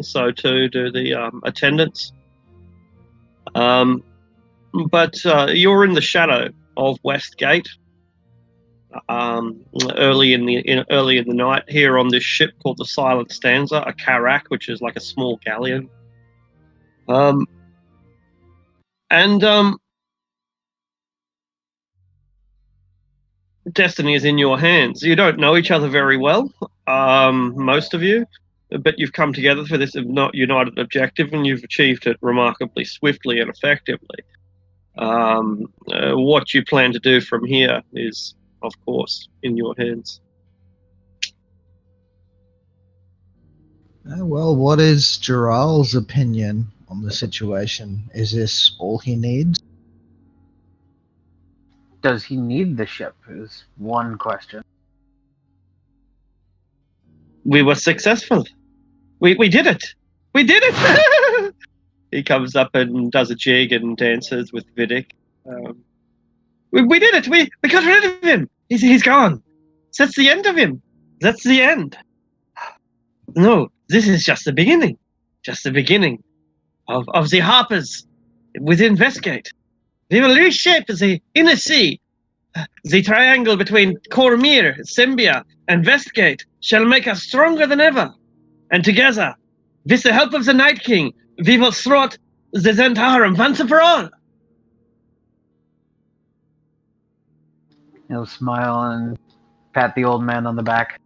So too do the attendants. But you're in the shadow of Westgate. Early in the night, here on this ship called the Silent Stanza, a carrack, which is like a small galleon. Destiny is in your hands. You don't know each other very well, most of you, but you've come together for this not united objective, and you've achieved it remarkably swiftly and effectively. What you plan to do from here is, of course, in your hands. Well, what is Geral's opinion on the situation? Is this all he needs? Does he need the ship is one question. We were successful. We did it. We did it. He comes up and does a jig and dances with Vidic. We did it. We got rid of him. He's gone. That's the end of him. That's the end. No, this is just the beginning. Just the beginning of the Harpers within Westgate. We will reshape the inner sea. The triangle between Cormyr, Symbia, and Westgate shall make us stronger than ever. And together, with the help of the Night King, we will thwart the Zhentarim once and for all. He'll smile and pat the old man on the back.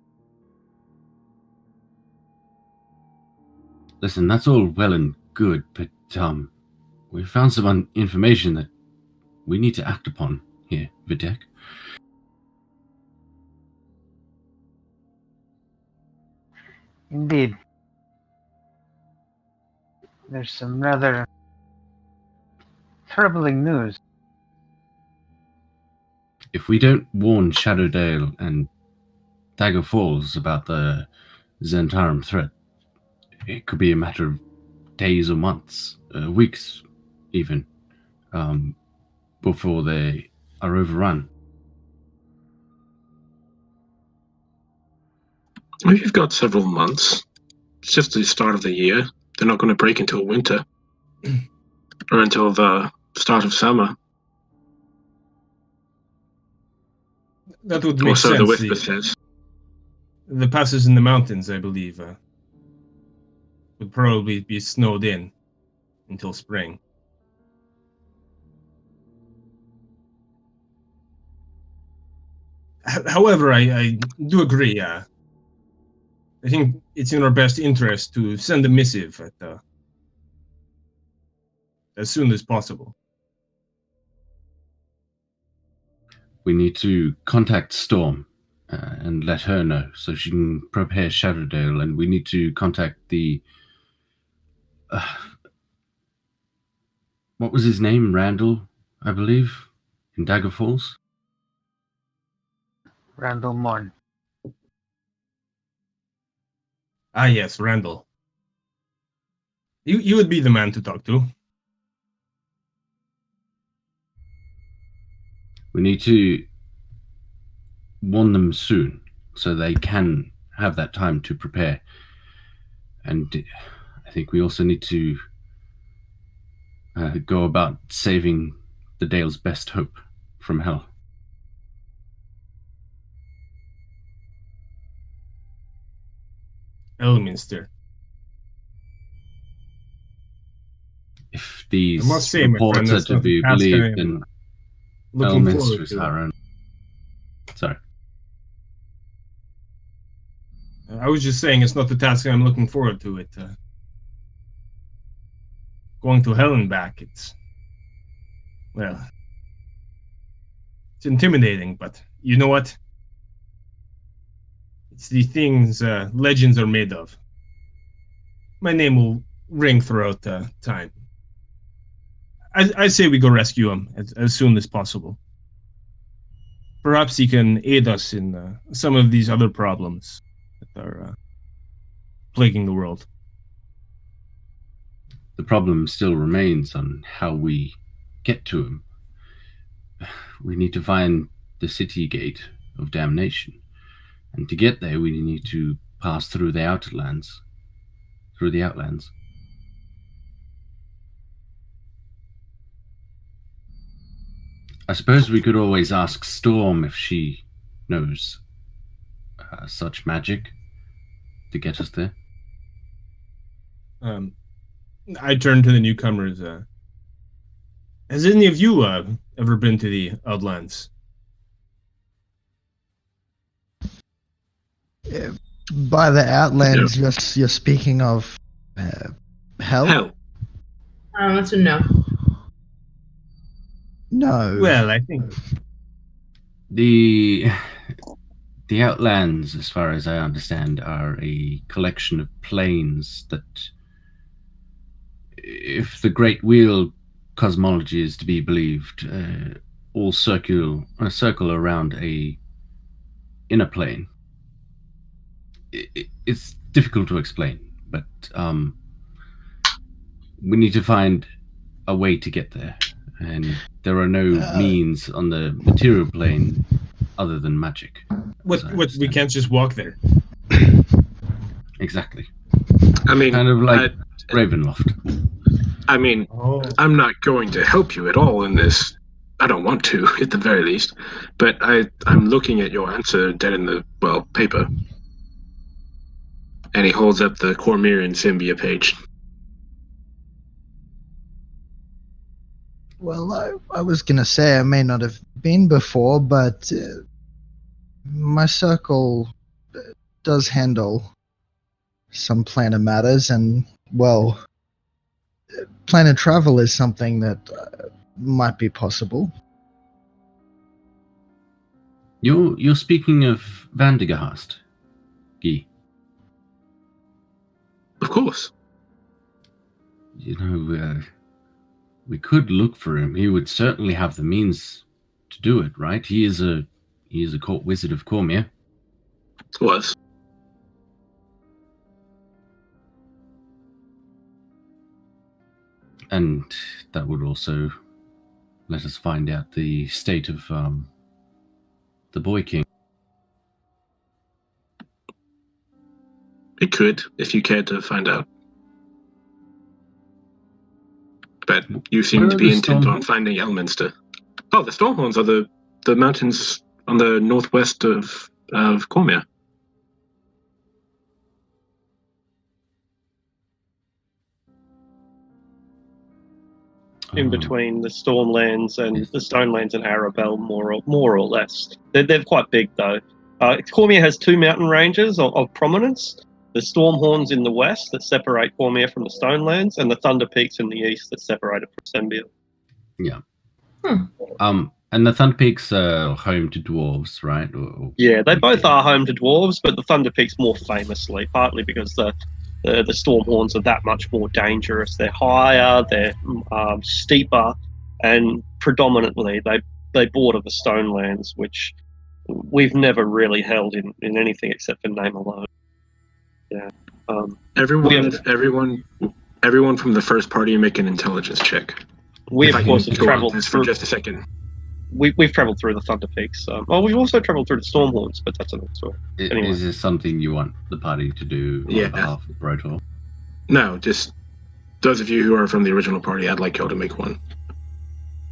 Listen, that's all well and good, but we found some information that we need to act upon here, Vidic. Indeed. There's some rather troubling news. If we don't warn Shadowdale and Dagger Falls about the Zhentarim threat, it could be a matter of days or months, weeks even, before they are overrun. We've got several months. It's just the start of the year. They're not going to break until winter. Or until the start of summer. That would make Also, sense. the Whisper says. The passes in the mountains, I believe, would probably be snowed in until spring. However, I do agree. I think it's in our best interest to send a missive as soon as possible. We need to contact Storm and let her know so she can prepare Shadowdale, and we need to contact the... what was his name? Randall, I believe, in Dagger Falls? Randall Morn. Ah, yes, Randall. You would be the man to talk to. We need to warn them soon so they can have that time to prepare. And I think we also need to go about saving the Dale's best hope from hell. Elminster. If these I must say, my friend, reports are that's to not be the task I believed, am then looking Elminster forward is to. our own. Sorry. I was just saying it's not the task I'm looking forward to. Going to hell and back, it's intimidating, but you know what? It's the things legends are made of. My name will ring throughout time. I say we go rescue him as soon as possible. Perhaps he can aid us in some of these other problems that are plaguing the world. The problem still remains on how we get to him. We need to find the city gate of damnation. And to get there, we need to pass through the Outer Lands. through the Outlands. I suppose we could always ask Storm if she knows such magic to get us there. I turn to the newcomers. Has any of you ever been to the Outlands? By the Outlands, you're speaking of hell? Hell. That's a no. No. Well, I think The Outlands, as far as I understand, are a collection of planes that, if the Great Wheel cosmology is to be believed, all circle around a inner plane. It's difficult to explain, but we need to find a way to get there, and there are no means on the material plane other than magic. what we can't just walk there. Exactly. I mean, Kind of like Ravenloft. I mean, Oh, I'm not going to help you at all in this. I don't want to, at the very least. But I'm looking at your answer dead in the, paper. And he holds up the Cormyrean Symbia page. Well, I was going to say I may not have been before, but my circle does handle some planar matters, and, well, planar travel is something that might be possible. You're speaking of Vandergast, Guy. Of course. You know, we could look for him. He would certainly have the means to do it, right? He is a court wizard of Cormyr. Was. And that would also let us find out the state of the Boy King. It could, if you cared to find out. But you seem Where to are be the intent on Stormhorns? finding Elminster. Oh, the Stormhorns are the mountains on the northwest of Cormyr. In between the Stormlands and the Stonelands and Arabelle, more or less. They're quite big, though. Cormyr has two mountain ranges of prominence. The Stormhorns in the west that separate Cormyr from the Stonelands, and the Thunder Peaks in the east that separate it from Sembia. Yeah. And the Thunder Peaks are home to dwarves, right? Yeah, they both are home to dwarves, but the Thunder Peaks more famously, partly because the Stormhorns are that much more dangerous. They're higher, they're steeper, and predominantly they border the Stonelands, which we've never really held in anything except for name alone. Yeah. Everyone from the first party make an intelligence check. We If I of can course have go on travelled this for through. just a second. We've travelled through the Thunder Peaks. We've also travelled through the Stormhorns, but that's another story. Anyway. Is this something you want the party to do Yeah. on behalf of Brotor? No, just those of you who are from the original party, I'd like y'all to make one.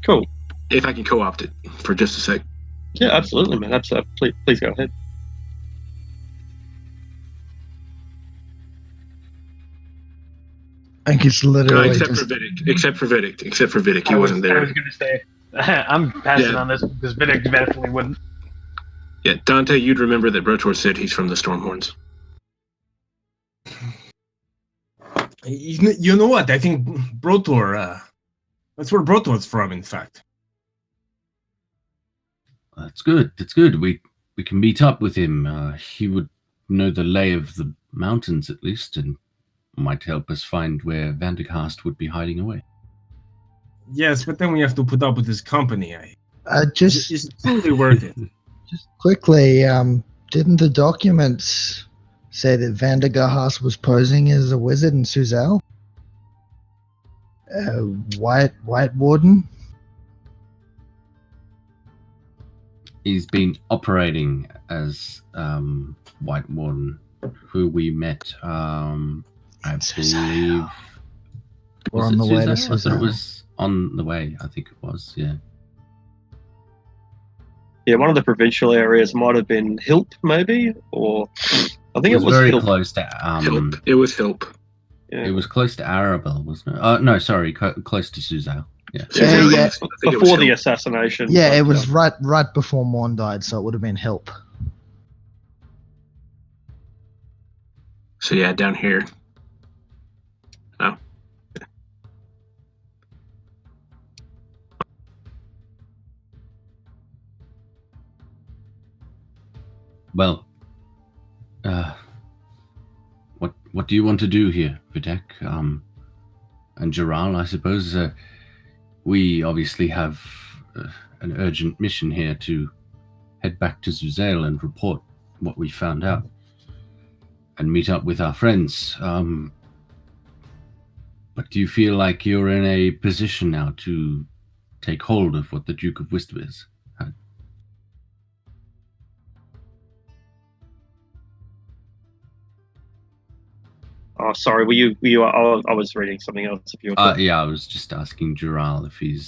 Cool. If I can co-opt it for just a sec. Yeah, absolutely, man. Absolutely. Please go ahead. I think it's literally Except just... for Vidic. He wasn't I there. was going to say, I'm passing Yeah. on this because Vidic definitely wouldn't. Yeah, Dante, you'd remember that Brotor said he's from the Stormhorns. You know what? I think Brotor. That's where Brotor's from, in fact. That's good. That's good. We can meet up with him. He would know the lay of the mountains at least, and might help us find where Vandergast would be hiding away. Yes, but then we have to put up with his company. just It's totally worth it. Just quickly, didn't the documents say that Vandergast was posing as a wizard in Suzal? White Warden? He's been operating as White Warden, who we met I believe. We're Was on it the way to Suzanne? I thought Suzanne. it was on the way. I think it was. Yeah. Yeah, one of the provincial areas might have been Hilp, maybe, or I think it was very Hilp. close to. Help. It was help. Yeah. It was close to Arabelle, wasn't it? No, sorry, close to Suzanne. Yeah. Yeah, it yeah. was- I think it was Before the Hilp. assassination. Yeah, but, it was right before Morn died, so it would have been help. So yeah, down here. Oh. Well, what do you want to do here, Videk? And Jaral, I suppose. We obviously have an urgent mission here to head back to Zuzail and report what we found out, and meet up with our friends. But do you feel like you're in a position now to take hold of what the Duke of Whistvers had? Oh, sorry. Were you? I was reading something else. If you were. Yeah, I was just asking Jaral if he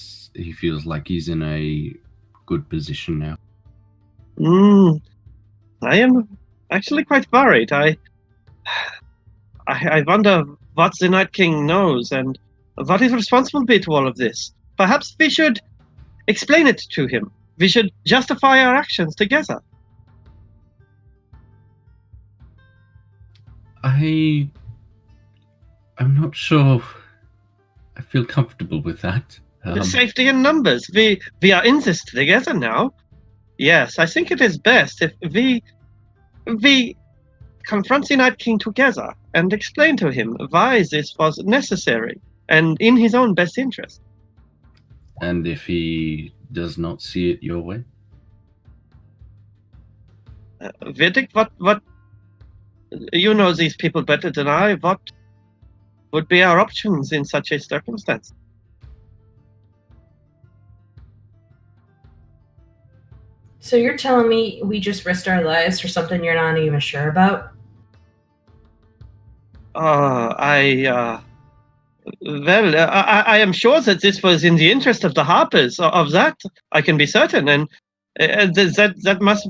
feels like he's in a good position now. I am actually quite worried. I wonder what the Night King knows and what his responsible be to all of this. Perhaps we should explain it to him. We should justify our actions together. I'm not sure I feel comfortable with that. Safety in numbers. We are in this together now. Yes, I think it is best if we confront the Night King together and explain to him why this was necessary and in his own best interest. And if he does not see it your way? Videk, what you know these people better than I. What would be our options in such a circumstance? So you're telling me we just risked our lives for something you're not even sure about? I am sure that this was in the interest of the Harpers. Of that, I can be certain, and that must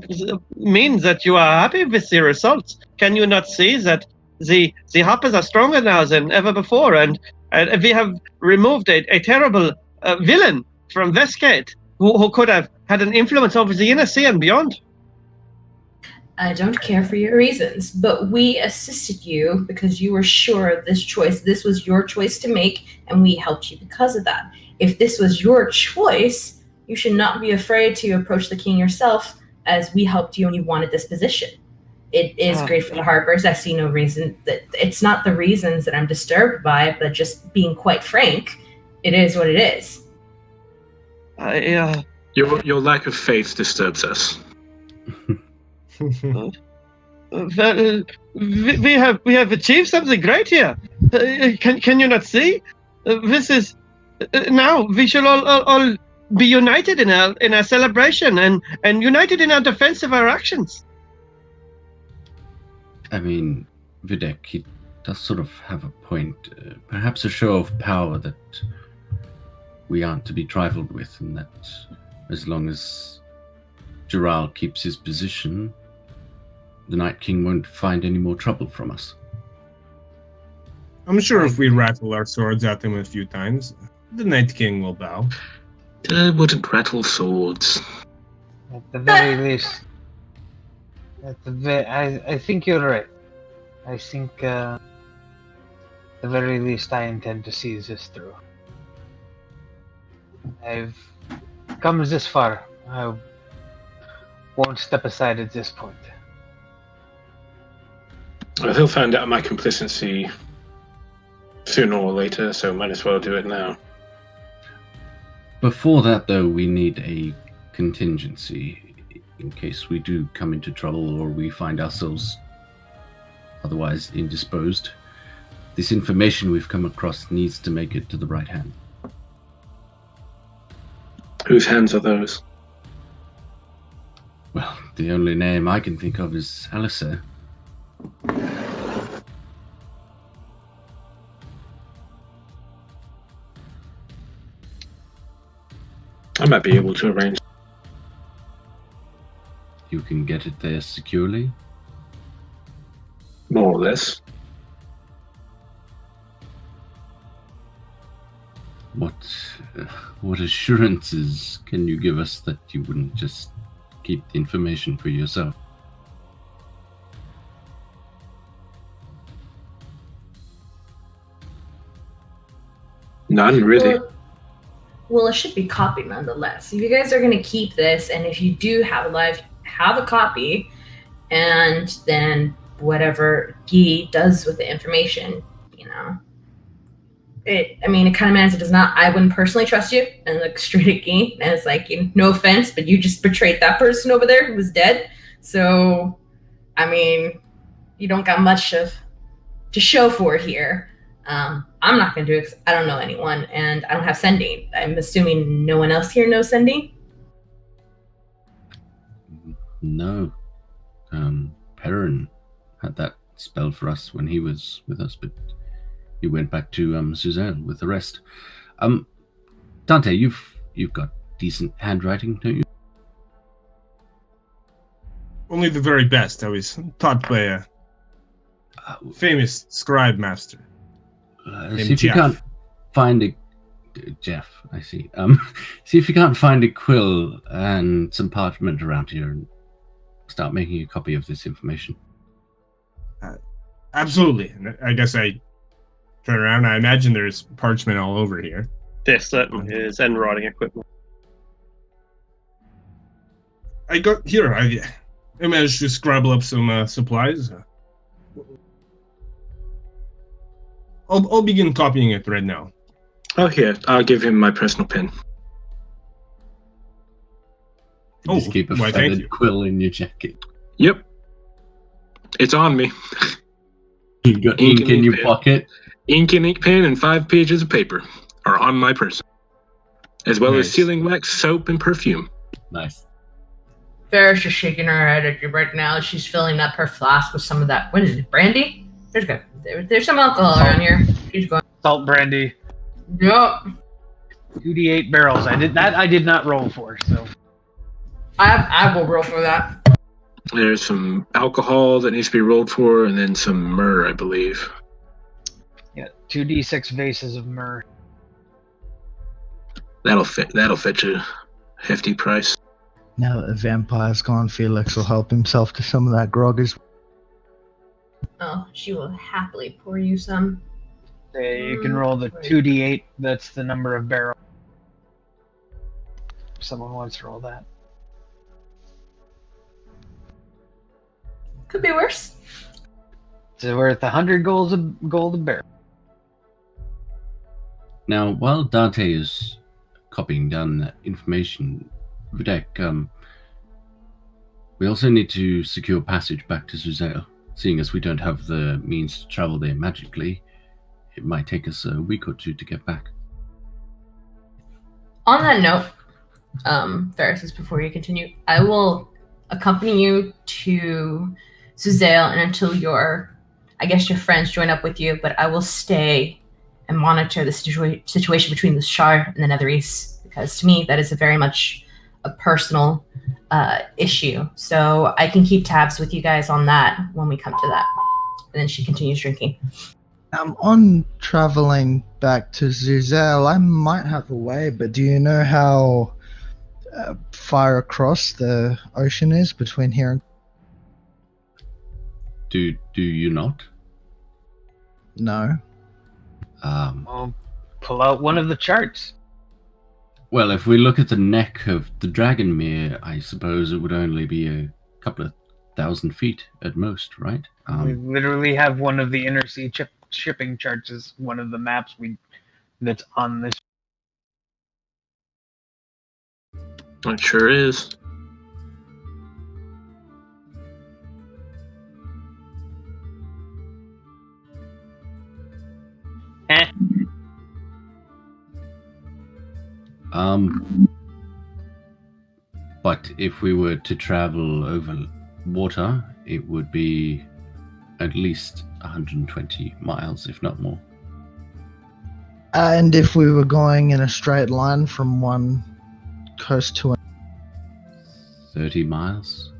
mean that you are happy with the results. Can you not see that the Harpers are stronger now than ever before, and we have removed a terrible villain from Westgate who could have had an influence over the Inner Sea and beyond? I don't care for your reasons, but we assisted you because you were sure of this choice. This was your choice to make, and we helped you because of that. If this was your choice, you should not be afraid to approach the king yourself, as we helped you and you wanted this position. It is great for the Harpers. I see no reason that it's not the reasons that I'm disturbed by, but just being quite frank, it is what it is. Your lack of faith disturbs us. Well, we have achieved something great here. Can you not see? This is now we shall all be united in our celebration and united in our defense of our actions. I mean, Videk, he does sort of have a point. Perhaps a show of power that we aren't to be trifled with, and that as long as Jaral keeps his position, the Night King won't find any more trouble from us. I'm sure if we rattle our swords at him a few times, the Night King will bow. I wouldn't rattle swords. At the very least, I think you're right. I think, at the very least, I intend to see this through. I've come this far. I won't step aside at this point. Well, he'll find out my complicity sooner or later, so might as well do it now. Before that, though, we need a contingency in case we do come into trouble or we find ourselves otherwise indisposed. This information we've come across needs to make it to the right hand. Whose hands are those? Well, the only name I can think of is Alistair. I might be able to arrange. You can get it there securely? More or less. What assurances can you give us that you wouldn't just keep the information for yourself? None, really. Well, it should be copied nonetheless. If you guys are going to keep this, and if you do have a copy, and then whatever Guy does with the information, it kind of means it does not. I wouldn't personally trust you, and look straight at Guy, and it's like, no offense, but you just betrayed that person over there who was dead. So, you don't got much to show for it here. I'm not going to do it 'cause I don't know anyone, and I don't have sending. I'm assuming no one else here knows sending? No. Perrin had that spell for us when he was with us, but he went back to Suzanne with the rest. Dante, you've got decent handwriting, don't you? Only the very best. I was taught by a famous scribe master. See if you can't find a Jeff. I see. See if you can't find a quill and some parchment around here, and start making a copy of this information. Absolutely. I guess I turn around. I imagine there's parchment all over here. There certainly is, and writing equipment. I managed to scrabble up some supplies. I'll begin copying it right now. Oh, here. I'll give him my personal pen. Just keep a feathered quill in your jacket. Yep. It's on me. You got ink in your pocket? Ink and ink pen and 5 pages of paper are on my person. As well as sealing wax, soap, and perfume. Nice. Farrah's just shaking her head at you right now. She's filling up her flask with some of that. What is it, brandy? There's some alcohol around here. She's going. Salt brandy. Yup. 2d8 barrels. I did not roll for, so. I will roll for that. There's some alcohol that needs to be rolled for, and then some myrrh, I believe. Yeah, 2d6 vases of myrrh. That'll fetch a hefty price. Now that the vampire's gone, Felix will help himself to some of that grog as well. Oh, she will happily pour you some. You can roll the 2d8. That's the number of barrels. If someone wants to roll that. Could be worse. It's worth 100 gold a barrel. Now, while Dante is copying down that information, Videk, we also need to secure passage back to Zuzail. Seeing as we don't have the means to travel there magically, it might take us a week or two to get back. On that note, Ferris, before you continue, I will accompany you to Zuzail and until your friends join up with you, but I will stay and monitor the situation between the Shar and the Netherese, because to me that is a very much a personal issue. So I can keep tabs with you guys on that when we come to that. And then she continues drinking. On traveling back to Zuzail, I might have a way, but do you know how far across the ocean is between here and... Do you not? No. Well, pull out one of the charts. Well, if we look at the neck of the Dragonmere, I suppose it would only be a couple of 1,000 feet at most, right? We literally have one of the inner sea shipping charts as one of the maps that's on this. It sure is. But if we were to travel over water, it would be at least 120 miles, if not more. And if we were going in a straight line from one close to 30 miles,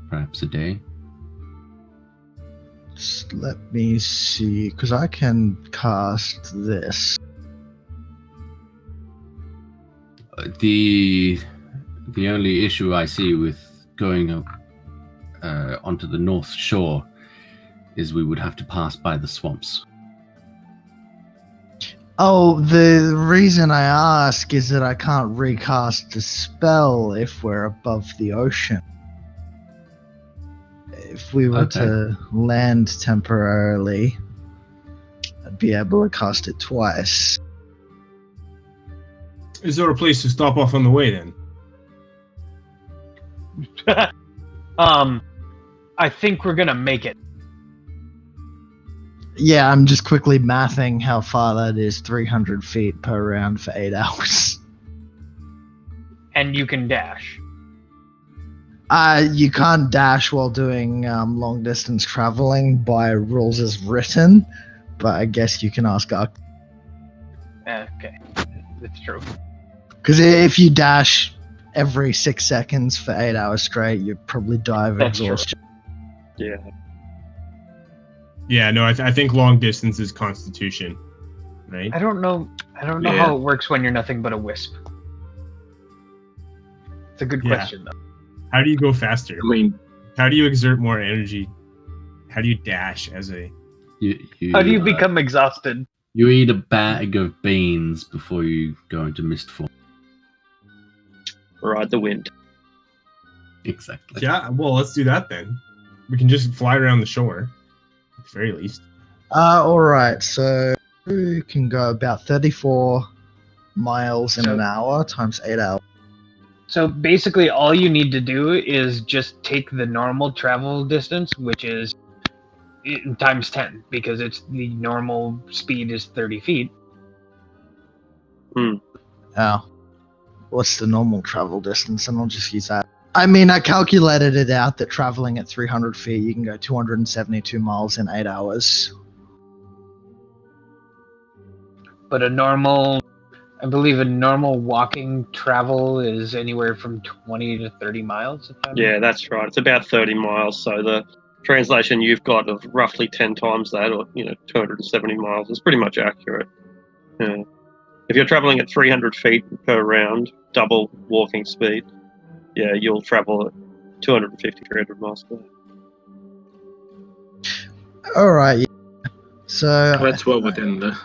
perhaps a day. Just let me see, because I can cast this. The only issue I see with going up onto the north shore is we would have to pass by the swamps. Oh, the reason I ask is that I can't recast the spell if we're above the ocean. If we were to land temporarily, I'd be able to cast it twice. Is there a place to stop off on the way then? I think we're gonna make it. Yeah, I'm just quickly mathing how far that is. 300 feet per round for 8 hours. And you can dash. You can't dash while doing long distance traveling by rules as written, but I guess you can ask Ark. Okay, that's true. Because if you dash every 6 seconds for 8 hours straight, you'd probably die of That's exhaustion. Yeah. Yeah, no, I think long distance is Constitution, right? I don't know Yeah. how it works when you're nothing but a wisp. It's a good Yeah. question though. How do you go faster? I mean, How do you exert more energy? How do you dash as a... How do you become exhausted? You eat a bag of beans before you go into mist form. Ride the wind. Exactly. Yeah, well, let's do that then. We can just fly around the shore, at the very least. Alright, so you can go about 34 miles in So- an hour times 8 hours. So basically, all you need to do is just take the normal travel distance, which is times 10, because it's the normal speed is 30 feet. Oh. What's the normal travel distance? And I'll just use that. I mean, I calculated it out that traveling at 300 feet, you can go 272 miles in 8 hours. But I believe a normal walking travel is anywhere from 20 to 30 miles. Yeah, that's right. It's about 30 miles. So the translation you've got of roughly 10 times that, or 270 miles, is pretty much accurate. Yeah. If you're traveling at 300 feet per round, double walking speed, yeah, you'll travel at 250, 300 miles per hour. Alright, yeah. So. that's well within the.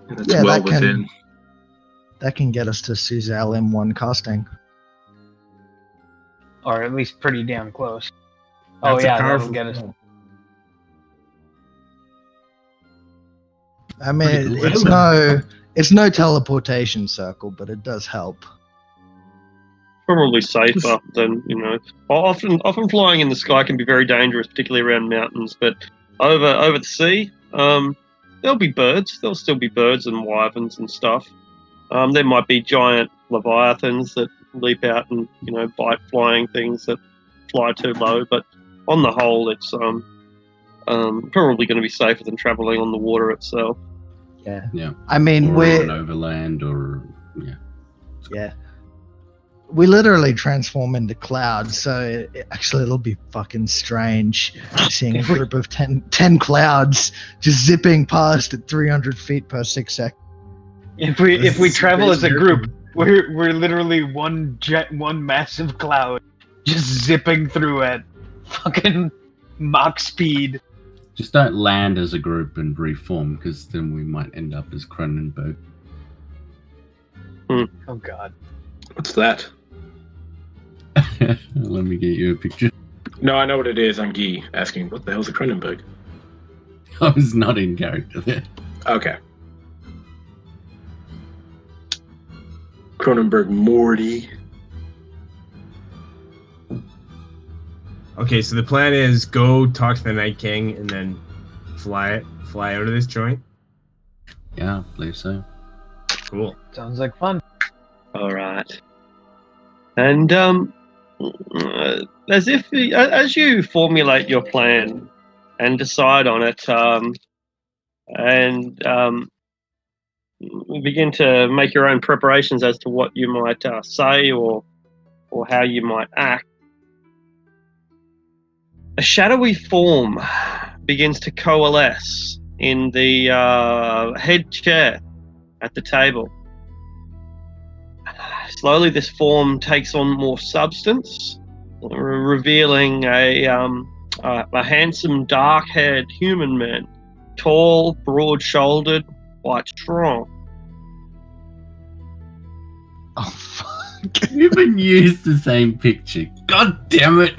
That's Yeah, well that can- within. That can get us to Suzal M1 casting. Or at least pretty damn close. That's a that'll powerful get us. spell. I mean, Pretty it's no teleportation circle, but it does help. Probably safer than, often flying in the sky can be very dangerous, particularly around mountains, but over the sea, there'll be birds. There'll still be birds and wyverns and stuff. There might be giant leviathans that leap out and, bite flying things that fly too low, but on the whole, it's probably going to be safer than traveling on the water itself. Yeah. Yeah. I mean, Or we're an overland, or yeah. We literally transform into clouds, so it'll be fucking strange seeing a group of 10 clouds just zipping past at 300 feet per 6 seconds. If we travel as a Crazy. group, we're literally one massive cloud just zipping through at fucking Mach speed. just don't land as a group and reform, because then we might end up as Cronenberg. Oh god. What's that? Let me get you a picture. No, I know what it is. I'm Guy asking, what the hell's a Cronenberg? I was not in character there. Okay. Cronenberg Morty. Okay, so the plan is go talk to the Night King and then fly out of this joint. Yeah, I believe so. Cool. Sounds like fun. All right. And as you formulate your plan and decide on it, begin to make your own preparations as to what you might say or how you might act, a shadowy form begins to coalesce in the head chair at the table. Slowly, this form takes on more substance, revealing a handsome, dark-haired human man, tall, broad-shouldered, quite strong. Oh, fuck. You've been used the same picture. God damn it!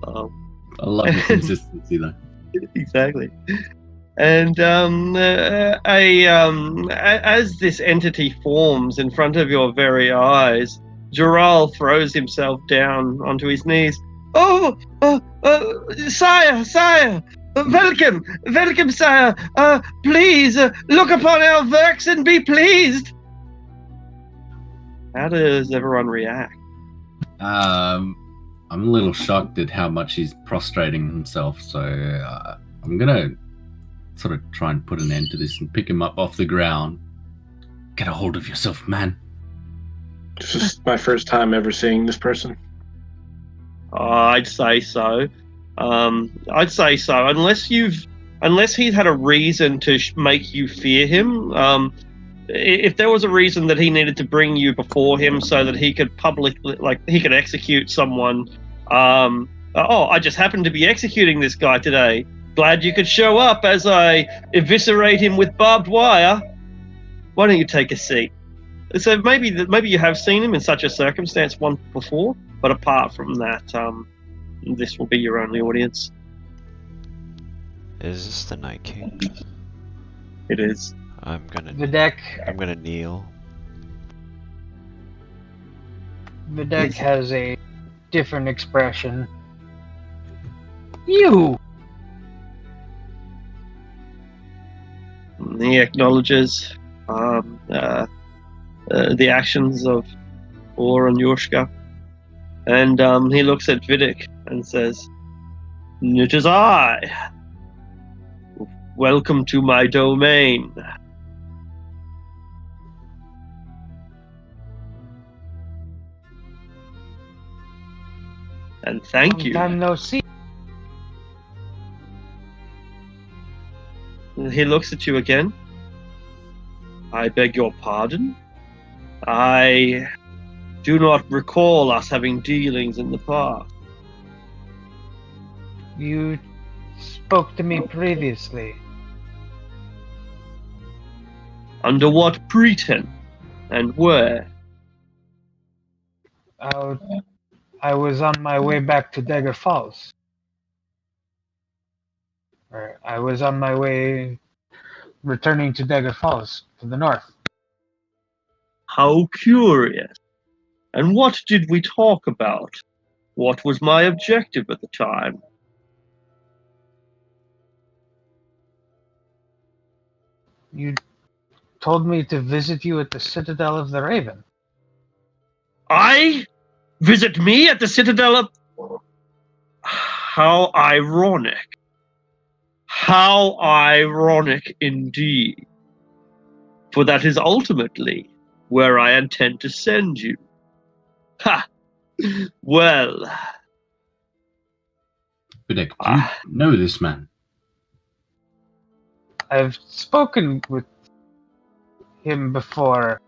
Um, I love the consistency, though. Exactly. And as this entity forms in front of your very eyes, Joral throws himself down onto his knees. Oh, sire, welcome, sire. Please look upon our works and be pleased. How does everyone react? I'm a little shocked at how much he's prostrating himself, so I'm gonna sort of try and put an end to this and pick him up off the ground. Get a hold of yourself, man. This is my first time ever seeing this person. I'd say so. Unless he's had a reason to make you fear him. If there was a reason that he needed to bring you before him so that he could publicly, he could execute someone. I just happened to be executing this guy today. Glad you could show up as I eviscerate him with barbed wire. Why don't you take a seat? So maybe you have seen him in such a circumstance once before, but apart from that, this will be your only audience. Is this the Night King? It is. I'm gonna kneel. Videk has a different expression. You! He acknowledges the actions of Or and Yorshka, and he looks at Videk and says, "It is I. Welcome to my domain." And thank you. Long time no see. He looks at you again. I beg your pardon? I do not recall us having dealings in the past. You spoke to me previously. Under what pretense and where? I was on my way back to Dagger Falls. Or I was on my way returning to Dagger Falls to the north. How curious. And what did we talk about? What was my objective at the time? You told me to visit you at the Citadel of the Raven. I? Visit me at the Citadel of... How ironic. How ironic indeed. For that is ultimately where I intend to send you. Ha! Well... Videk, do you know this man? I've spoken with him before.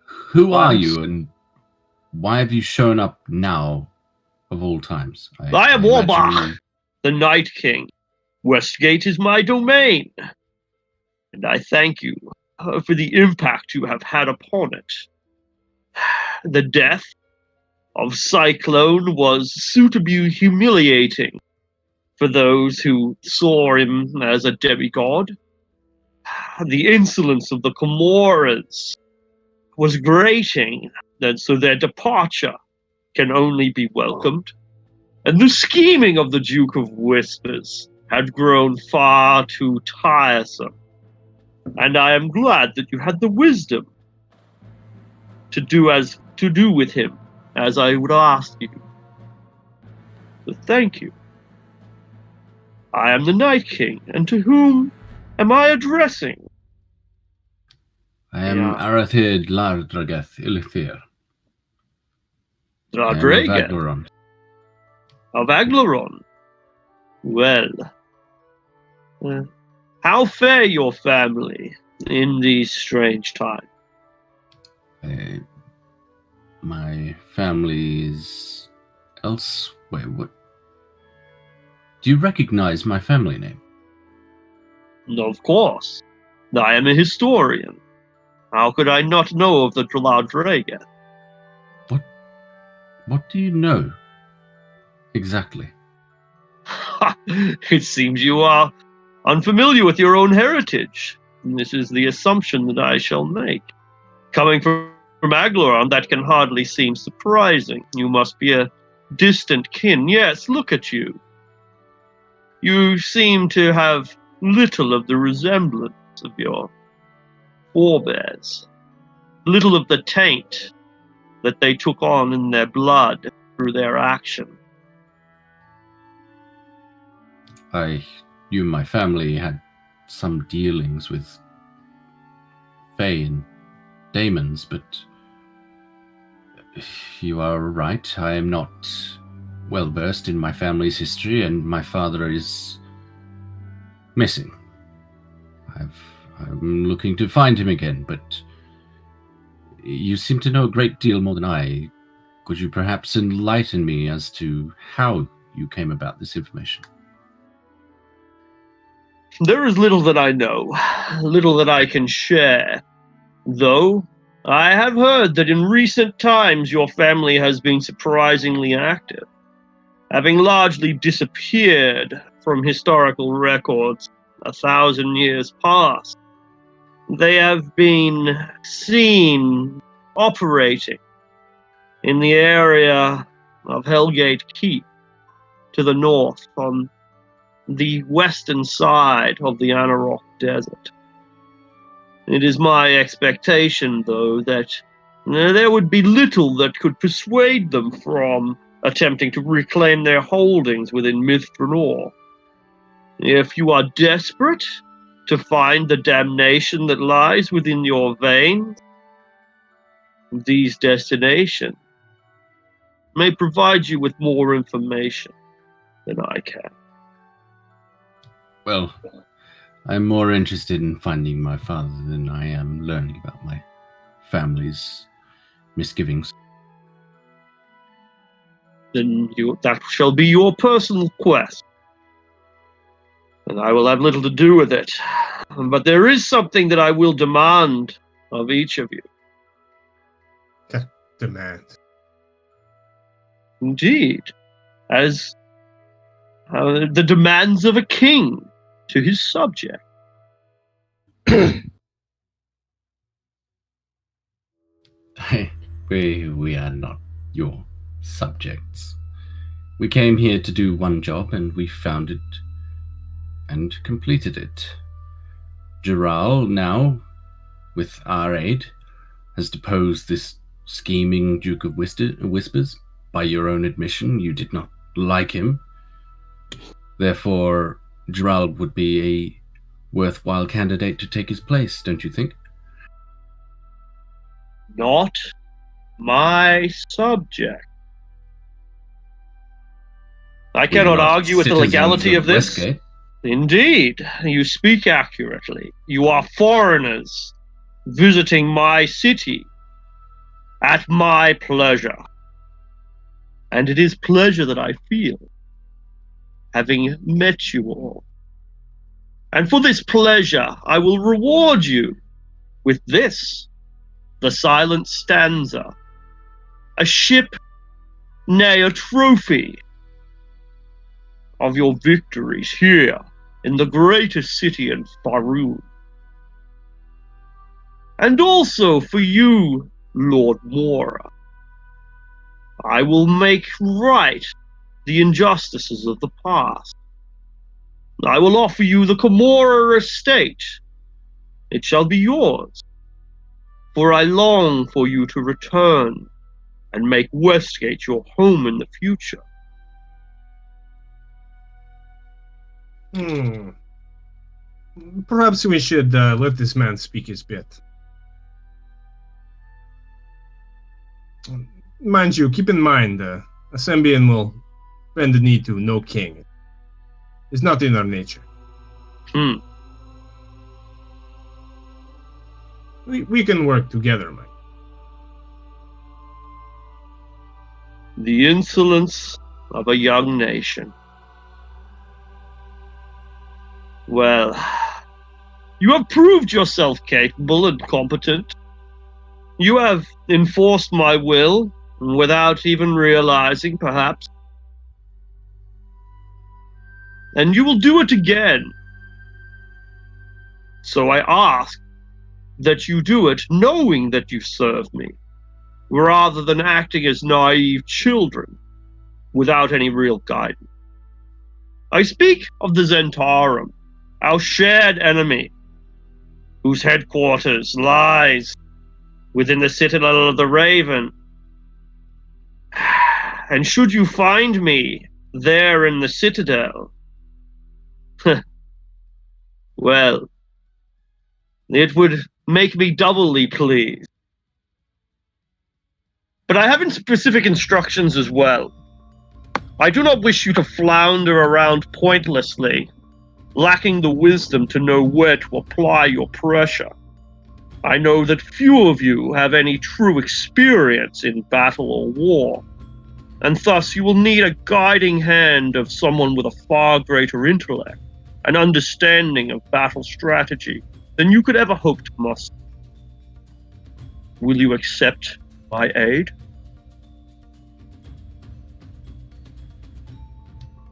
Who are you, and why have you shown up now, of all times? I am Warbach, the Night King. Westgate is my domain. And I thank you for the impact you have had upon it. The death of Cyclone was suitably humiliating for those who saw him as a demigod. The insolence of the Comoras was grating, and so their departure can only be welcomed. And the scheming of the Duke of Whispers had grown far too tiresome. And I am glad that you had the wisdom to do with him as I would ask you. So thank you. I am the Night King, and to whom am I addressing? I am Yeah. Arathid Lardrageth Ilithir. I am of Dradraga Agloron. of Agloron. Well, how fare your family in these strange times? My family is elsewhere. What? Do you recognize my family name? Of course. I am a historian. How could I not know of the Dradraga? What do you know exactly? It seems you are unfamiliar with your own heritage. This is the assumption that I shall make. Coming from Agloron, that can hardly seem surprising. You must be a distant kin. Yes, look at you. You seem to have little of the resemblance of your forebears. Little of the taint that they took on in their blood through their action. You and my family had some dealings with Fae and Daemons, but you are right. I am not well versed in my family's history, and my father is missing. I'm looking to find him again, but you seem to know a great deal more than I. Could you perhaps enlighten me as to how you came about this information? There is little that I know, little that I can share. Though, I have heard that in recent times your family has been surprisingly active, having largely disappeared from historical records 1,000 years past. They have been seen operating in the area of Hellgate Keep to the north on the western side of the Anarok Desert. It is my expectation, though, that there would be little that could persuade them from attempting to reclaim their holdings within Mithranor. If you are desperate to find the damnation that lies within your veins, these destinations may provide you with more information than I can. Well, I'm more interested in finding my father than I am learning about my family's misgivings. Then that shall be your personal quest, and I will have little to do with it. But there is something that I will demand of each of you. Demand. Indeed, as the demands of a king to his subject. We are not your subjects. We came here to do one job, and we found it and completed it. Giral, now, with our aid, has deposed this scheming Duke of Whispers. By your own admission, you did not like him. Therefore, Giral would be a worthwhile candidate to take his place, don't you think? Not my subject. I cannot argue with the legality of this. Westgate. Indeed, you speak accurately. You are foreigners visiting my city at my pleasure. And it is pleasure that I feel, having met you all. And for this pleasure, I will reward you with this, the Silent Stanza, a ship, nay, a trophy of your victories here in the greatest city in Faerûn. And also for you, Lord Mora, I will make right the injustices of the past. I will offer you the Camorra estate. It shall be yours, for I long for you to return and make Westgate your home in the future. Perhaps we should let this man speak his bit. Mind you, keep in mind, Assembian will bend the knee to no king. It's not in our nature. We can work together, Mike. The insolence of a young nation. Well, you have proved yourself capable and competent. You have enforced my will without even realizing, perhaps. And you will do it again. So I ask that you do it knowing that you serve me, rather than acting as naive children without any real guidance. I speak of the Zentarum, our shared enemy, whose headquarters lies within the citadel of the Raven. And should you find me there in the citadel, well, it would make me doubly pleased. But I have specific instructions as well. I do not wish you to flounder around pointlessly, lacking the wisdom to know where to apply your pressure. I know that few of you have any true experience in battle or war, and thus you will need a guiding hand of someone with a far greater intellect and understanding of battle strategy than you could ever hope to muster. Will you accept my aid?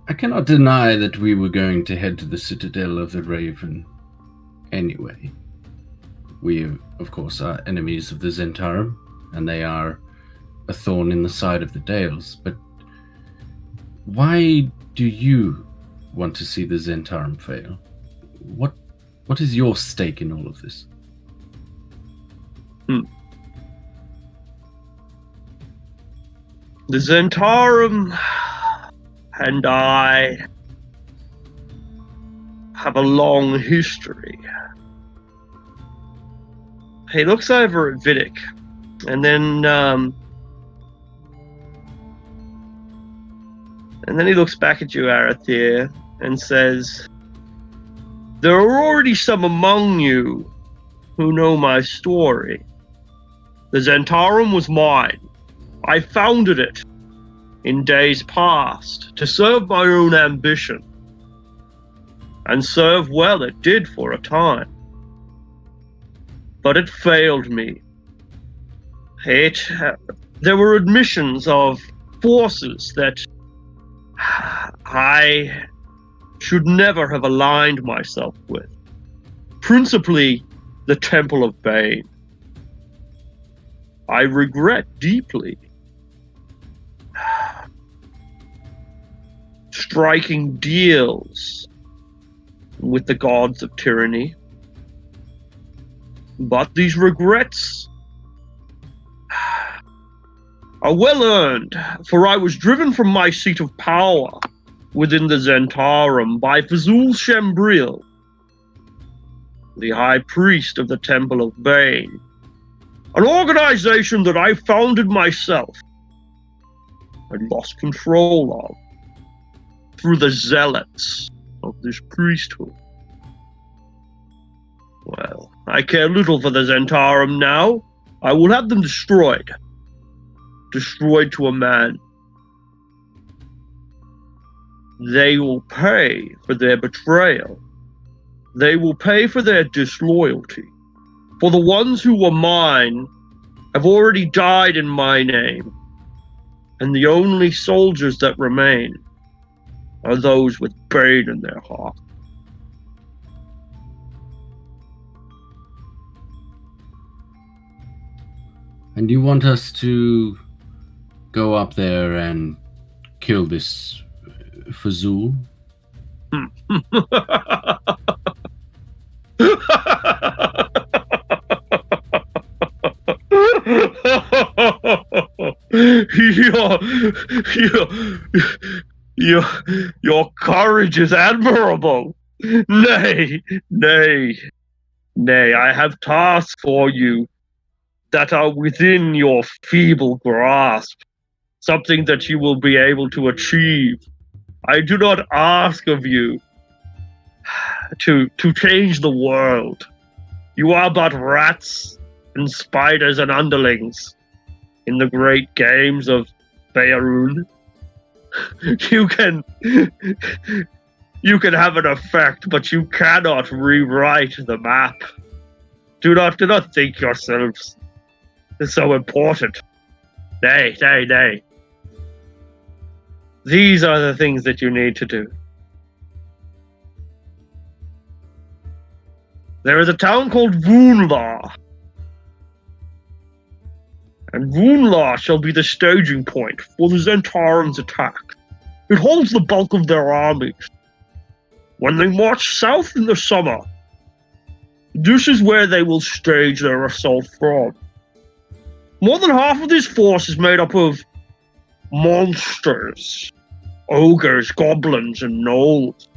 I cannot deny that we were going to head to the Citadel of the Raven anyway. We, of course, are enemies of the Zentarum, and they are a thorn in the side of the Dales. But why do you want to see the Zentarum fail? What is your stake in all of this? The Zentarum and I have a long history. He looks over at Vidic, and then he looks back at you, Arathir, and says, "There are already some among you who know my story. The Zentarum was mine. I founded it in days past to serve my own ambition. And serve well it did for a time. But it failed me. There were admissions of forces that I should never have aligned myself with. Principally, the Temple of Bane. I regret deeply striking deals with the gods of tyranny. But these regrets are well earned, for I was driven from my seat of power within the Zentarum by Fazul Shambril, the High Priest of the Temple of Bane, an organization that I founded myself and lost control of through the zealots of this priesthood. Well, I care little for the Zentarum now. I will have them destroyed. Destroyed to a man. They will pay for their betrayal. They will pay for their disloyalty. For the ones who were mine have already died in my name, and the only soldiers that remain are those with Bane in their heart. And you want us to go up there and kill this Fazul? Your courage is admirable. Nay, nay, nay, I have tasks for you that are within your feeble grasp, something that you will be able to achieve. I do not ask of you to change the world. You are but rats and spiders and underlings in the great games of Faerun. You can have an effect, but you cannot rewrite the map. Do not think yourselves so important. Nay, nay, nay. These are the things that you need to do. There is a town called Voonlar. And Voonlar shall be the staging point for the Zentaran's attack. It holds the bulk of their armies. When they march south in the summer, this is where they will stage their assault from. More than half of this force is made up of monsters, ogres, goblins, and gnolls.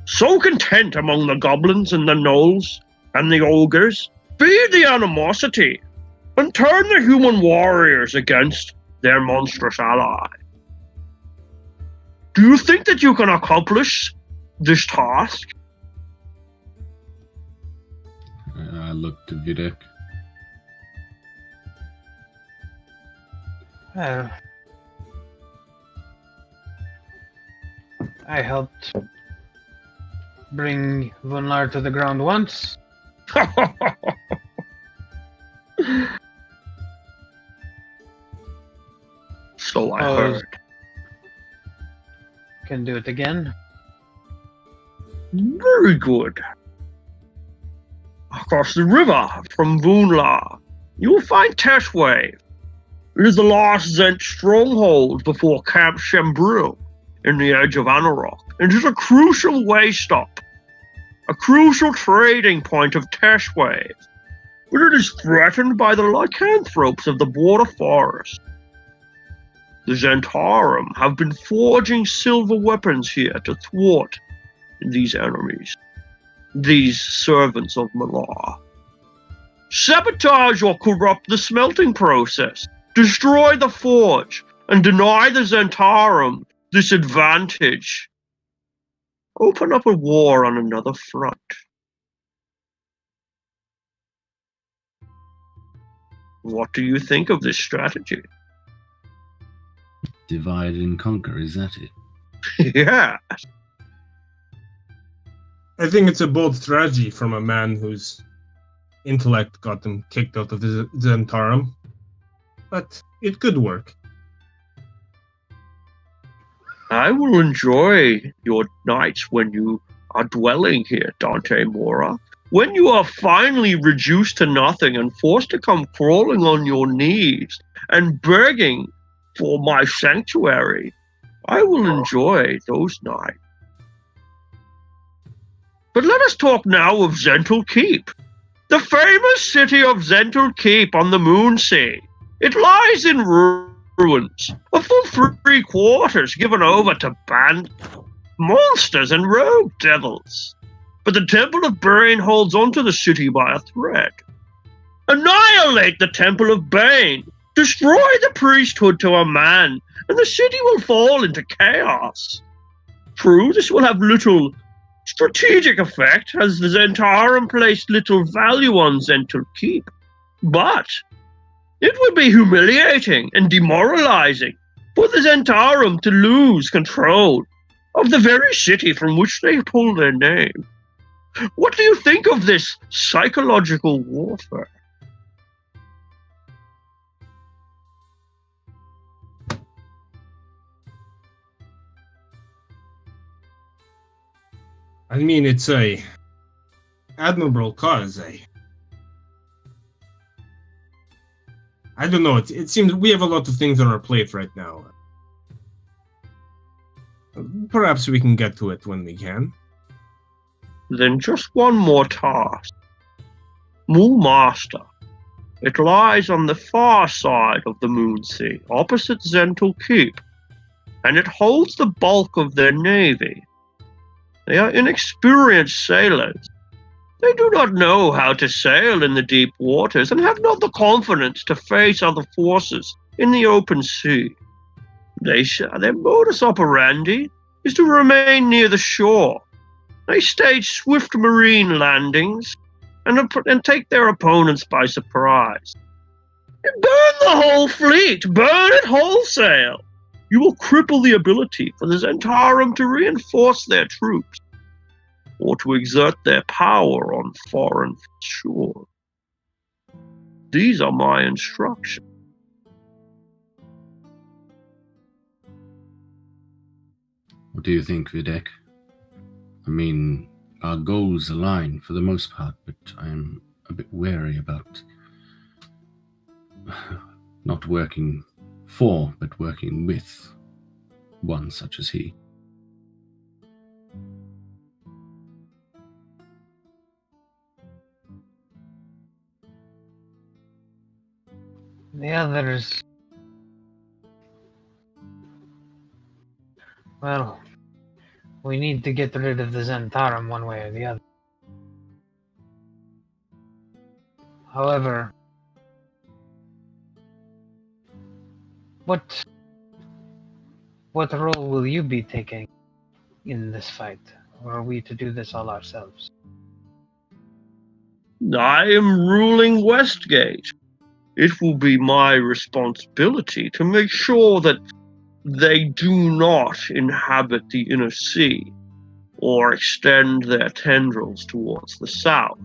So content among the goblins and the gnolls and the ogres, feed the animosity and turn the human warriors against their monstrous ally. Do you think that you can accomplish this task? I look to Videk. I helped bring Voonlar to the ground once. So I heard. Can do it again. Very good. Across the river from Voonlar, you will find Teshwave. It is the last Zent stronghold before Camp Shembril in the edge of Anarok. It is a crucial way stop, a crucial trading point of Teshwave, but it is threatened by the lycanthropes of the border forest. The Zentarum have been forging silver weapons here to thwart these enemies, these servants of Malar. Sabotage or corrupt the smelting process, destroy the forge, and deny the Zentarum this advantage. Open up a war on another front. What do you think of this strategy? Divide and conquer, is that it? Yeah. I think it's a bold strategy from a man whose intellect got them kicked out of the Zentarum, but it could work. I will enjoy your nights when you are dwelling here, Dante Mora. When you are finally reduced to nothing and forced to come crawling on your knees and begging for my sanctuary, I will enjoy those nights. But let us talk now of Zental Keep, the famous city of Zental Keep on the Moonsea. It lies in ruins, a full 3 quarters given over to banned monsters and rogue devils. But the Temple of Bane holds onto the city by a thread. Annihilate the Temple of Bane, destroy the priesthood to a man, and the city will fall into chaos. True, this will have little strategic effect, as the Zentarum placed little value on Zental Keep. But it would be humiliating and demoralizing for the Zentarum to lose control of the very city from which they pull their name. What do you think of this psychological warfare? I mean, it's a admirable cause. I don't know. It seems we have a lot of things on our plate right now. Perhaps we can get to it when we can. Then just one more task. Moolmaster. It lies on the far side of the Moonsea, opposite Zental Keep, and it holds the bulk of their navy. They are inexperienced sailors. They do not know how to sail in the deep waters and have not the confidence to face other forces in the open sea. Their modus operandi is to remain near the shore. They stage swift marine landings and take their opponents by surprise. Burn the whole fleet! Burn it wholesale! You will cripple the ability for the Zentarum to reinforce their troops or to exert their power on foreign shores. These are my instructions. What do you think, Videk? I mean, our goals align for the most part, but I'm a bit wary about not working for, but working with one such as he. The others... Well, we need to get rid of the Zentarum one way or the other. However, what role will you be taking in this fight? Or are we to do this all ourselves? I am ruling Westgate. It will be my responsibility to make sure that they do not inhabit the inner sea or extend their tendrils towards the south.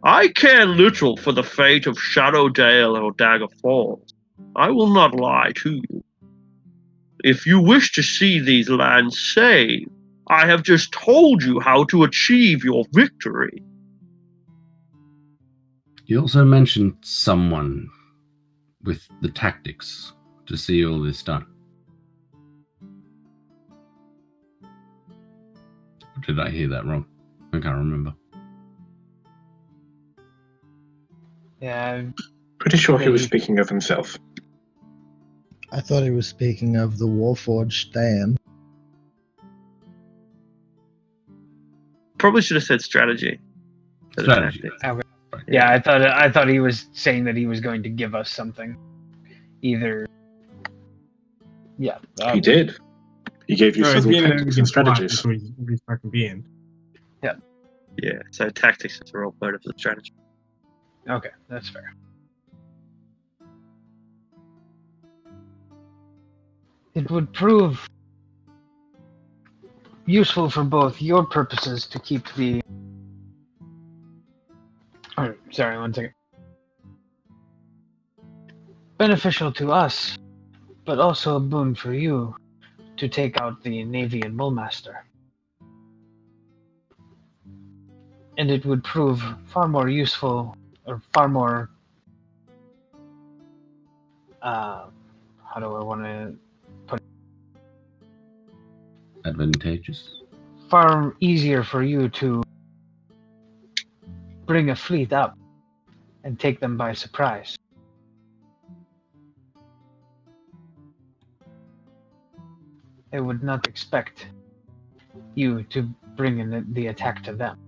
I care little for the fate of Shadowdale or Dagger Falls. I will not lie to you. If you wish to see these lands saved, I have just told you how to achieve your victory. You also mentioned someone with the tactics to see all this done. Or did I hear that wrong? I can't remember. Yeah. Pretty sure he was speaking of himself. I thought he was speaking of the Warforged Dan. Probably should have said strategy. Strategy. Yeah, I thought he was saying that he was going to give us something. Either. Yeah. He did. He gave you No, subtle tactics and strategies. That's where he's fucking being. Yeah, so tactics is a real part of the strategy. Okay, that's fair. It would prove useful for both your purposes to keep the... Oh, sorry, one second. Beneficial to us, but also a boon for you to take out the Navian Bullmaster. And it would prove far more useful, or far more... how do I want to put it? Advantageous. Far easier for you to bring a fleet up and take them by surprise. They would not expect you to bring in the attack to them.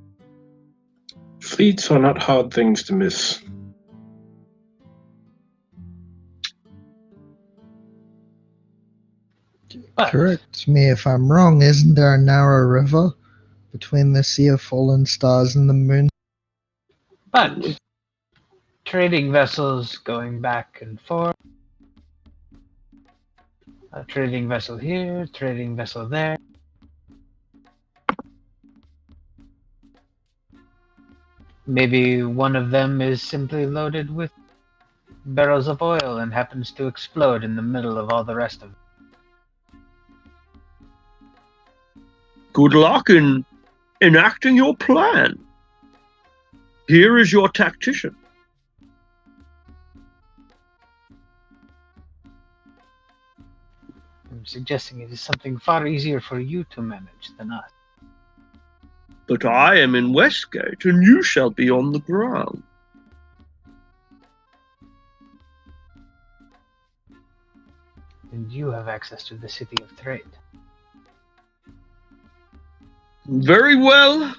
Fleets are not hard things to miss. But, Correct me if I'm wrong, isn't there a narrow river between the Sea of Fallen Stars and the Moon? but trading vessels going back and forth. A trading vessel here, trading vessel there. Maybe one of them is simply loaded with barrels of oil and happens to explode in the middle of all the rest of it. Good luck in enacting your plan. Here is your tactician. I'm suggesting it is something far easier for you to manage than us. But I am in Westgate, and you shall be on the ground. And you have access to the City of Trade. Very well.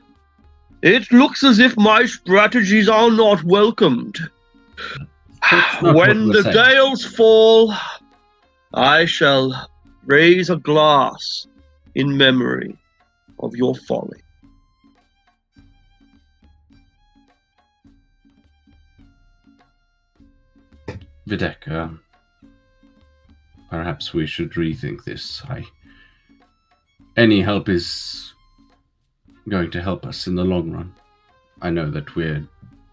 It looks as if my strategies are not welcomed. That's not When what we're the saying. gales fall, I shall raise a glass in memory of your folly. Videk, perhaps we should rethink this. Any help is going to help us in the long run. I know that we're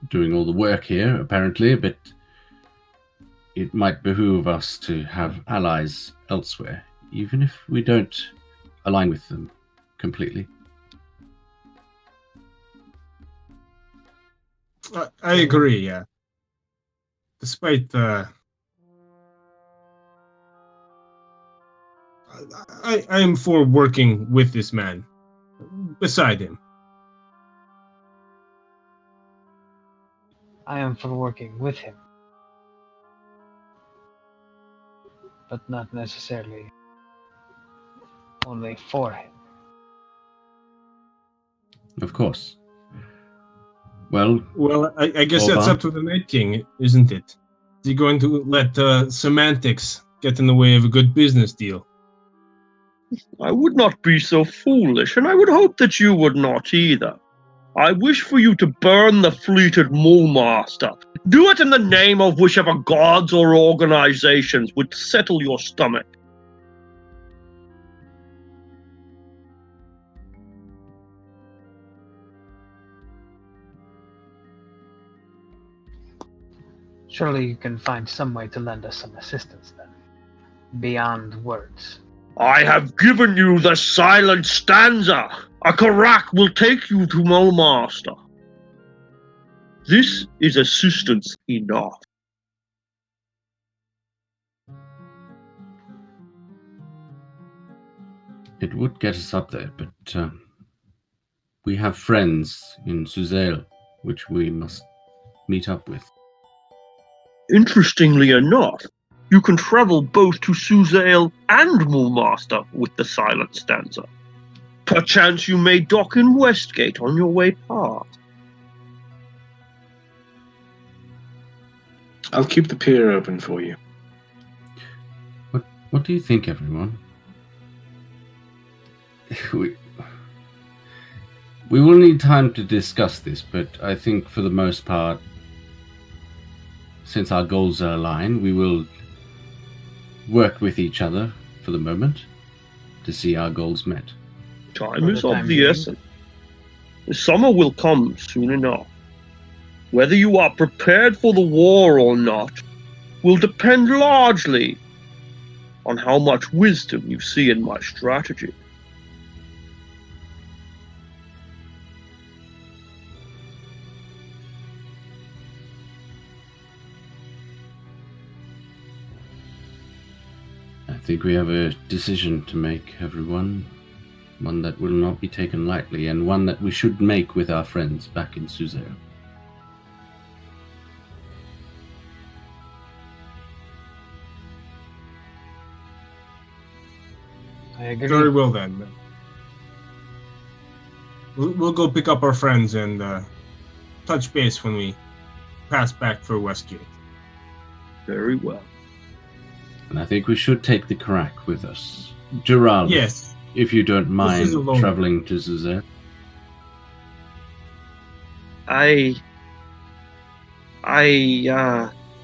doing all the work here, apparently, but it might behoove us to have allies elsewhere, even if we don't align with them completely. I agree, yeah. Despite I am for working with this man, beside him. I am for working with him, but not necessarily only for him. Of course. Well, I guess that's Oba? up to the Night King, isn't it? Is he going to let semantics get in the way of a good business deal? I would not be so foolish, and I would hope that you would not either. I wish for you to burn the fleet at Master. Do it in the name of whichever gods or organizations would settle your stomach. Surely you can find some way to lend us some assistance then, beyond words. I have given you the silent stanza. A Karak will take you to Mulmaster. This is assistance enough. it would get us up there, but we have friends in Suzail, which we must meet up with. Interestingly enough, you can travel both to Suzail and Mulmaster with the silent stanza. Perchance you may dock in Westgate on your way past. I'll keep the pier open for you. What do you think, everyone? We will need time to discuss this, but I think for the most part, since our goals are aligned, we will work with each other for the moment to see our goals met. Time For is the of time the being. essence. The summer will come soon enough. Whether you are prepared for the war or not will depend largely on how much wisdom you see in my strategy. I think we have a decision to make, everyone. One that will not be taken lightly, and one that we should make with our friends back in Suzail. I agree. Very well then. We'll go pick up our friends and touch base when we pass back for Westgate. Very well. And I think we should take the Karak with us. Gerald, Yes. if you don't mind a long traveling to Suzail.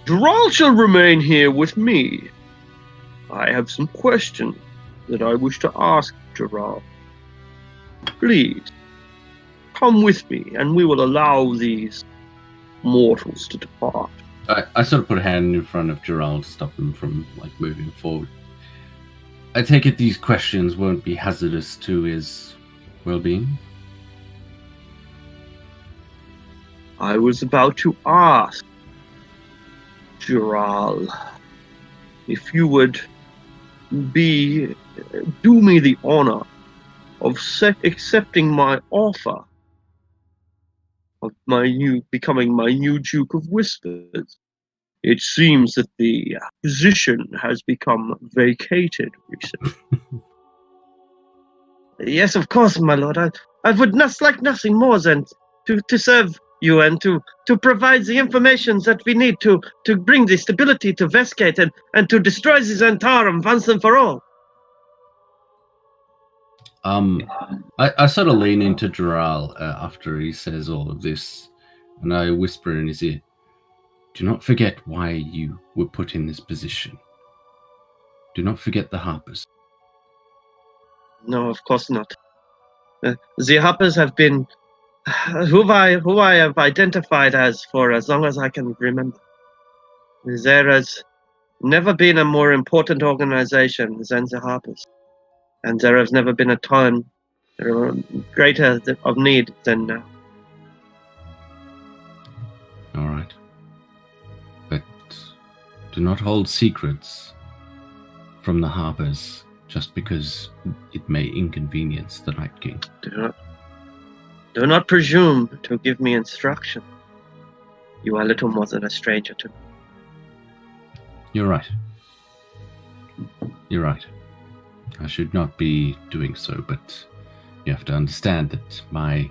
Dural shall remain here with me. I have some questions that I wish to ask Dural. Please, come with me, and we will allow these mortals to depart. I sort of put a hand in front of Gerald to stop him from moving forward. I take it these questions won't be hazardous to his well-being? I was about to ask, Dural, if you would do me the honor of accepting my offer of becoming my new Duke of Whispers. It seems that the position has become vacated recently. Yes, of course, my lord. I would like nothing more than to serve you and to provide the information that we need to bring the stability to Vestgate and to destroy the Zentarum once and for all. I sort of lean into Dural after he says all of this, and I whisper in his ear, "Do not forget why you were put in this position. Do not forget the Harpers." No, of course not. The Harpers have been who I have identified as for as long as I can remember. There has never been a more important organization than the Harpers. And there has never been a time greater of need than now. All right. But do not hold secrets from the Harpers just because it may inconvenience the Night King. Do not presume to give me instruction. You are little more than a stranger to me. You're right. You're right. I should not be doing so, but you have to understand that my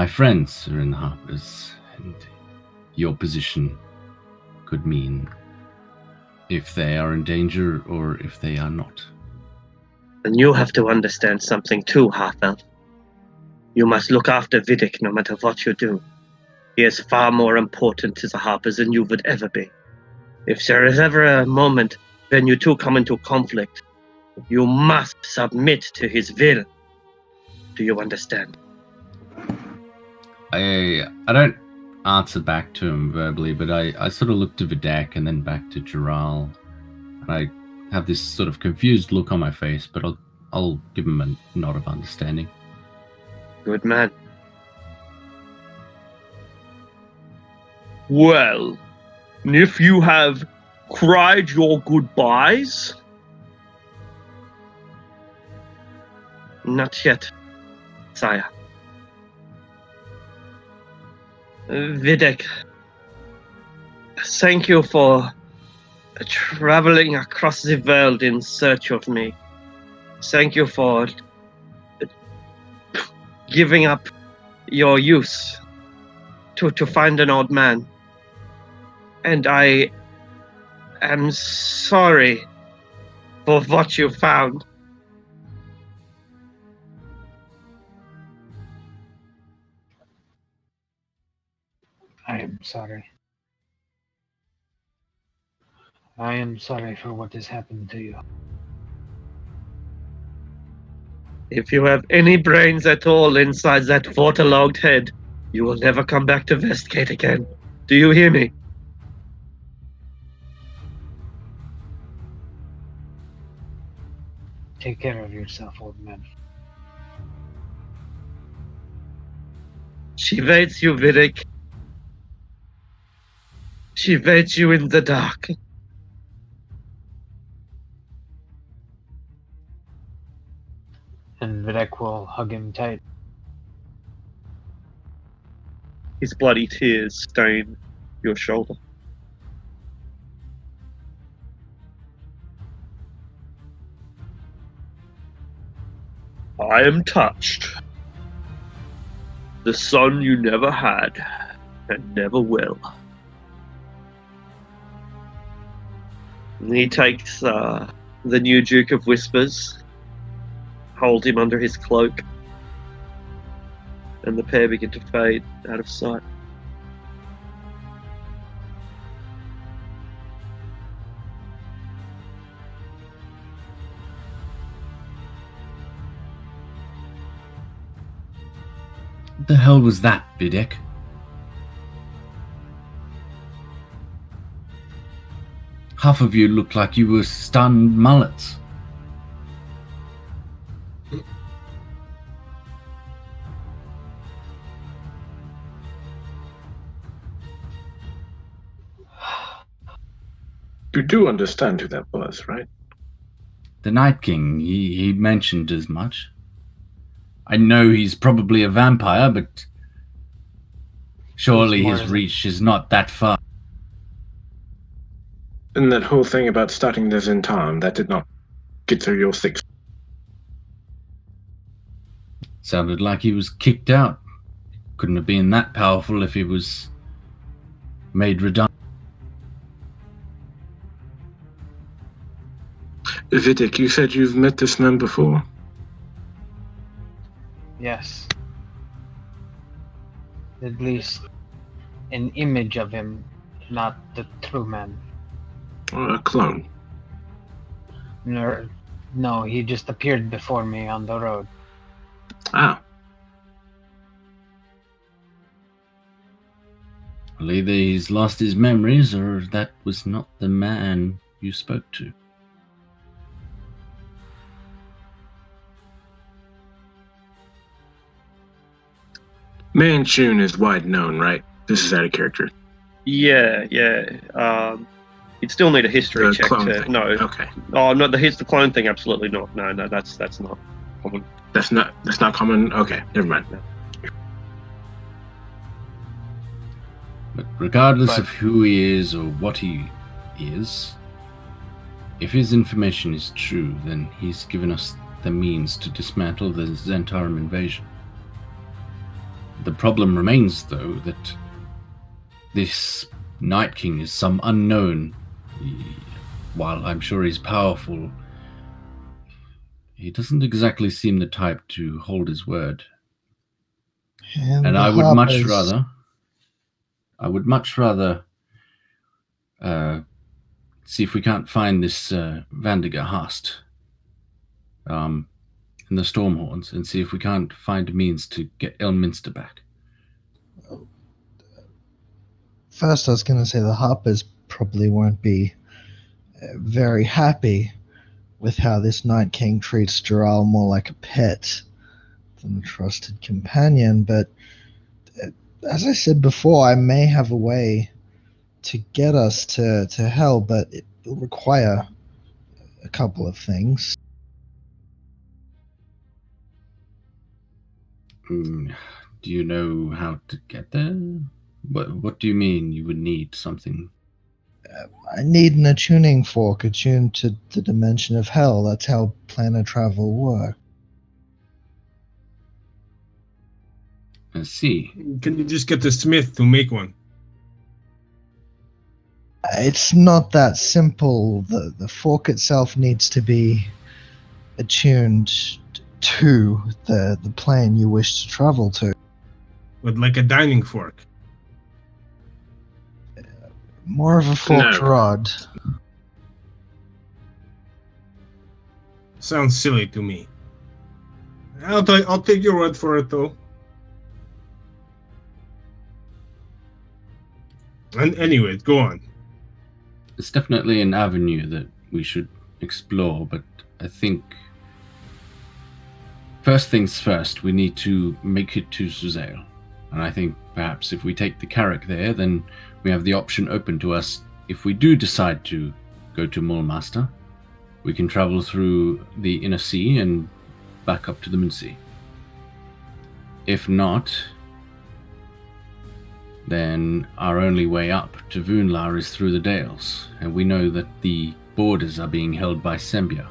friends are in the Harpers, and your position could mean if they are in danger or if they are not. And you have to understand something too, Half-Elf. You must look after Vidic no matter what you do. He is far more important to the Harpers than you would ever be. If there is ever a moment when you two come into conflict, you must submit to his will. Do you understand? I don't answer back to him verbally, but I sort of look to Vidak and then back to Dural. And I have this sort of confused look on my face, but I'll give him a nod of understanding. Good man. Well, if you have cried your goodbyes... Not yet, sire. Vidic, thank you for traveling across the world in search of me. Thank you for giving up your youth to find an old man. And I am sorry for what you found. I am sorry. I am sorry for what has happened to you. If you have any brains at all inside that waterlogged head, you will never come back to Vestgate again. Do you hear me? Take care of yourself, old man. She waits you, Vidic. She waits you in the dark. And Vidic will hug him tight. His bloody tears stain your shoulder. I am touched. The son you never had and never will. And he takes the new Duke of Whispers, holds him under his cloak, and the pair begin to fade out of sight. What the hell was that, Vidic? Half of you looked like you were stunned mullets. You do understand who that was, right? The Night King, he mentioned as much. I know he's probably a vampire, but surely his reach is not that far. And that whole thing about starting the Zentarum, that did not get through your thick. Sounded like he was kicked out. Couldn't have been that powerful if he was made redundant. Vidic, you said you've met this man before? Yes. At least an image of him, not the true man. Or a clone? No, he just appeared before me on the road. Ah. Well, either he's lost his memories, or that was not the man you spoke to. Manchun is wide known, right? This is out of character. Yeah. You'd still need a history The check clone to thing. no. Okay. Oh no, the clone thing absolutely not. No, that's not common. That's not common. Okay, never mind. But regardless of who he is or what he is, if his information is true, then he's given us the means to dismantle the Zentarum invasion. The problem remains, though, that this Night King is some unknown. While I'm sure he's powerful, he doesn't exactly seem the type to hold his word. And I would much rather see if we can't find this Vandiger Hast in the Stormhorns, and see if we can't find a means to get Elminster back. First, I was going to say the Harpers probably won't be very happy with how this Night King treats Dural more like a pet than a trusted companion, but as I said before, I may have a way to get us to hell, but it will require a couple of things. Do you know how to get there? What do you mean you would need something? I need an attuning fork attuned to the dimension of hell. That's how planar travel works. I see. Can you just get the smith to make one? It's not that simple. The fork itself needs to be attuned to the plane you wish to travel to. With like a dining fork? More of a forked rod. Sounds silly to me. I'll take your word for it, though. And anyway, go on. It's definitely an avenue that we should explore, but I think first things first, we need to make it to Suzail. And I think perhaps if we take the Carrack there, then we have the option open to us. If we do decide to go to Mulmaster, we can travel through the Inner Sea and back up to the Moonsea. If not, then our only way up to Vunlar is through the Dales, and we know that the borders are being held by Sembia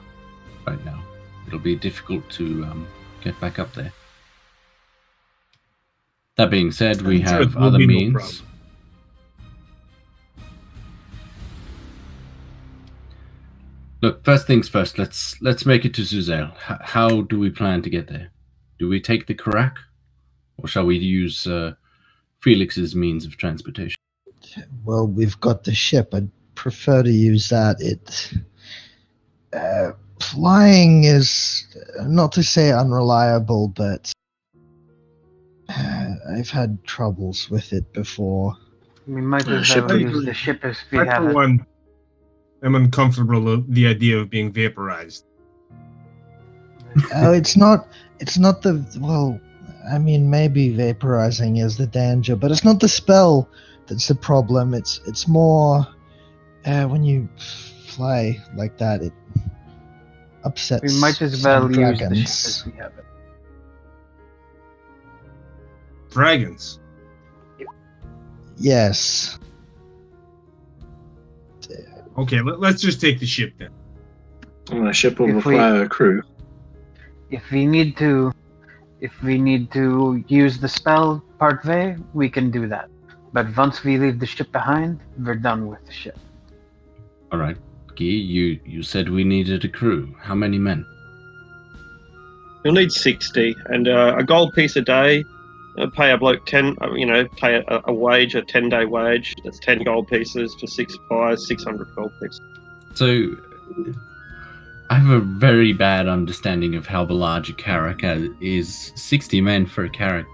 right now. It'll be difficult to get back up there. That being said, we have other means. Look, first things first, let's make it to Suzail. How do we plan to get there? Do we take the Carrack, or shall we use Felix's means of transportation? Well, we've got the ship. I'd prefer to use that. Flying is, not to say unreliable, but I've had troubles with it before. We might as well use the ship as we have it. One, I'm uncomfortable with the idea of being vaporized. It's not well, I mean, maybe vaporizing is the danger, but it's not the spell that's the problem. It's more when you fly like that, it upsets. We might as well use dragons. the ship as we have it. Dragons? Yes. Okay, let's just take the ship then. A ship will require a crew. If we need to If we need to use the spell part way, we can do that. But once we leave the ship behind, we're done with the ship. All right, Guy, you said we needed a crew. How many men? You'll need 60, and a gold piece a day. Pay a bloke 10. Pay a wage, a 10-day wage. That's 10 gold pieces for 6 fires, 600 gold pieces. So, I have a very bad understanding of how large a carrack is. 60 men for a carrack.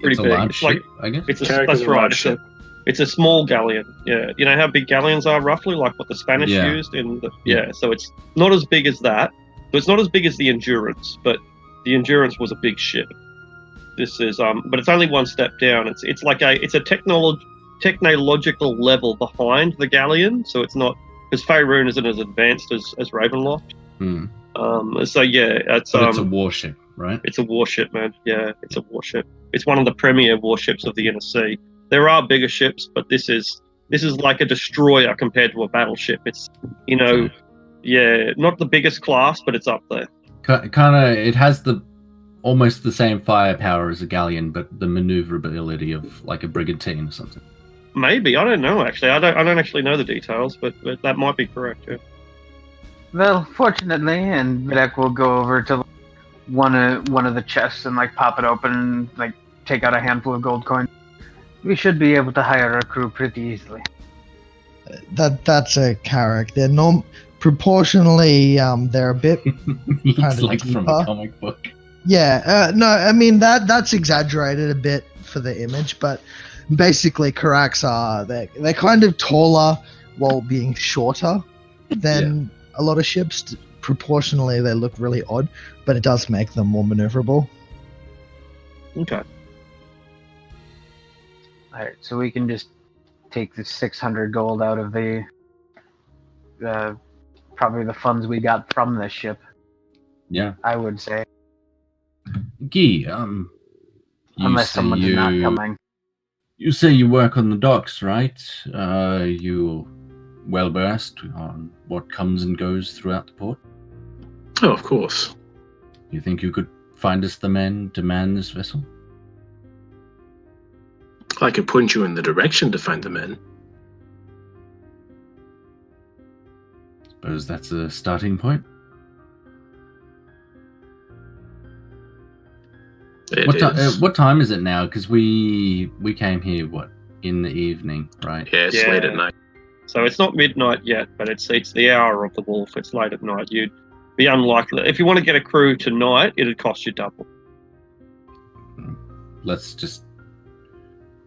Pretty It's a big. large It's ship, I guess. Carrack That's is a right. large ship. It's a small galleon. Yeah, you know how big galleons are roughly, like what the Spanish Yeah. used in the. Yeah, so it's not as big as that. So it's not as big as the Endurance, but the Endurance was a big ship. This is but it's only one step down. It's like a technological level behind the galleon, so it's not because Faerun isn't as advanced as Ravenloft. Hmm. So yeah, it's But it's a warship, right? It's a warship, man. Yeah, it's a warship. It's one of the premier warships of the Inner Sea. There are bigger ships, but this is like a destroyer compared to a battleship. It's not the biggest class, but it's up there. Kind of, it has almost the same firepower as a galleon, but the maneuverability of like a brigantine or something. Maybe, I don't know. Actually, I don't actually know the details, but that might be correct. Yeah. Well, fortunately, and Videk will go over to one of the chests and like pop it open and like take out a handful of gold coins. We should be able to hire a crew pretty easily. That's a carrack. They're proportionally they're a bit It's Kinda like from deeper. a comic book. yeah. No, I mean that's exaggerated a bit for the image, but basically carracks are they're kind of taller while being shorter than a lot of ships. Proportionally, they look really odd, but it does make them more maneuverable. Okay. Alright, so we can just take the 600 gold out of the probably the funds we got from this ship, Yeah. I would say. Guy, you Unless say someone's not coming. You say you work on the docks, right? You well versed on what comes and goes throughout the port? Oh, of course. You think you could find us the men to man this vessel? I could point you in the direction to find the men. Suppose that's a starting point. What time is it now? Because we came here in the evening, right? Yeah, it's late at night. So it's not midnight yet, but it's the hour of the wolf. It's late at night. You'd be unlikely if you want to get a crew tonight. It'd cost you double. Let's just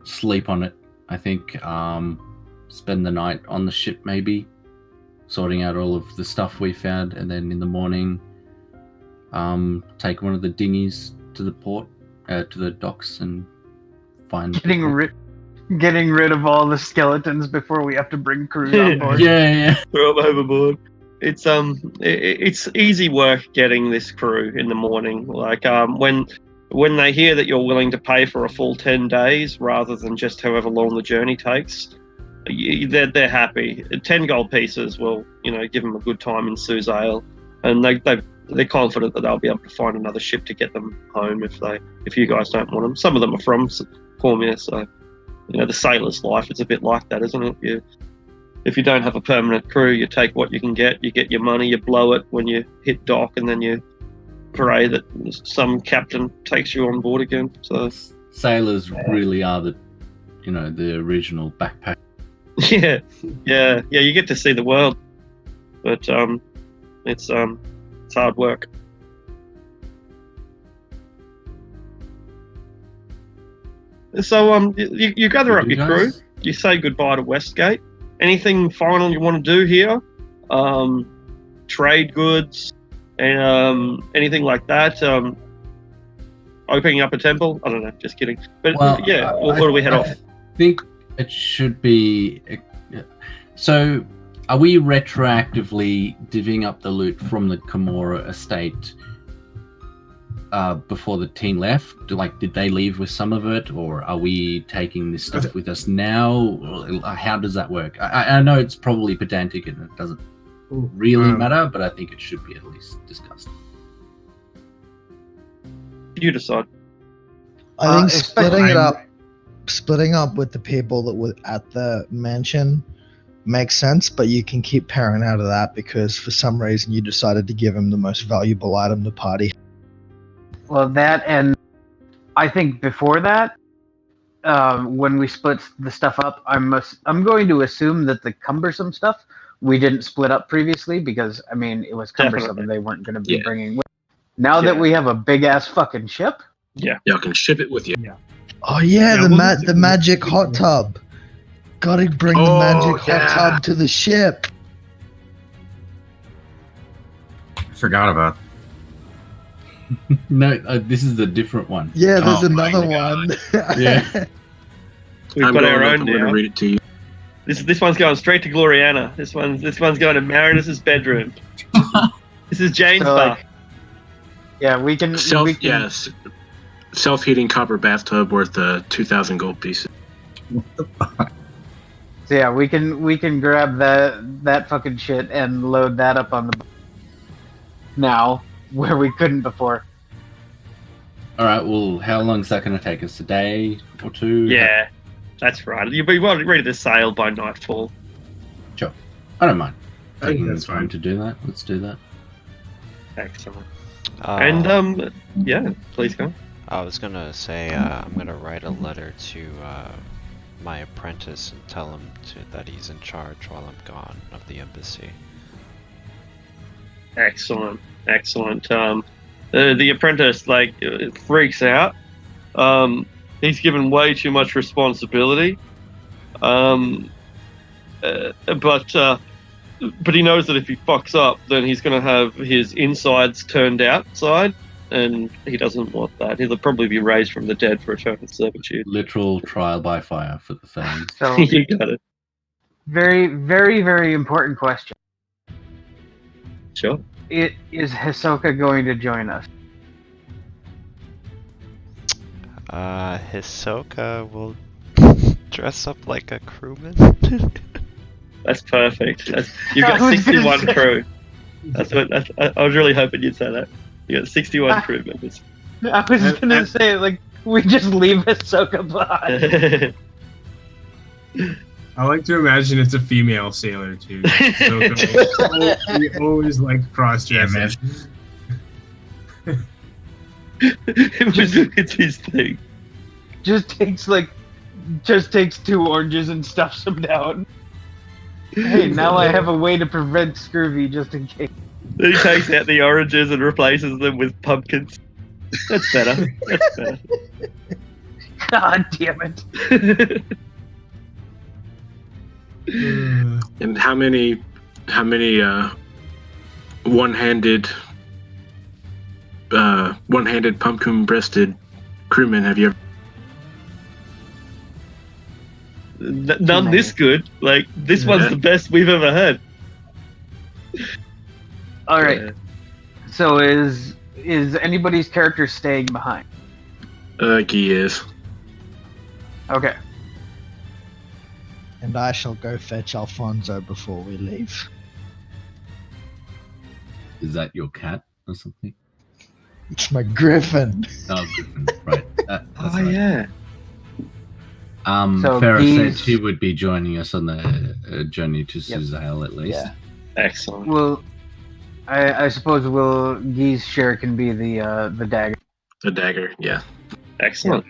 sleep on it. I think spend the night on the ship, maybe sorting out all of the stuff we found, and then in the morning, take one of the dinghies to the port, to the docks, and find Getting rid of all the skeletons before we have to bring crews on board. Yeah. Throw them overboard. It's easy work getting this crew in the morning. Like when they hear that you're willing to pay for a full 10 days rather than just however long the journey takes, they're happy. 10 gold pieces will give them a good time in Suzail, and they're confident that they'll be able to find another ship to get them home if you guys don't want them. Some of them are from Cormia, so the sailor's life, it's a bit like that, isn't it? If you don't have a permanent crew, you take what you can get, you get your money, you blow it when you hit dock, and then you pray that some captain takes you on board again. So sailors really are the original backpack. Yeah, you get to see the world, but it's hard work. So you gather up your crew, you say goodbye to Westgate. Anything final you want to do here? Trade goods and anything like that? Opening up a temple? I don't know, just kidding. But or do we head off? I think it should be. So, are we retroactively divvying up the loot from the Kimura estate before the team left? Did they leave with some of it, or are we taking this stuff with us now? How does that work? I know it's probably pedantic and it doesn't really matter, but I think it should be at least discussed. You decide. I think especially- splitting up with the people that were at the mansion makes sense, but you can keep Perrin out of that because for some reason you decided to give him the most valuable item the party. Well, that, and I think before that, when we split the stuff up, I'm going to assume that the cumbersome stuff we didn't split up previously because, I mean, it was cumbersome. Definitely. They weren't going to be Yeah. bringing. Now that Yeah. we have a big ass fucking ship, Y'all can ship it with you. Oh yeah, Yeah, the magic hot tub. Gotta bring the Oh, magic yeah. hot tub to the ship. Forgot about. No, this is a different one. Yeah, there's Oh my another God. one. Yeah. We've I'm got going our up, own I'm going to now. read it to you. This one's going straight to Gloriana. This one's going to Marinus's bedroom. This is Jane's So, bar. like, yeah, we can. Yes. Self-heating copper bathtub worth 2,000 gold pieces. So yeah, we can grab that fucking shit and load that up on the now where we couldn't before. All right. Well, how long is that going to take us? A day or two? Yeah, that's right. You'll be ready to sail by nightfall. I don't mind I think taking the that's time fine. to do that. Let's do that. Excellent. Uh, And yeah, please go. I was gonna say I'm gonna write a letter to my apprentice and tell him that he's in charge while I'm gone of the embassy. Excellent. The apprentice freaks out. He's given way too much responsibility. But he knows that if he fucks up, then he's going to have his insides turned outside, and he doesn't want that. He'll probably be raised from the dead for eternal servitude. Literal trial by fire for the fans. So You got it. very, very, very important question. Sure. Is Hisoka going to join us? Hisoka will dress up like a crewman. That's perfect. You've I got was gonna 61 say- crew. I was really hoping you'd say that. You got 61 crew members. I was gonna say, like, we just leave Hisoka behind. I like to imagine it's a female sailor too. So we always like cross-dressing. It's his thing. just takes 2 oranges and stuffs them down. Hey, now I have a way to prevent scurvy just in case. Then he takes out the oranges and replaces them with pumpkins. That's better. That's better. God damn it. And how many one-handed pumpkin-breasted crewmen have you ever? None this good. Like, this one's the best we've ever had. All right. So is anybody's character staying behind? He is. Okay. And I shall go fetch Alfonso before we leave. Is that your cat or something? It's my griffin. Oh, Griffin. Right. That's Oh, right. yeah. So Farah said these- she would be joining us on the journey to Suzail at least. Yeah. Excellent. Well, I suppose Guy's share can be the dagger. The dagger, yeah. Excellent.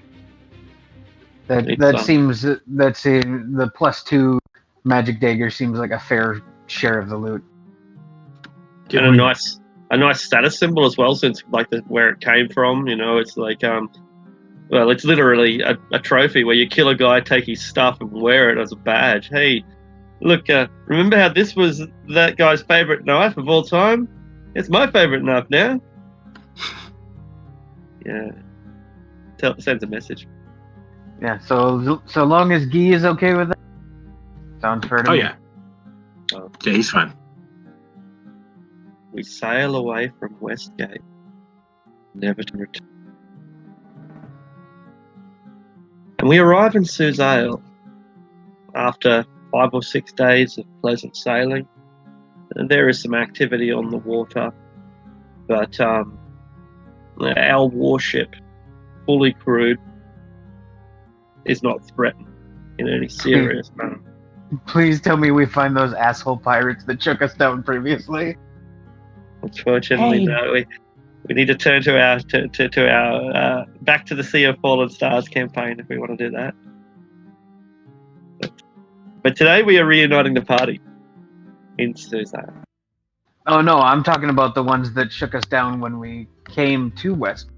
That seems the +2 magic dagger seems like a fair share of the loot. And a nice status symbol as well, since where it came from. You know, it's like well, it's literally a trophy where you kill a guy, take his stuff, and wear it as a badge. Hey, look, remember how this was that guy's favorite knife of all time? It's my favorite knife now. Yeah. Sends a message. Yeah. So long as Guy is okay with it, sounds fair to Oh me. yeah. Yeah, he's fine. We sail away from Westgate, never to return. And we arrive in Suzail after 5 or 6 days of pleasant sailing. And there is some activity on the water, but our warship, fully crewed, is not threatened in any serious manner. Please tell me we find those asshole pirates that shook us down previously. Unfortunately, Hey. no. We need to turn to our Back to the Sea of Fallen Stars campaign if we want to do that. But today we are reuniting the party in Suzanne. Oh no, I'm talking about the ones that shook us down when we came to West.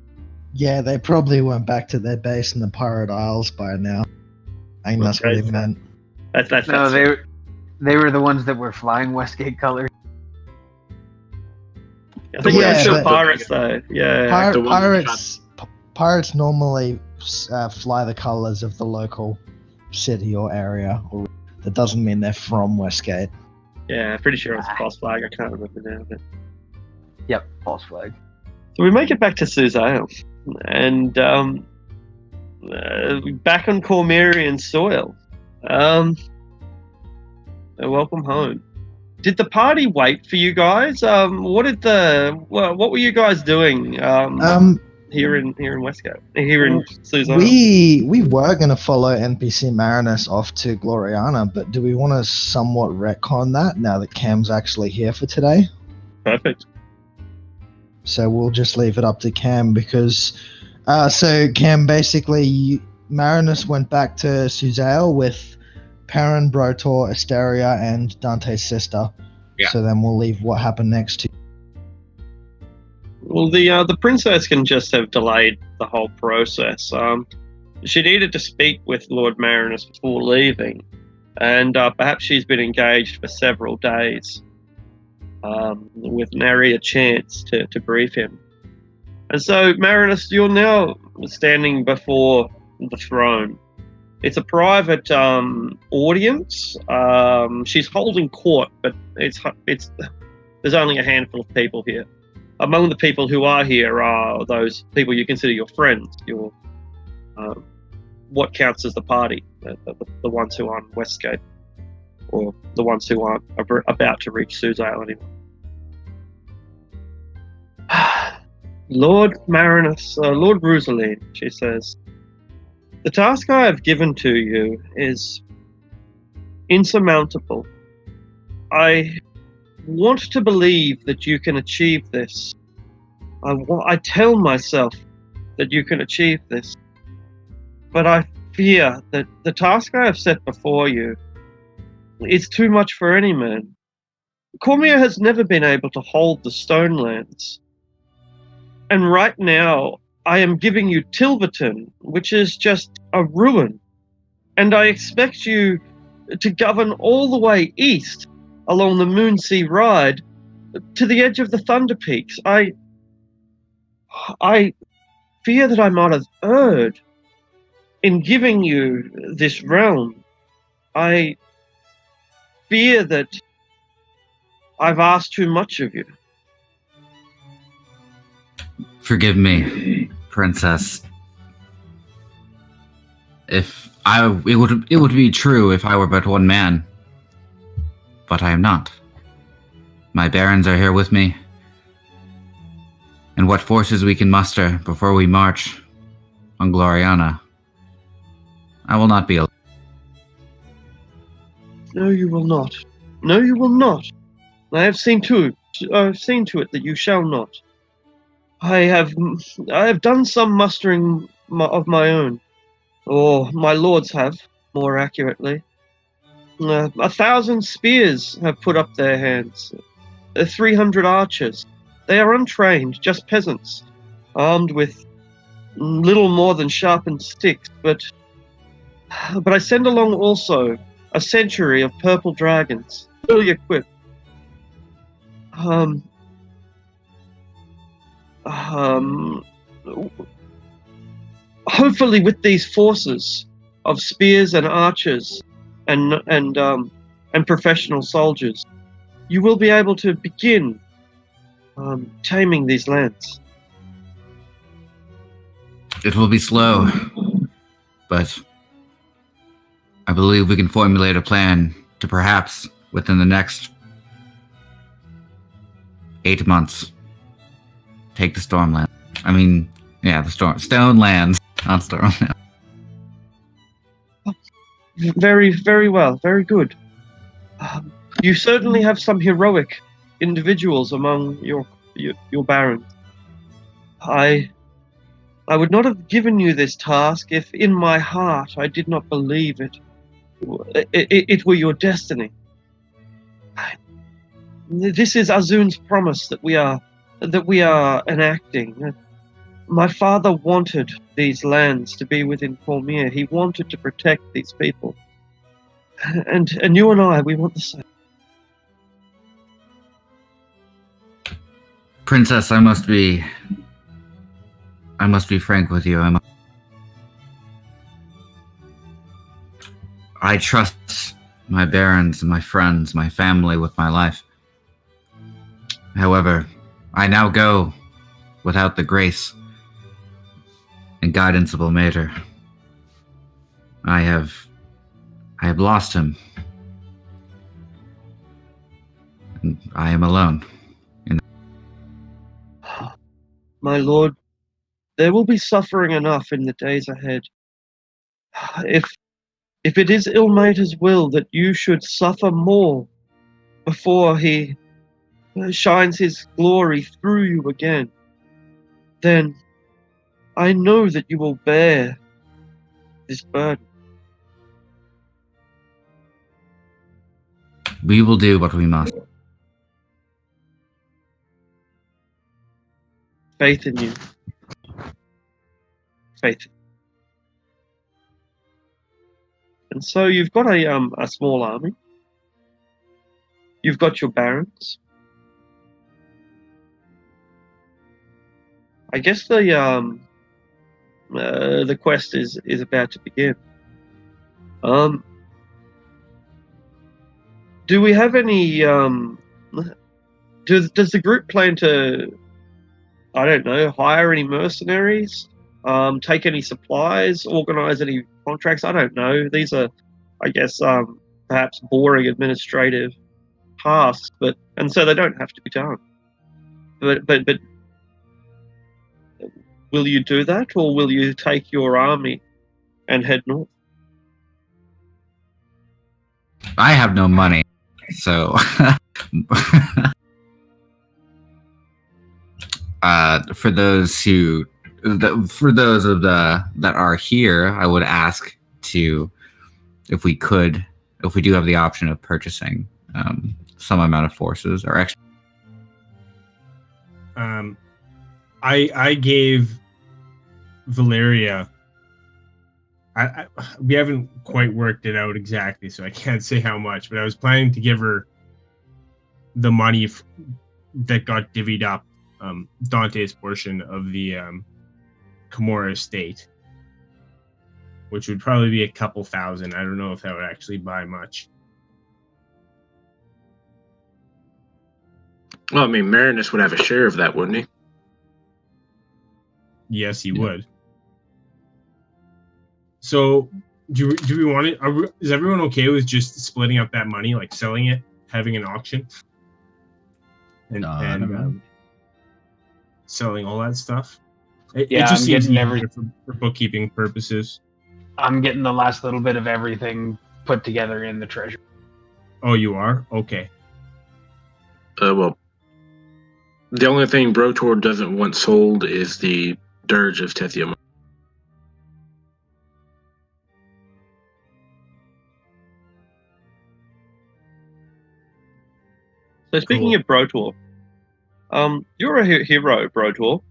Yeah, they probably went back to their base in the Pirate Isles by now. I think that's what Okay, he meant. That's No, they were the ones that were flying Westgate colors. I think Yeah, we're still but- pirates though. Yeah. the one Pirates normally fly the colors of the local city or area. That doesn't mean they're from Westgate. Yeah, I'm pretty sure it's a false flag. I can't remember now. But... Yep, false flag. So we make it back to Suzanne, and back on Cormyrian soil. Welcome home. Did the party wait for you guys? What were you guys doing? Here in Westgate, here in Suzanne. We were going to follow NPC Marinus off to Gloriana, but do we want to somewhat retcon that now that Cam's actually here for today? Perfect. So we'll just leave it up to Cam because, so Cam, basically, Marinus went back to Suzail with Perrin, Brotor, Asteria, and Dante's sister. Yeah. So then we'll leave what happened next to. Well, the princess can just have delayed the whole process. She needed to speak with Lord Marinus before leaving, and perhaps she's been engaged for several days with nary a chance to brief him. And so, Marinus, you're now standing before the throne. It's a private audience. She's holding court, but it's there's only a handful of people here. Among the people who are here are those people you consider your friends, your what counts as the party, the ones who are on Westgate, or the ones who aren't about to reach Suzail anymore. Lord Marinus, Lord Rosaline, she says, the task I have given to you is insurmountable. I want to believe that you can achieve this. I tell myself that you can achieve this, but I fear that the task I have set before you is too much for any man. Cormyr has never been able to hold the Stonelands, and right now I am giving you Tilverton, which is just a ruin, and I expect you to govern all the way east along the Moonsea Ride to the edge of the Thunder Peaks. I fear that I might have erred in giving you this realm. I fear that I've asked too much of you. Forgive me, Princess. It would be true if I were but one man. But I am not. My barons are here with me. And what forces we can muster before we march on Gloriana, I will not be alone. No, you will not. No, you will not. I have seen to it that you shall not. I have done some mustering of my own, or my lords have, more accurately. 1,000 spears have put up their hands. 300 archers. They are untrained, just peasants, armed with little more than sharpened sticks. But I send along also a century of purple dragons, fully equipped. Hopefully, with these forces of spears and archers and professional soldiers, you will be able to begin taming these lands. It will be slow, but I believe we can formulate a plan to perhaps, within the next 8 months, take the Stormland. I mean, yeah, the stone lands, not stone lands. Very, very well. Very good. You certainly have some heroic individuals among your barons. I would not have given you this task if in my heart I did not believe it were your destiny. This is Azun's promise that we are enacting. My father wanted these lands to be within Cormyr. He wanted to protect these people. And you and I, we want the same. Princess, I must be frank with you. I trust my barons and my friends, my family with my life. However, I now go without the grace and guidance of Ilmater. I have lost him. And I am alone. My lord, there will be suffering enough in the days ahead. If it is Ilmater's will that you should suffer more before he shines his glory through you again, then I know that you will bear this burden. We will do what we must. Faith in you. Faith. And so you've got a small army. You've got your barons. I guess the quest is about to begin. Do we have any? Does the group plan to, I don't know, hire any mercenaries? Take any supplies? Organize any contracts? I don't know. These are, I guess, perhaps boring administrative tasks, and so they don't have to be done. But will you do that, or will you take your army and head north? I have no money, so for those that are here, I would ask if we do have the option of purchasing some amount of forces or extra. I gave Valeria. We haven't quite worked it out exactly, so I can't say how much. But I was planning to give her the money that got divvied up, Dante's portion of the Kimura estate, which would probably be a couple thousand. I don't know if that would actually buy much. Well, I mean, Marinus would have a share of that, wouldn't he? Yes, he would. So, do we want it? Is everyone okay with just splitting up that money, like selling it, having an auction, and selling all that stuff? It just seems easier for bookkeeping purposes. I'm getting the last little bit of everything put together in the treasure. Oh, you are? Okay. Well, the only thing Brotor doesn't want sold is the Dirge of Tethium. So speaking of Brotor, you're a hero, Brotor,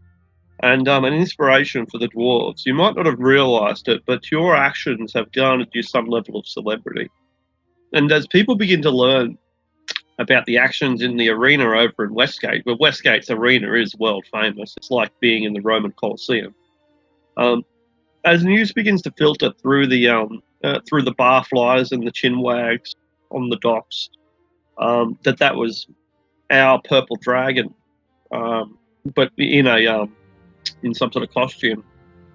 and an inspiration for the dwarves. You might not have realized it, but your actions have garnered you some level of celebrity. And as people begin to learn about the actions in the arena over in Westgate, where Westgate's arena is world famous, it's like being in the Roman Colosseum. As news begins to filter through the barflies and the chinwags on the docks, that was our purple dragon, but in some sort of costume.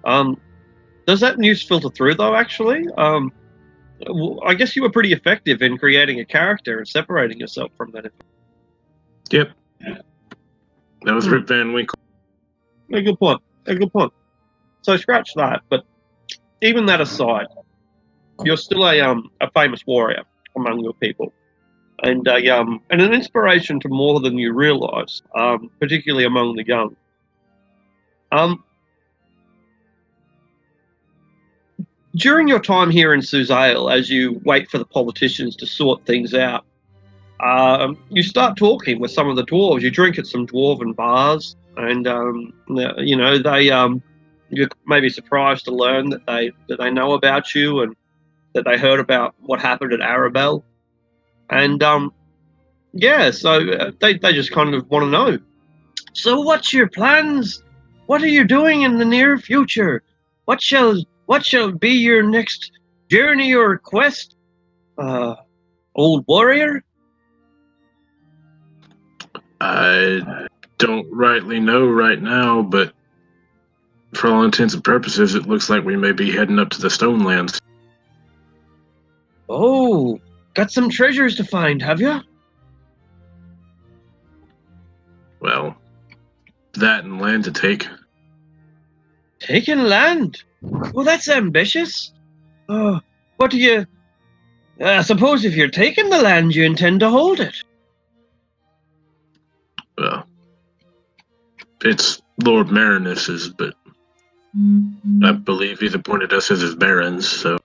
Does that news filter through though? Actually, I guess you were pretty effective in creating a character and separating yourself from that. Yep, that was Rip Van Winkle. Yeah, good point. A good point. So scratch that, but even that aside, you're still a famous warrior among your people, and an inspiration to more than you realise, particularly among the young. During your time here in Suzale, as you wait for the politicians to sort things out, you start talking with some of the dwarves. You drink at some dwarven bars, and you're maybe surprised to learn that they know about you and that they heard about what happened at Arabelle. And so they just kind of want to know. So what's your plans? What are you doing in the near future? What shall be your next journey or quest, old warrior? I don't rightly know right now, but for all intents and purposes, it looks like we may be heading up to the Stonelands. Oh, got some treasures to find, have you? Well, that and land to take. Taking land? Well, that's ambitious. What do you... I suppose if you're taking the land, you intend to hold it. Well, it's Lord Marinus's, but I believe he's appointed us as his barons, so...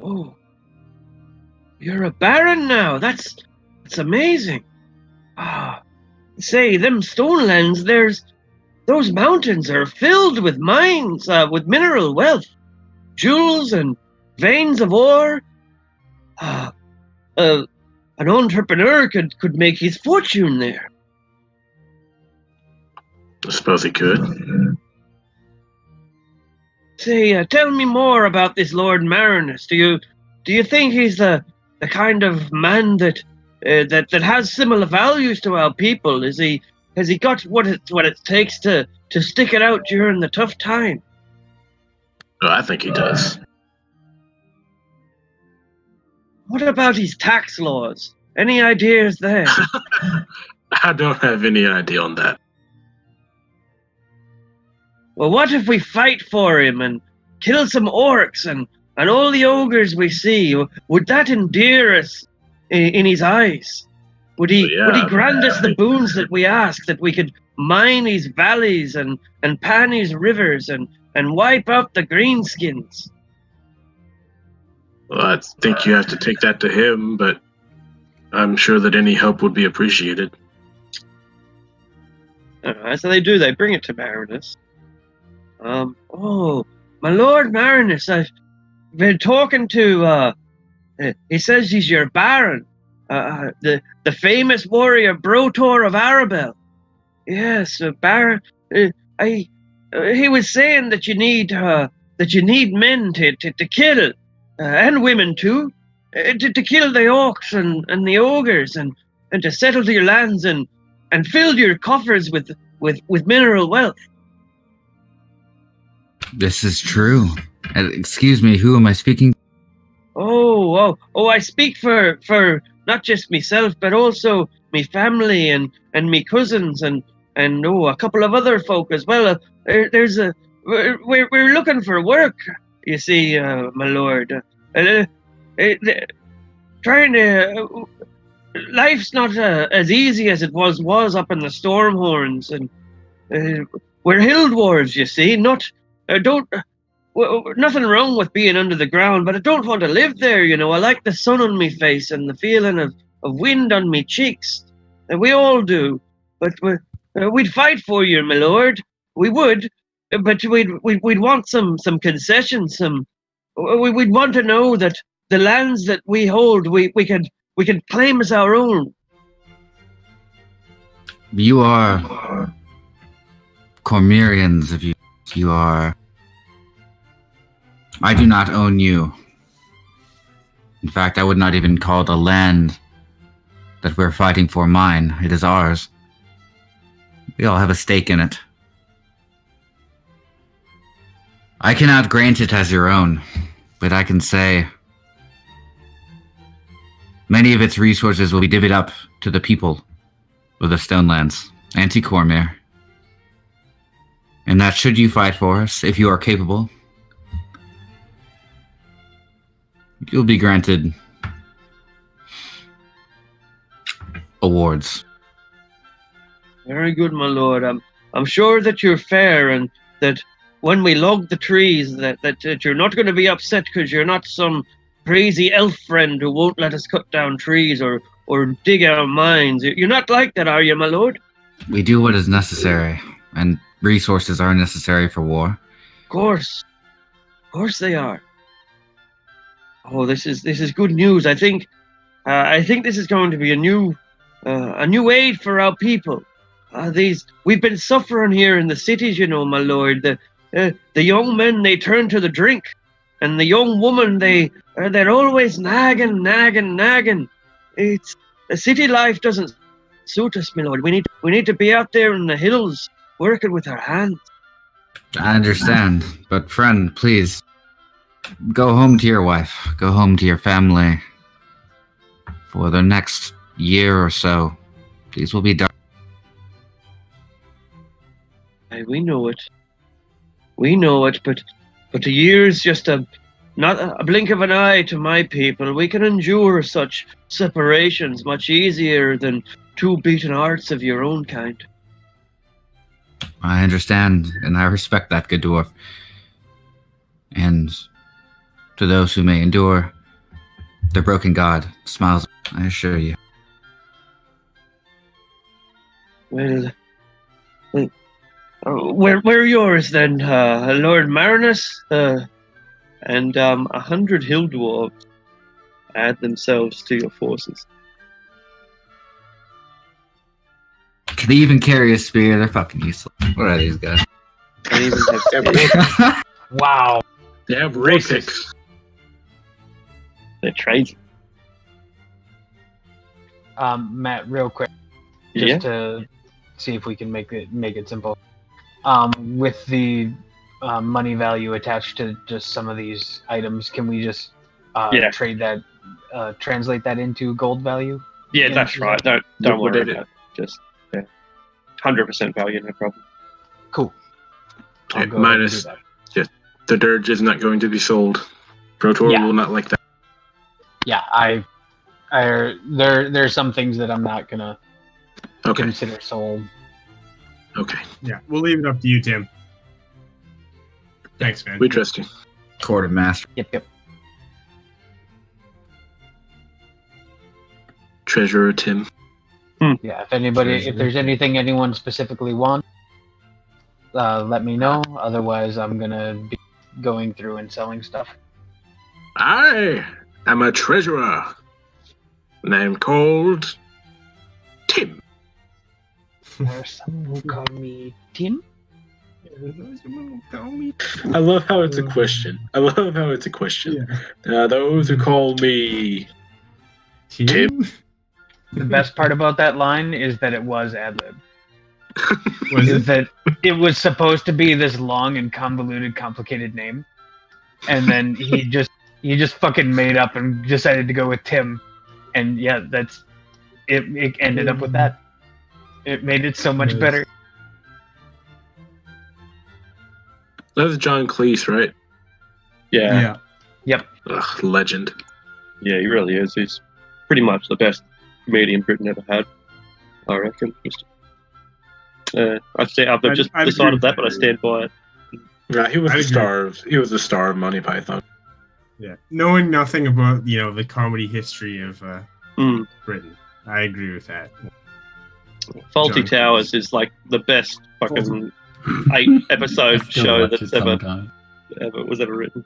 Oh. You're a baron now. That's amazing. Say, them Stonelands, those mountains are filled with mines, with mineral wealth, jewels and veins of ore. An entrepreneur could make his fortune there. I suppose he could. Say, tell me more about this Lord Marinus. Do you think he's the kind of man that has similar values to our people? Has he got what it takes to stick it out during the tough time? Oh, I think he does. What about his tax laws? Any ideas there? I don't have any idea on that. Well, what if we fight for him and kill some orcs and all the ogres we see? Would that endear us in his eyes? Would he grant us the boons that we ask, that we could mine his valleys and pan his rivers and wipe out the greenskins? Well, I think you have to take that to him, but I'm sure that any help would be appreciated. So they do. They bring it to Marinus. My Lord Marinus, I've been talking to, he says he's your baron, the famous warrior Brotor of Arabelle. Yes, Baron. He was saying that you need men to kill, and women too, to kill the orcs and the ogres and to settle to your lands and fill your coffers with mineral wealth. This is true. Excuse me, who am I speaking? Oh, I speak for not just myself, but also me family and me cousins and a couple of other folk as well. We're looking for work, you see, my lord. Life's not as easy as it was up in the Stormhorns, and we're hill dwarves, you see. Nothing wrong with being under the ground, but I don't want to live there, you know. I like the sun on me face and the feeling of wind on me cheeks. And we all do. But we'd fight for you, my lord. We would. But we'd want some concessions. We'd want to know that the lands that we hold, we could claim as our own. You are Cormyreans, if you are. I do not own you. In fact, I would not even call the land that we're fighting for mine. It is ours. We all have a stake in it. I cannot grant it as your own, but I can say many of its resources will be divvied up to the people of the Stonelands, Anti-Cormyr. And that should you fight for us, if you are capable, you'll be granted awards. Very good, my lord. I'm sure that you're fair and that when we log the trees, that you're not going to be upset because you're not some crazy elf friend who won't let us cut down trees or dig our mines. You're not like that, are you, my lord? We do what is necessary, and resources are necessary for war. Of course they are. Oh, this is good news. I think this is going to be a new aid for our people. We've been suffering here in the cities, you know, my lord. The young men, they turn to the drink, and the young woman, they're always nagging. It's the city life doesn't suit us, my lord. We need to be out there in the hills working with our hands. I understand, but friend, please go home to your wife. Go home to your family. For the next year or so, these will be done. We know it, but a year's just not a blink of an eye to my people. We can endure such separations much easier than two beaten hearts of your own kind. I understand, and I respect that, good dwarf. And to those who may endure, the broken god smiles, I assure you. Well, where are yours then, Lord Marinus? And 100 hill dwarves add themselves to your forces. Can they even carry a spear? They're fucking useless. What are these guys? They even have Wow. They have racist. They're crazy. Matt, real quick, just to see if we can make it simple. With the money value attached to just some of these items, can we just trade that, translate that into gold value? Yeah, that's right. Don't worry about it. Just 100% value, no problem. Cool. Minus, the dirge is not going to be sold. Protor will not like that. Yeah, there's some things that I'm not gonna consider sold. Okay. Yeah, we'll leave it up to you, Tim. Thanks, man. We trust you. Quartermaster. Yep. Treasurer Tim. Yeah, if there's anything anyone specifically wants, let me know. Otherwise, I'm gonna be going through and selling stuff. I am a treasurer. Name called Tim. There's someone who called me Tim. I love how it's a question. Yeah. Those who call me Tim. The best part about that line is that it was ad-lib. Was it? That it was supposed to be this long and convoluted, complicated name, and then he just fucking made up and decided to go with Tim, and yeah, that's it. It ended up with that. It made it so much better. That's John Cleese, right? Yeah. Yep. Ugh, legend. Yeah, he really is. He's pretty much the best comedian Britain ever had, I reckon. I've just decided that, but I stand by it. Yeah, he was the star of Monty Python. Yeah, knowing nothing about the comedy history of Britain, I agree with that. Faulty John Towers is like the best fucking 8-episode show that's ever written.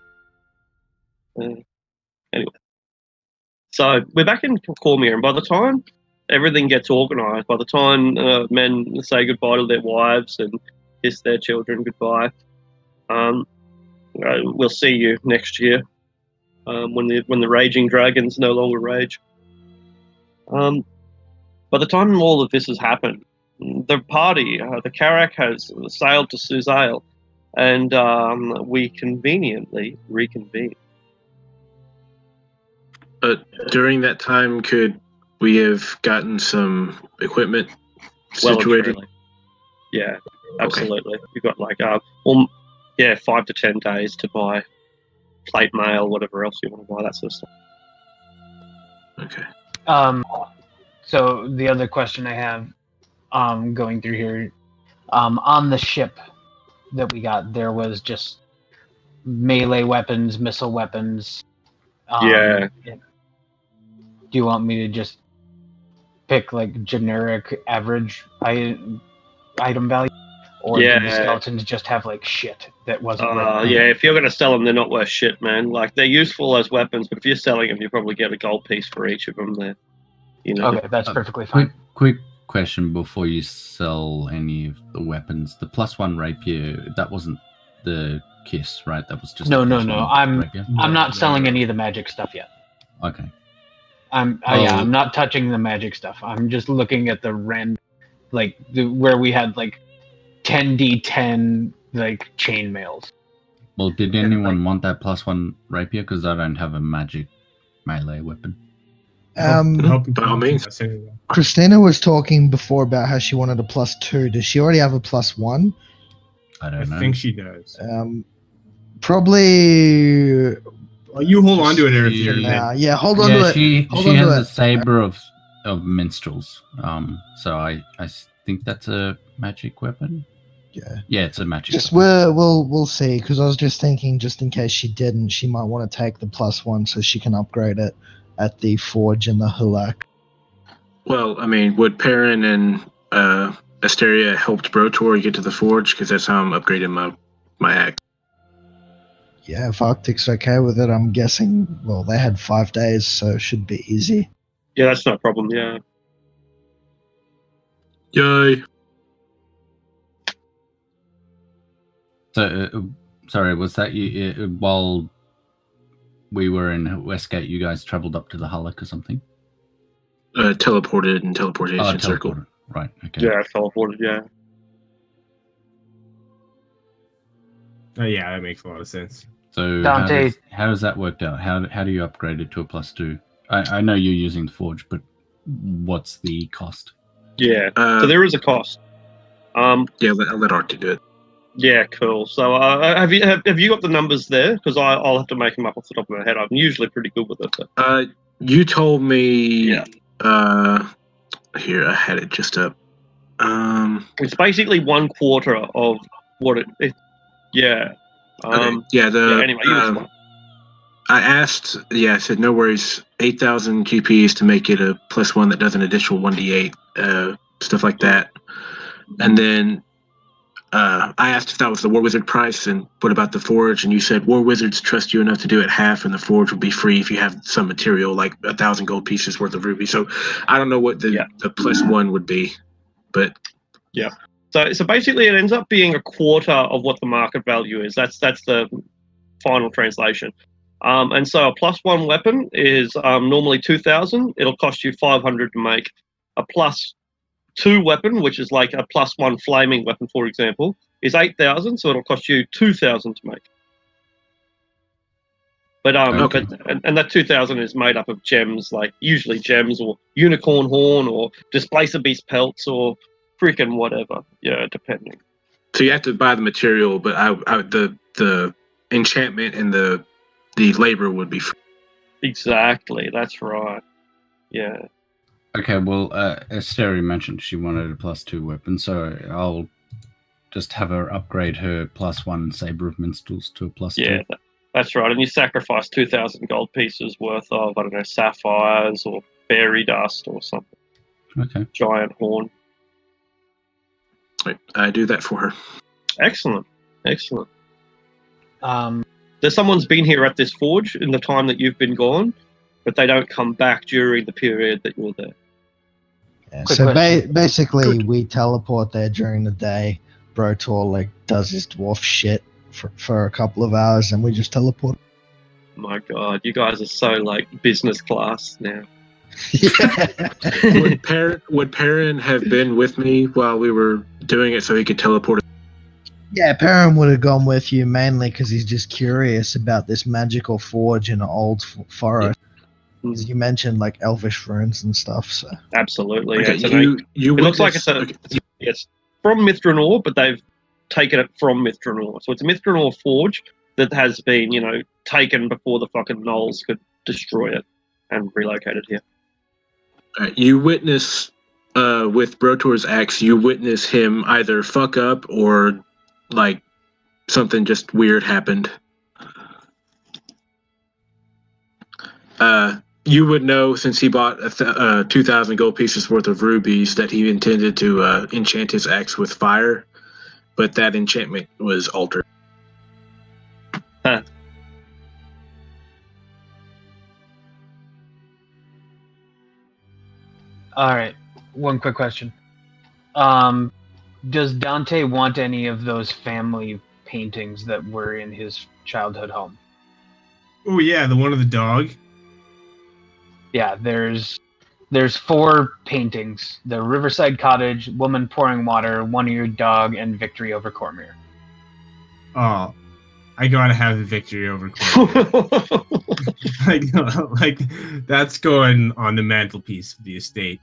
Anyway, so we're back in Cormier, and by the time everything gets organised, by the time men say goodbye to their wives and kiss their children goodbye, we'll see you next year when the raging dragons no longer rage. By the time all of this has happened, the party, the Karak, has sailed to Suzail, and we conveniently reconvene. During that time, could we have gotten some equipment situated? Yeah. Absolutely. You've got like 5 to 10 days to buy plate mail, whatever else you want to buy, that sort of stuff. Okay. So the other question I have, going through here, on the ship that we got, there was just melee weapons, missile weapons. Yeah. Do you want me to just pick like generic average item value? Or Yeah. did the skeletons just have like shit that wasn't Yeah, if you're going to sell them, they're not worth shit, man. Like, they're useful as weapons, but if you're selling them, you probably get a gold piece for each of them there. You know. Okay, that's perfectly fine. Quick question before you sell any of the weapons. The +1 rapier, that wasn't the kiss, right? That was just No. +1 rapier? I'm not selling any of the magic stuff yet. Okay. I'm not touching the magic stuff. I'm just looking at the rend, like where we had like 10d10 like chainmails. Well, did anyone want that +1 rapier? Because I don't have a magic melee weapon. By all means. Christina was talking before about how she wanted a +2. Does she already have a +1? I I don't know. think she does. Probably. Well, you hold on to it, Eric. Yeah, hold on to it. She Hold on has to a it. saber of minstrels. So I think that's a magic weapon. Yeah, it's a magic. Just weapon. we'll see, because I was just thinking, just in case she didn't, she might want to take the +1 so she can upgrade it at the forge in the Hulak. Well, I mean, would Perrin and Asteria helped Brotor get to the forge? Because that's how I'm upgrading my axe. Yeah, if Arctic's okay with it, I'm guessing. Well, they had 5 days, so it should be easy. Yeah, that's not a problem, yeah. Yay! So, sorry, was that you? While we were in Westgate, you guys traveled up to the Hulk or something? Teleported and teleportation circle. Teleported. Right. Okay. Yeah, I teleported, yeah. Yeah, that makes a lot of sense. So Dante. how does that work out? How do you upgrade it to a +2? I know you're using the forge, but what's the cost? Yeah, so there is a cost. Yeah, I'll let Arctic do it. Yeah, cool. So have you got the numbers there? Because I'll have to make them up off the top of my head. I'm usually pretty good with it. But... You told me. Yeah. Here, I had it just up. It's basically 1/4 of what it yeah. Anyway, you just want. I asked. Yeah, I said no worries. 8,000 GPs to make it a +1 that does an additional 1d8, stuff like that. And then I asked if that was the War Wizard price, and what about the forge? And you said War Wizards trust you enough to do it half, and the forge will be free if you have some material like 1,000 gold pieces worth of ruby. So I don't know what the +1 would be, but yeah. So basically, it ends up being 1/4 of what the market value is. That's the final translation. And so a +1 weapon is normally 2,000. It'll cost you 500 to make. A +2 weapon, which is like a +1 flaming weapon, for example, is 8,000. So it'll cost you 2,000 to make. But Okay. and that 2,000 is made up of gems, like usually gems or unicorn horn or displacer beast pelts or freaking whatever. Yeah, depending. so you have to buy the material, but the enchantment and the labor would be free. Exactly. That's right. Yeah. Okay, well, Asteri mentioned she wanted a +2 weapon, so I'll just have her upgrade her +1 Saber of Minstrels to a +2. Yeah, that's right. And you sacrifice 2,000 gold pieces worth of, I don't know, sapphires or fairy dust or something. Okay. Giant horn. Right, I do that for her. Excellent. Excellent. Someone's been here at this forge in the time that you've been gone, but they don't come back during the period that you're there. Yeah, Quick so question. basically, we teleport there during the day. Brotor does his dwarf shit for a couple of hours, and we just teleport. My God, you guys are so business class now. Would Perrin have been with me while we were doing it so he could teleport? Yeah, Perrin would have gone with you mainly because he's just curious about this magical forge in an old forest. As you mentioned, elvish runes and stuff. So Absolutely. Okay, Yeah, it looks like witnessed- it's from Mithranor, but they've taken it from Mithranor. So it's a Mithranor forge that has been, taken before the fucking gnolls could destroy it and relocate it here. You witness with Brotor's axe. You witness him either fuck up or like something just weird happened. You would know, since he bought 2,000 gold pieces worth of rubies, that he intended to enchant his axe with fire, but that enchantment was altered. Huh. All right. One quick question. Does Dante want any of those family paintings that were in his childhood home? Oh yeah, the one of the dog. Yeah, there's 4 paintings: the Riverside Cottage, Woman Pouring Water, One-Eared Dog, and Victory over Cormyr. Oh, I gotta have the victory over Cormyr. like that's going on the mantelpiece of the estate.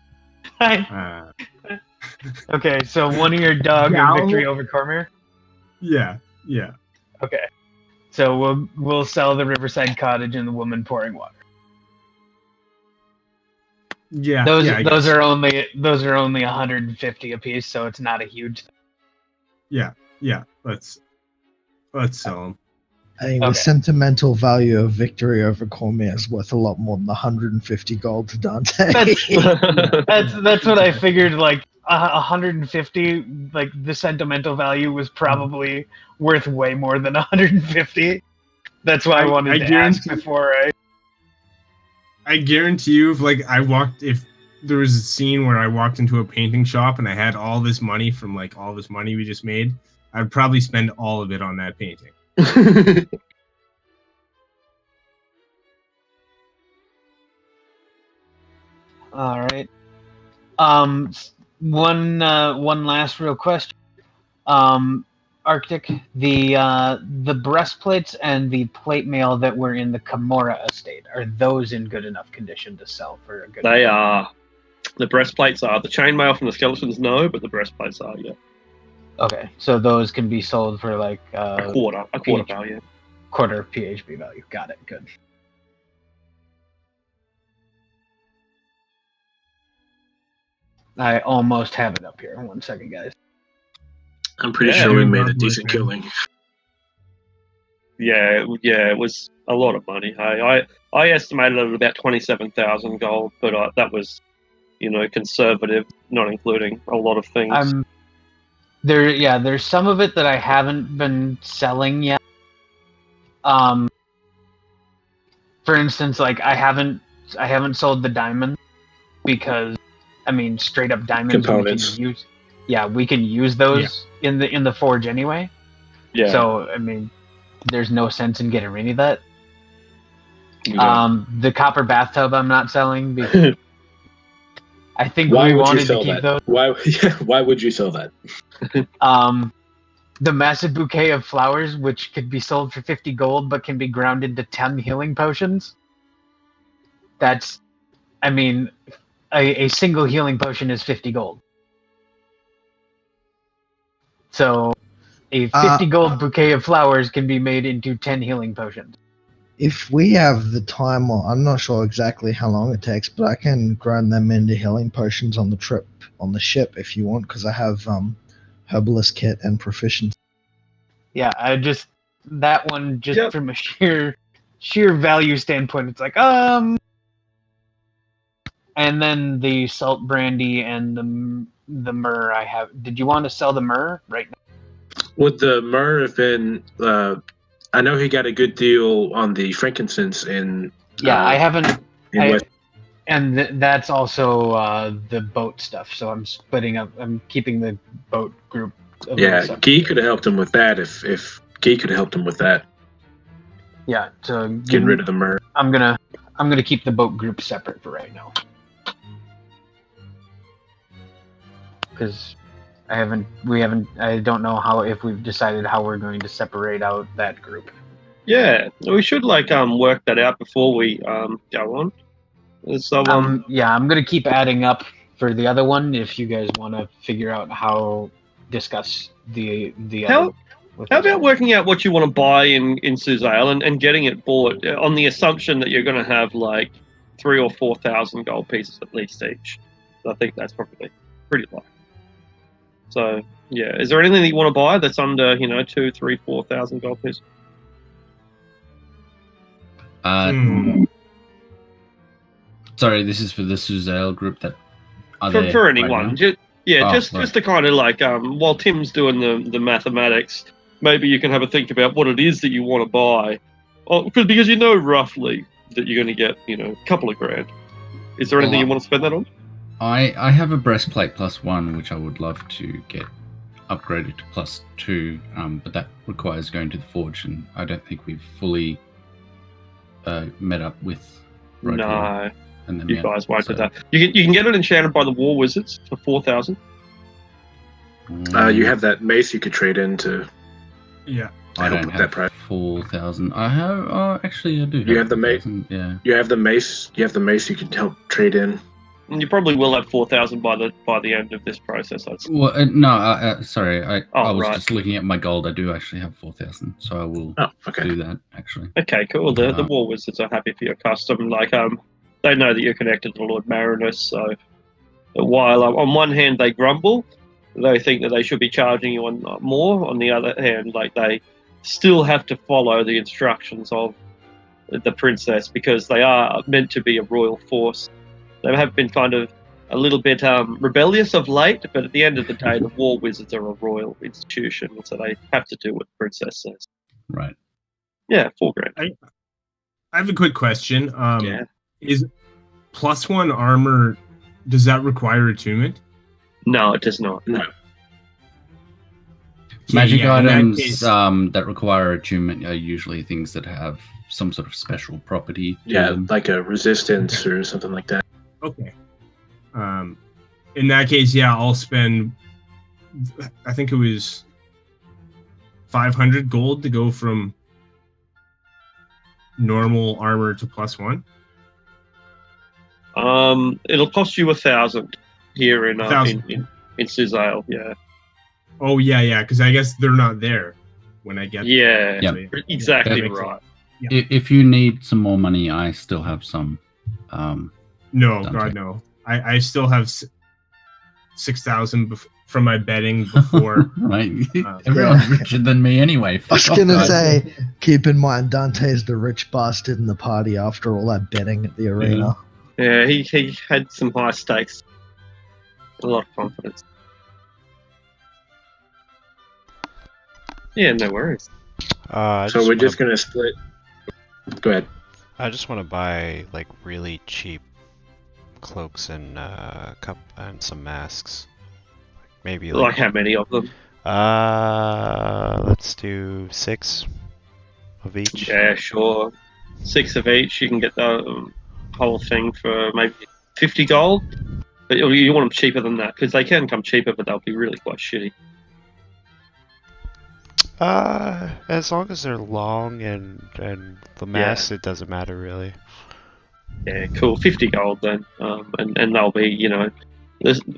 Okay, so One-Eared Dog and Victory over Cormyr. Yeah. Okay, so we'll sell the Riverside Cottage and the Woman Pouring Water. Yeah, those are only 150 apiece, so it's not a huge thing. Yeah. Let's sell them. I think the sentimental value of Victory over Cormyr is worth a lot more than 150 gold to Dante. That's what I figured. Like 150, like the sentimental value was probably worth way more than 150. That's why I wanted to ask before I guarantee you, if there was a scene where I walked into a painting shop and I had all this money from all this money we just made, I'd probably spend all of it on that painting. All right. One last real question. Arctic, the breastplates and the plate mail that were in the Camorra estate, are those in good enough condition to sell for a good? They are. The breastplates are. The chainmail from the skeletons, no, but the breastplates are. Yeah. Okay, so those can be sold for a quarter value. Quarter PHB value. Got it. Good. I almost have it up here. 1 second, guys. I'm pretty sure we made a decent killing. Yeah, it was a lot of money. I estimated it at about 27,000 gold, but that was, conservative, not including a lot of things. There's some of it that I haven't been selling yet. For instance, I haven't sold the diamond because, straight up diamonds components. We can use those in the forge anyway. Yeah. So there's no sense in getting rid of that. Yeah. The copper bathtub I'm not selling because I think we wanted to keep those. Why would you sell that? The massive bouquet of flowers, which could be sold for 50 gold but can be ground into 10 healing potions. That's, a single healing potion is 50 gold. So a 50 gold bouquet of flowers can be made into 10 healing potions. If we have the time, I'm not sure exactly how long it takes, but I can grind them into healing potions on the trip on the ship if you want, because I have herbalist kit and proficiency. Yeah, that one from a sheer value standpoint, it's like and then the salt brandy and the myrrh I have. Did you want to sell the myrrh right now? Would the myrrh have been? I know he got a good deal on the frankincense in. Yeah, I haven't. That's also the boat stuff. So I'm splitting up. I'm keeping the boat group. Yeah, Guy could have helped him with that if Guy could have helped him with that. Yeah, to get rid of the myrrh. I'm gonna keep the boat group separate for right now. Because I don't know if we've decided how we're going to separate out that group. Yeah, we should work that out before we go on. So I'm gonna keep adding up for the other one if you guys want to figure out how discuss the How- other. with How those about guys. working out what you want to buy in Suzale and getting it bought on the assumption that you're going to have like 3,000 or 4,000 gold pieces at least each? I think that's probably pretty low. So yeah, is there anything that you want to buy that's under 2,000, 3,000, 4,000 gold pieces? Sorry, this is for the Suzale group that are For, there for right anyone, now? just Right. to kind of like while Tim's doing the mathematics, maybe you can have a think about what it is that you want to buy, because you know roughly that you're going to get a couple of grand. Is there anything you want to spend that on? I have a breastplate +1, which I would love to get upgraded to +2, but that requires going to the forge, and I don't think we've fully met up with Roadkill No, and them you yet, guys won't so- do that. You can get it enchanted by the War Wizards for 4,000. You have that mace you could trade into. Yeah. I help don't with have that price. 4,000. I have. Actually, I do. You have the mate? 4,000, Yeah. You have the mace. You have the mace you can help trade in. And you probably will have 4,000 by the end of this process. I'd say. Well, no. Sorry, I was right. just looking at my gold. I do actually have 4,000, so I will Oh, okay. do that. Actually. Okay, cool. The War Wizards are happy for your custom. Like they know that you're connected to Lord Marinus, so while on one hand they grumble, they think that they should be charging you on more. On the other hand, like they still have to follow the instructions of the princess because they are meant to be a royal force. They have been kind of a little bit rebellious of late, but at the end of the day, the War Wizards are a royal institution, so they have to do what the princess says. Right. Yeah, 4 grand. I have a quick question. Yeah. Is +1 armor, does that require attunement? No, it does not. No. Magic Yeah, in that items case- that require attunement are usually things that have some sort of special property to Yeah, them. like a resistance or something like that. Okay. In that case, yeah, I'll spend. I think it was 500 gold to go from normal armor to +1. It'll cost you 1,000 here in 1,000. in Suzale. Yeah, Oh yeah, because I guess they're not there when I get. yeah, Yeah. exactly that makes a right. lot. Yeah. If you need some more money, I still have some. No, Dante. God, no. I still have 6,000 from my betting before. Right. Everyone's richer than me anyway. I was Fuck gonna off, guys. say, keep in mind Dante's the rich bastard in the party after all that betting at the arena. Yeah, he had some high stakes, a lot of confidence. Yeah, no worries. So we're just gonna split. Go ahead. I just want to buy like really cheap cloaks and and some masks. Maybe Like how many of them? let's do 6 of each. Yeah, sure. 6 of each. You can get the whole thing for maybe 50 gold. But you want them cheaper than that because they can come cheaper, but they'll be really quite shitty. As long as they're long and the mask, it doesn't matter really. Yeah, cool. 50 gold then, and they'll be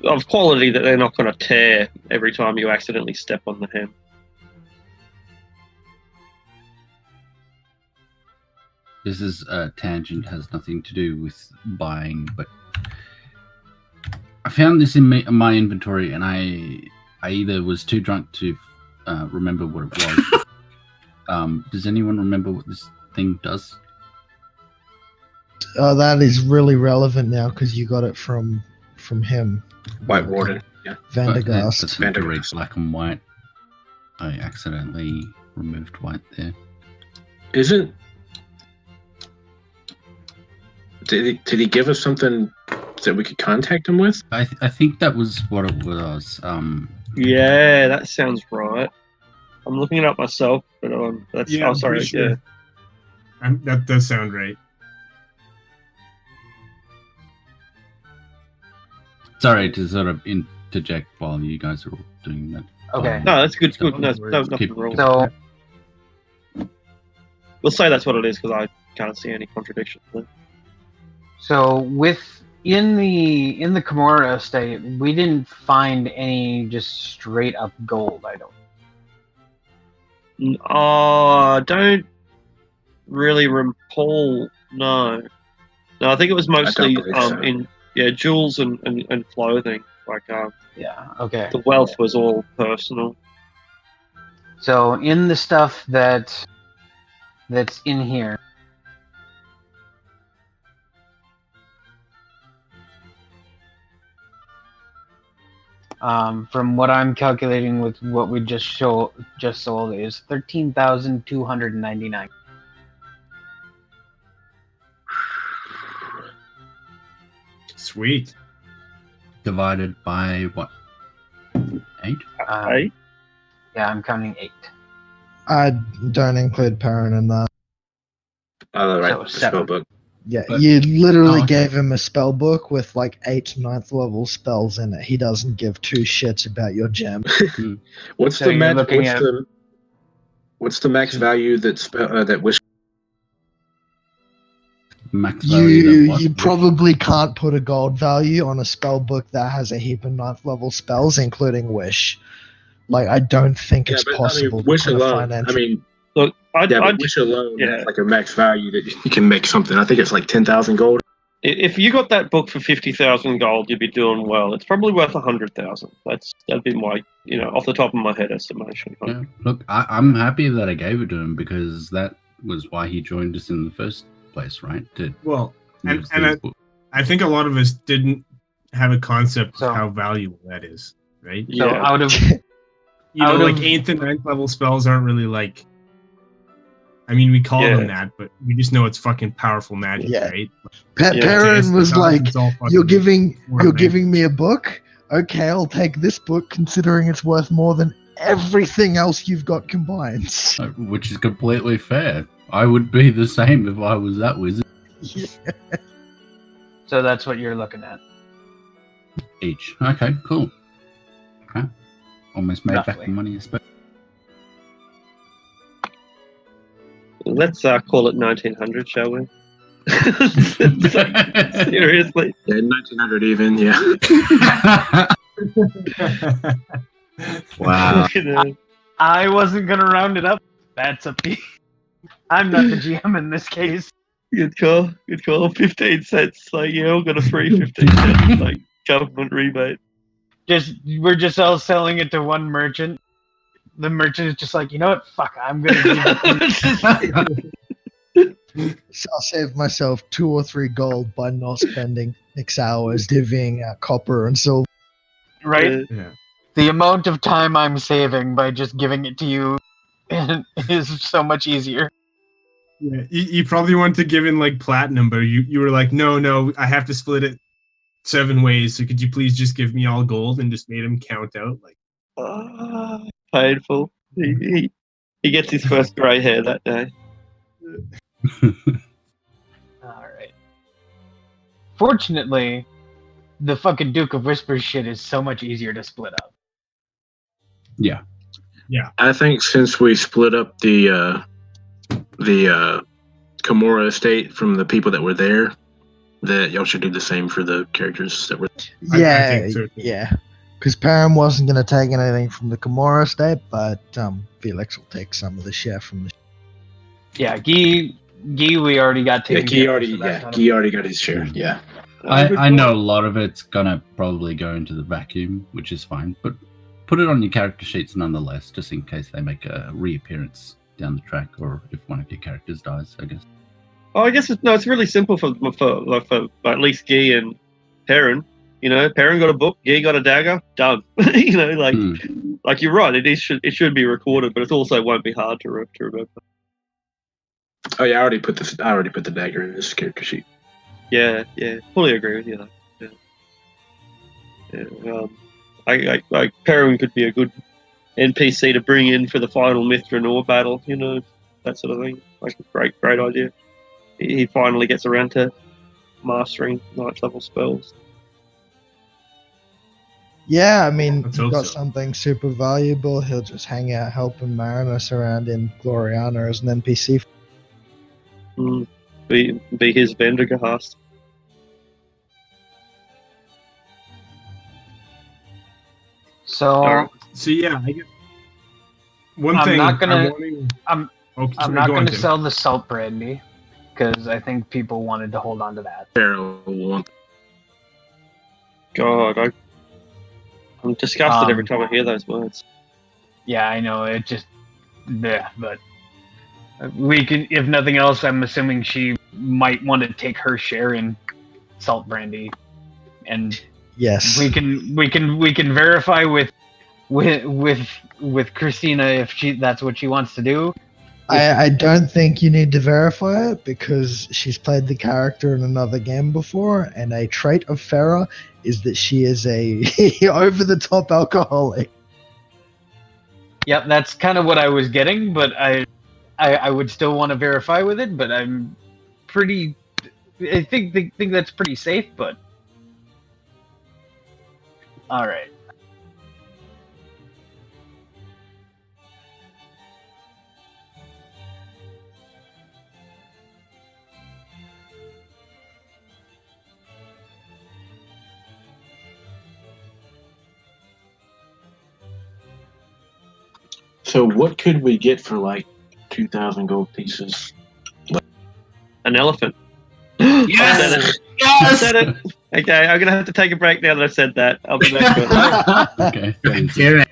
of quality that they're not going to tear every time you accidentally step on the hem. This is a tangent, has nothing to do with buying, but I found this in my inventory, and I either was too drunk to remember what it was. Does anyone remember what this thing does? Oh, that is really relevant now because you got it from him, White Warden. Yeah. Vandergast. That's meant to read Vandergast. black and white. I accidentally removed white there. Isn't? Did he give us something that we could contact him with? I think that was what it was. Yeah, that sounds right. I'm looking it up myself, but that's Yeah, oh I'm sorry. pretty sure. That does sound right. Sorry to sort of interject while you guys are all doing that. Okay. No, that's good. Good. No, No, nothing keep- wrong. So We'll say that's what it is because I can't see any contradiction. So with In the Kimura estate, we didn't find any just straight up gold. I don't. I don't really recall. No, I think it was mostly believe so. in jewels and clothing. Like Yeah. Okay. the wealth was all personal. So in the stuff that's in here, from what I'm calculating with what we just sold is 13,299. Sweet. Divided by what? 8? Right? Yeah, I'm counting 8. I don't include Perrin in that. Oh, right. So The 7. spell book. Yeah, But- you literally Oh, okay. gave him a spell book with like 8 9th level spells in it. He doesn't give 2 shits about your gem. What's So the you're max? looking at- What's the max value that wish? Max value than what? You probably can't put a gold value on a spell book that has a heap of 9th level spells, including Wish. Like, I don't think it's possible to Wish put a alone. financial. Look, But I'd Wish alone, yeah. that's like a max value that you can make something. I think it's like 10,000 gold. if you got that book for 50,000 gold, you'd be doing well. It's probably worth 100,000. That'd be my, off the top of my head estimation. Yeah, look, I'm happy that I gave it to him because that was why he joined us in the first place, right? To Well, use and these books. I think a lot of us didn't have a concept So- of how valuable that is, right? So Yeah. out of You know, Out like of- 8th and 9th level spells aren't really like. I mean, we call them that, but we just know it's fucking powerful magic, Yeah. right? Yeah. Perrin was like, It's all fucking You're giving ornate. me a book? Okay, I'll take this book considering it's worth more than everything else you've got combined. Which is completely fair. I would be the same if I was that wizard. so that's what you're looking at. Each. Okay, cool. Okay. Almost made back Roughly. the money I spent. Let's call it 1900, shall we? Seriously. Yeah, 1900 even. Yeah. Wow. You know, I wasn't gonna round it up. That's a P. I'm not the GM in this case. good call. 15 cents. Like, all got a free 15 cents. Like, government rebate. We're just all selling it to one merchant. The merchant is just like, you know what? Fuck, I'm gonna give it. So I'll save myself 2 or 3 gold by not spending 6 hours divvying out copper and silver. Right? Yeah. The amount of time I'm saving by just giving it to you is so much easier. Yeah, you probably wanted to give in like platinum, but you were like, no, I have to split it 7 ways. So could you please just give me all gold and just made him count out like. Painful. He gets his first grey hair that day. Alright. Fortunately, the fucking Duke of Whispers shit is so much easier to split up. Yeah. I think since we split up the Kimura estate from the people that were there, that y'all should do the same for the characters that were. I Yeah, think so. yeah. Because Perrin wasn't going to take anything from the Kimura estate, but Felix will take some of the share from the. Yeah, Guy, we already got Yeah, taken Guy care of, already. so that's Yeah, not a- Guy already got his share. Yeah. I know a lot of it's gonna probably go into the vacuum, which is fine, but put it on your character sheets nonetheless, just in case they make a reappearance down the track, or if one of your characters dies, I guess. Oh, I guess it's really simple for at least Guy and Perrin. Perrin got a book, Guy got a dagger, done. Like you're right. It should be recorded, but it also won't be hard to remember. Oh yeah, I already put the dagger in this character sheet. Yeah, fully agree with you. Though. Yeah. Perrin could be a good NPC to bring in for the final Mithranor battle. That sort of thing. Like a great idea. He finally gets around to mastering 9th level spells. Yeah, I mean, Let's you've hope got so. something super valuable. He'll just hang out helping Marinus around in Gloriana as an NPC. Be his Vendergast. So So yeah, I guess one I'm thing not gonna- I'm I'm not going to sell the salt brandy because I think people wanted to hold on to that. Pharaoh will want. God, I'm disgusted every time I hear those words. Yeah, I know. It just, yeah, but we can. If nothing else, I'm assuming she might want to take her share in salt brandy, and Yes. we can verify with Christina if that's what she wants to do. I don't think you need to verify it because she's played the character in another game before, and a trait of Farah is that she is a over-the-top alcoholic. Yep, that's kind of what I was getting, but I would still want to verify with it. But I'm pretty. I think that's pretty safe. But all right. So what could we get for like 2,000 gold pieces? An elephant. Yes! I said it. I Yes! said it. Okay, I'm gonna have to take a break now that I said that. I'll be back shortly. Okay. thanks. Damn it.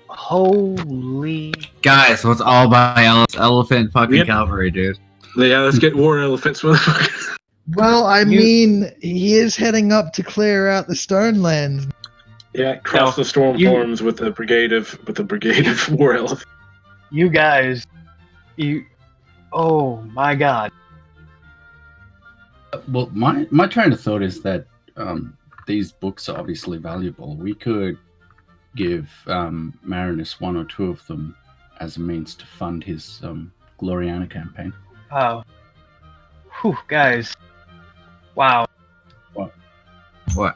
Holy! Guys, let's all buy elephant fucking Yep. cavalry, dude. Yeah, let's get war elephants, motherfucker. Well, I mean, he is heading up to clear out the Stonelands. Yeah, cross the storm you- forms with a brigade of war elephants. You guys, oh my god! Well, my train of thought is that these books are obviously valuable. We could give Marinus one or two of them as a means to fund his Gloriana campaign. Wow. Whew, guys. Wow. What?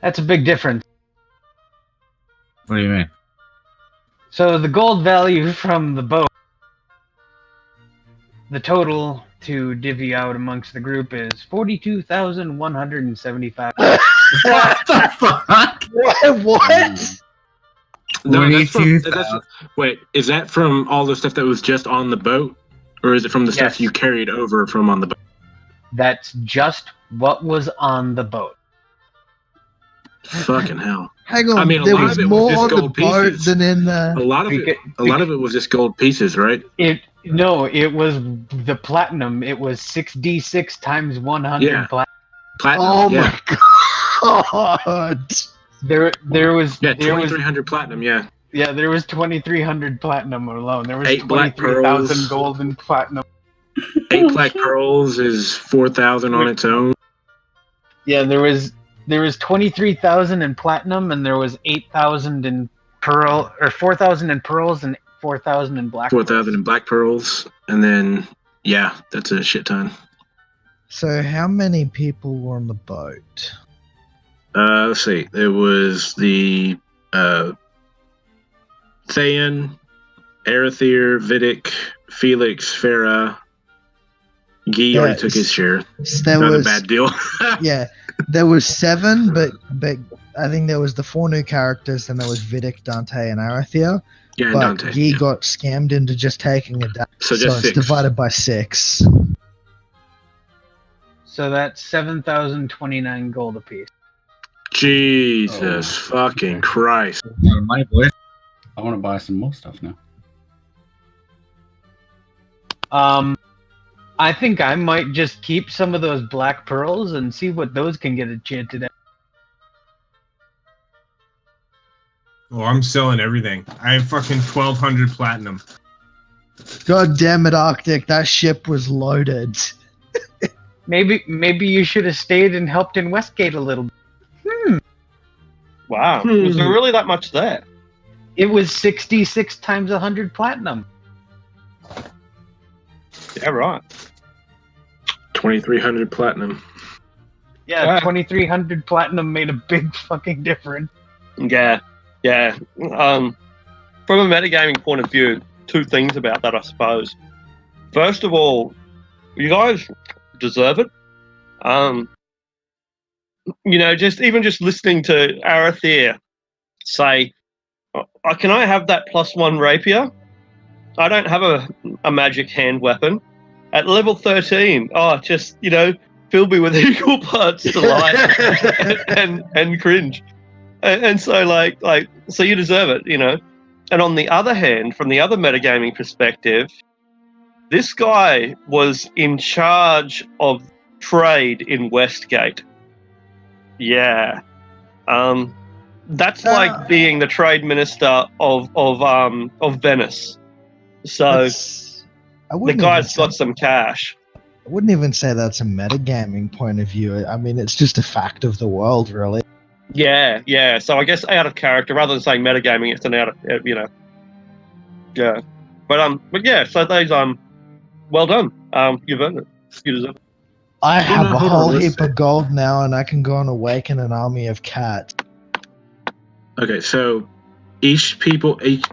That's a big difference. What do you mean? So the gold value from the boat, the total to divvy out amongst the group is 42,175. What the fuck? What? No, that's from, 42,000. wait, is that from all the stuff that was just on the boat? Or is it from the stuff Yes. you carried over from on the boat? That's just what was on the boat. Fucking hell. Hang on, I mean, a there lot was of it was more just on the gold boat pieces. than in A the. lot of it was just gold pieces, right? It was the platinum. It was 6d6 times 100 Yeah. platinum. Platinum. Oh yeah. my god! There was Yeah, there was 2,300 platinum, yeah. there was 2,300 platinum alone. There was 8 black 23,000 pearls. gold in platinum. 8 black pearls is 4,000 on its own. Yeah, there was 23,000 in platinum, and there was 8,000 in pearl, or 4,000 in pearls, and 4,000 in black. 4,000 in black pearls. And then, yeah, that's a shit ton. So, how many people were on the boat? Let's see. There was the Thayan, Arathir, Vidic, Felix, Farah. Guy already took his share. So there Not was a bad deal. yeah, there was 7, but I think there was the 4 new characters, and there was Vidic, Dante, and Arathir. Yeah, and But Dante. Guy yeah. got scammed into just taking a day. So So just it's 6. divided by 6. So that's 7,029 gold apiece. Jesus fucking Christ. My boy. I want to buy some more stuff now. I think I might just keep some of those black pearls and see what those can get enchanted at. Oh, I'm selling everything. I have fucking 1,200 platinum. God damn it, Arctic! That ship was loaded. Maybe you should have stayed and helped in Westgate a little. Wow. Was there really that much there? It was 66 times 100 platinum. Yeah, right. 2,300 platinum. Yeah, Yeah. 2,300 platinum made a big fucking difference. Yeah. Yeah. From a metagaming point of view, 2 things about that, I suppose. First of all, you guys deserve it. just listening to Arathir say, can I have that +1 rapier? I don't have a magic hand weapon. At level 13, just, fill me with equal parts delight and cringe. And so, so you deserve it, And on the other hand, from the other metagaming perspective, this guy was in charge of trade in Westgate. Yeah. That's like being the trade minister of Venice. So the guy's got some cash. I wouldn't even say that's a metagaming point of view. I mean, it's just a fact of the world, really. Yeah. So I guess out of character, rather than saying metagaming, it's an out of, Yeah. But yeah. So those well done. You've earned it. You deserve it. I have a whole heap of gold now, and I can go and awaken an army of cats. Okay, so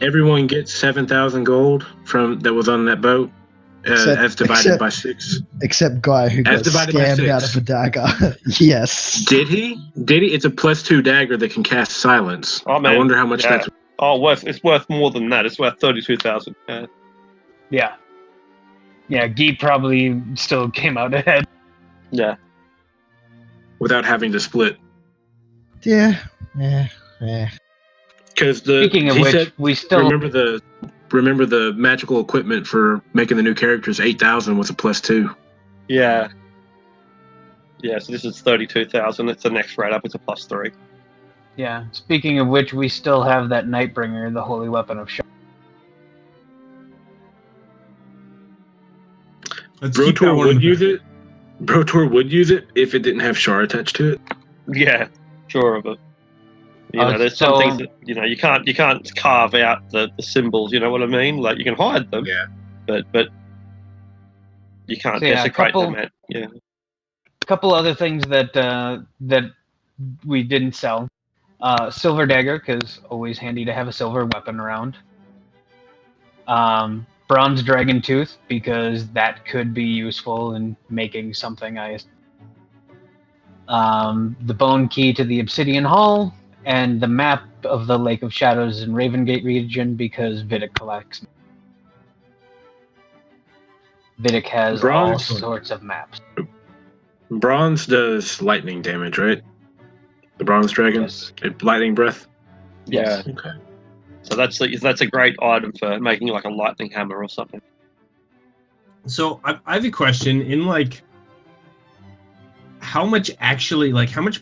everyone gets 7,000 gold from that was on that boat, as divided by 6. Except Guy, who got scammed out of a dagger. Yes. Did he? It's a +2 dagger that can cast silence. Oh, man. I wonder how much that's. It's worth more than that. It's worth 32,000. Yeah. Yeah, Guy probably still came out ahead. Yeah. Without having to split. Yeah. Because speaking of which, we still remember the magical equipment for making the new characters. 8,000 was a +2. Yeah. Yeah. So this is 32,000. It's the next rate up. It's a +3. Yeah. Speaking of which, we still have that Nightbringer, the holy weapon of Shar. Brotor would use it. Brotor would use it if it didn't have Shar attached to it. Yeah, sure of it. There's some things that you can't carve out the symbols. You know what I mean? Like you can hide them. Yeah. But you can't desecrate them. Yeah. A couple other things that we didn't sell. Silver dagger, because always handy to have a silver weapon around. Bronze dragon tooth, because that could be useful in making something. The bone key to the Obsidian Hall, and the map of the Lake of Shadows in Ravengate region, because Vidic collects. Vidic has all sorts of maps. Bronze does lightning damage, right? The bronze dragon, lightning breath. Yeah. Okay. So that's a great item for making like a lightning hammer or something. So I have a question. In how much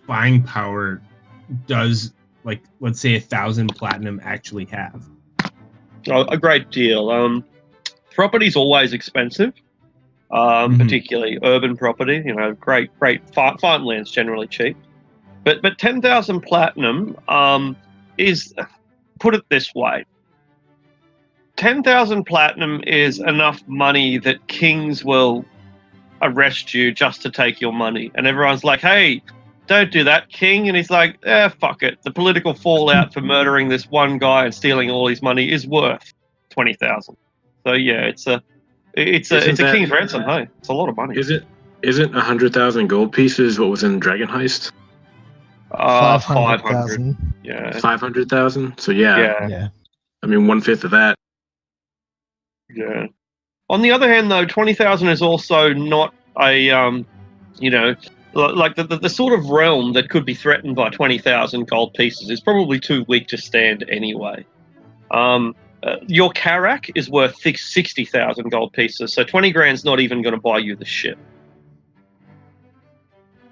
buying power does let's say 1,000 platinum actually have? Oh, a great deal. Property's always expensive, particularly urban property. Great farmland's generally cheap, but 10,000 platinum is. Put it this way. 10,000 platinum is enough money that kings will arrest you just to take your money. And everyone's like, hey, don't do that, king. And he's like, fuck it. The political fallout for murdering this one guy and stealing all his money is worth 20,000. So yeah, it's a king's ransom. Hey, it's a lot of money. Isn't 100,000 gold pieces what was in Dragon Heist? 500,000. Yeah. 500,000. So yeah. I mean, 1/5 of that. Yeah. On the other hand, though, 20,000 is also not a like the sort of realm that could be threatened by 20,000 gold pieces is probably too weak to stand anyway. Your Karak is worth 60,000 gold pieces, so 20 grand's not even going to buy you the ship.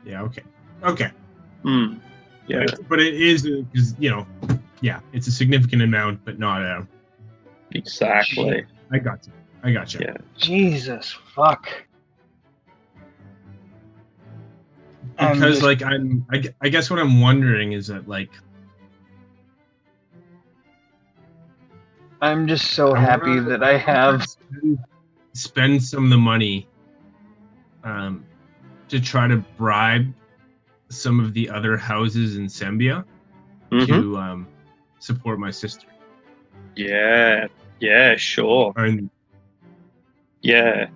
Yeah. Okay. Yeah, but it is because it's a significant amount, but not exactly. I got you. Yeah. Jesus fuck. Because I guess what I'm wondering is that I'm just so happy that I have spend some of the money to try to bribe some of the other houses in Sembia to support my sister. Yeah, sure. Yeah.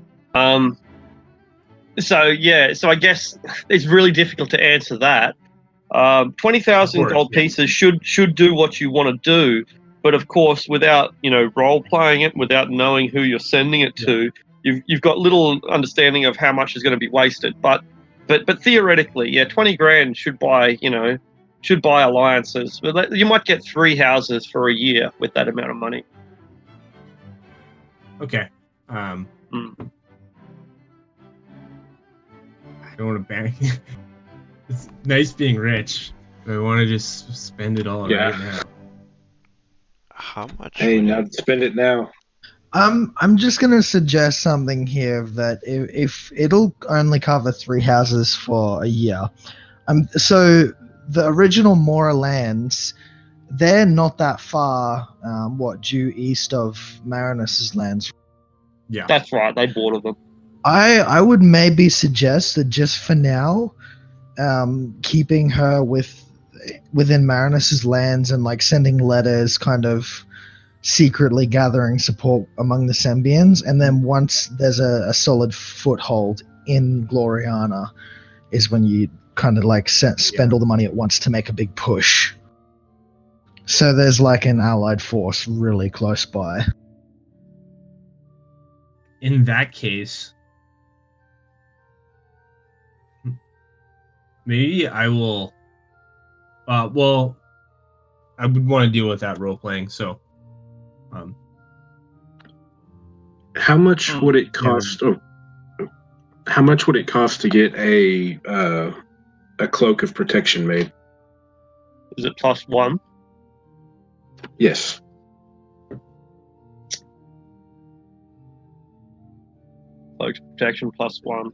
So I guess it's really difficult to answer that. 20,000 Of course, gold yeah. pieces should do what you want to do, but of course, without role playing it, without knowing who you're sending it to, you've got little understanding of how much is going to be wasted. But theoretically, yeah, 20 grand should buy alliances. But you might get 3 houses for a year with that amount of money. Okay. I don't want to bank. It's nice being rich. But I want to just spend it all right now. How much? Hey, would now it- spend it now. I'm just gonna suggest something here that if it'll only cover 3 houses for a year, so the original Mora lands, they're not that far, due east of Marinus's lands. Yeah. That's right. They bought them. I would maybe suggest that just for now, keeping her within Marinus's lands and like sending letters, kind of secretly gathering support among the Sembians, and then once there's a solid foothold in Gloriana, is when you kind of like spend all the money at once to make a big push. So there's like an allied force really close by. In that case, maybe I will. Well, I would want to deal with that role playing. So, How much would it cost? How much would it cost to get a cloak of protection made? Is it +1? Yes. Cloak protection +1.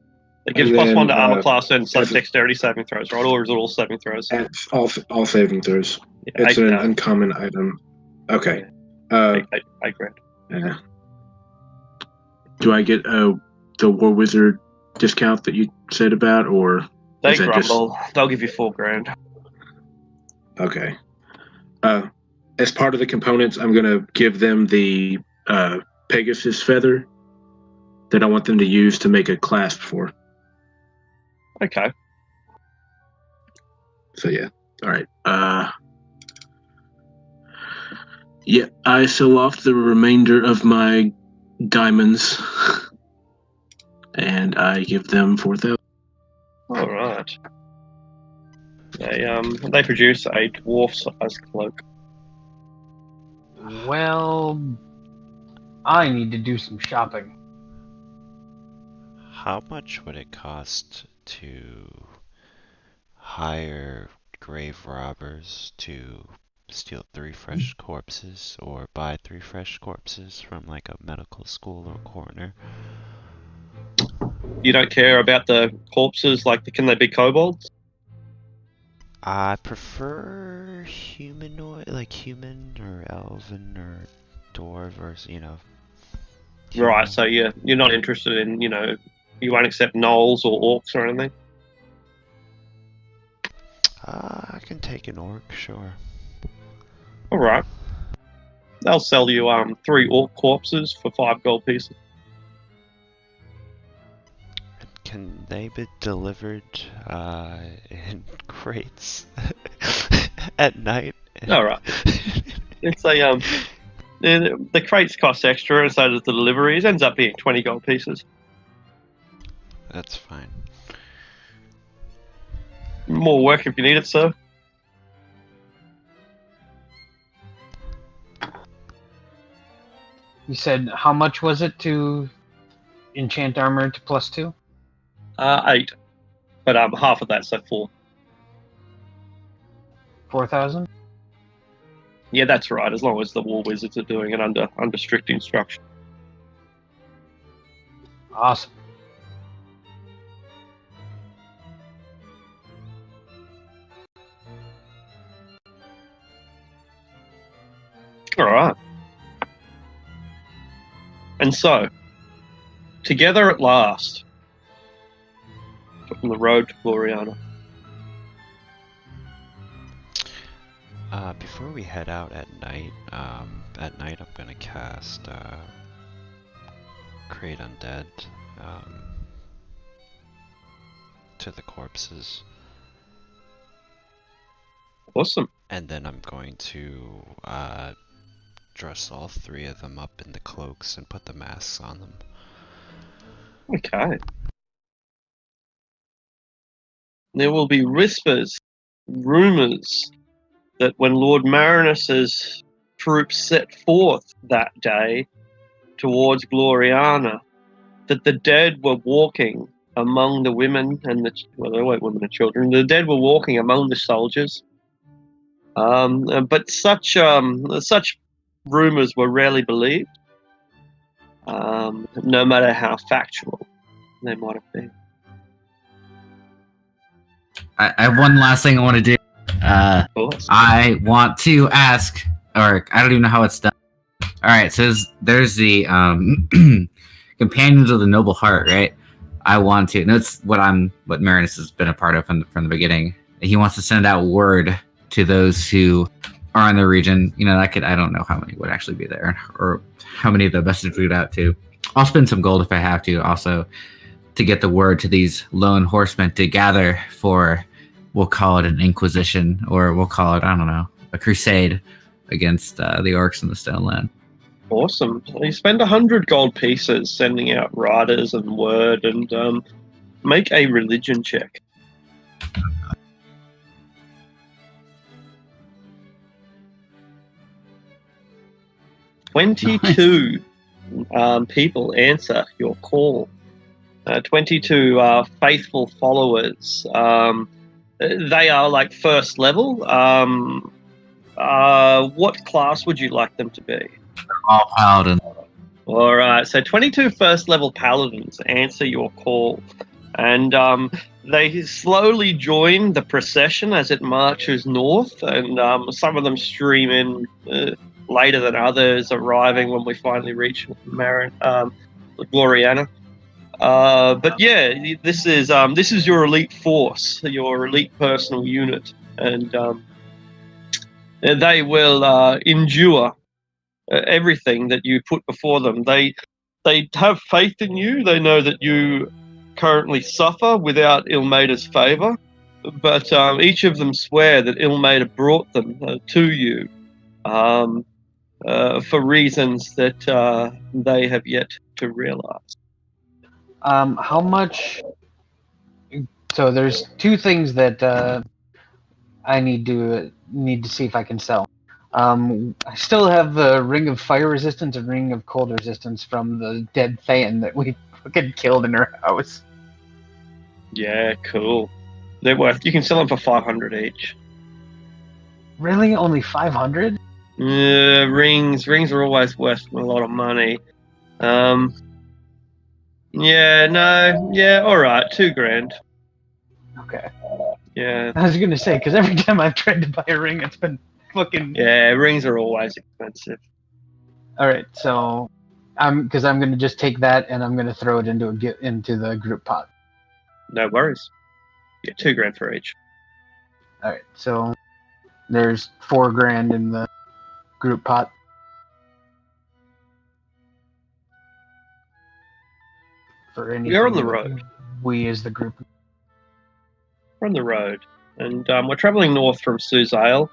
It gives And then, +1 to armor class and as- dexterity saving throws, right? Or is it all saving throws? It's all saving throws. Yeah, It's 8 an grand. uncommon item. Okay. 8 grand. Yeah. Do I get the War Wizard discount that you said about, or They is that just grumble. They'll give you 4 grand. okay? As part of the components, I'm gonna give them the Pegasus feather that I want them to use to make a clasp for. Okay. So yeah. All right. Yeah, I sell off the remainder of my diamonds, and I give them 4,000. All right. They produce a dwarf-sized cloak. Well, I need to do some shopping. How much would it cost to hire grave robbers to steal 3 fresh corpses, or buy 3 fresh corpses from like a medical school or coroner? You don't care about the corpses? Like, can they be kobolds? I prefer humanoid, like human or elven or dwarf, or Right. So you're not interested in you won't accept gnolls or orcs or anything. I can take an orc, sure. All right. They'll sell you 3 orc corpses for 5 gold pieces. Can they be delivered in crates at night? All right. It's a the crates cost extra, and so does the deliveries. Ends up being 20 gold pieces. That's fine. More work if you need it, sir. You said how much was it to enchant armor to +2? 8, but half of that, so 4. 4,000? Yeah, that's right. As long as the war wizards are doing it under strict instruction. Awesome. All right. And so, together at last, on the road to Gloriana. Before we head out at night, I'm gonna cast Create Undead to the corpses. Awesome. And then I'm going to dress all 3 of them up in the cloaks and put the masks on them. Okay. There will be whispers, rumors, that when Lord Marinus's troops set forth that day towards Gloriana, that the dead were walking among the women and there weren't women and children. The dead were walking among the soldiers. But such rumors were rarely believed, no matter how factual they might have been. I have one last thing I want to do. Of course. I want to ask, or I don't even know how it's done. All right, so there's the Companions of the Noble Heart, right? I want to, and that's what Marinus has been a part of from the beginning. He wants to send out word to those who are in the region. You know, I don't know how many would actually be there, or how many the message would go out to. I'll spend some gold if I have to, also, to get the word to these lone horsemen to gather for, we'll call it an inquisition, or we'll call it, I don't know, a crusade against the orcs in the Stone Land. Awesome. You spend 100 gold pieces sending out riders and word, and make a religion check. Nice. 22 people answer your call. 22 faithful followers. They are like first level. What class would you like them to be? All paladin. All right, so 22 first level paladins answer your call, and they slowly join the procession as it marches north, and some of them stream in later than others, arriving when we finally reach Gloriana. But yeah, this is your elite force, your elite personal unit, and they will endure everything that you put before them. They have faith in you. They know that you currently suffer without Ilmaida's favor, but each of them swear that Ilmaida brought them to you for reasons that they have yet to realize. How much? So there's 2 things that I need to see if I can sell. I still have the Ring of Fire Resistance and Ring of Cold Resistance from the dead Thayan that we fucking killed in her house. Yeah, cool. They're worth. You can sell them for 500 each. Really, only 500? Rings are always worth a lot of money. All right, $2,000. Okay. Yeah. I was gonna say, because every time I've tried to buy a ring, it's been fucking. Yeah, rings are always expensive. All right, so I'm gonna just take that and I'm gonna throw it into the group pot. No worries. Yeah, $2,000 for each. All right, so there's $4,000 in the group pot. For anything We are on the road. We as the group. We're on the road, and we're traveling north from Suzail,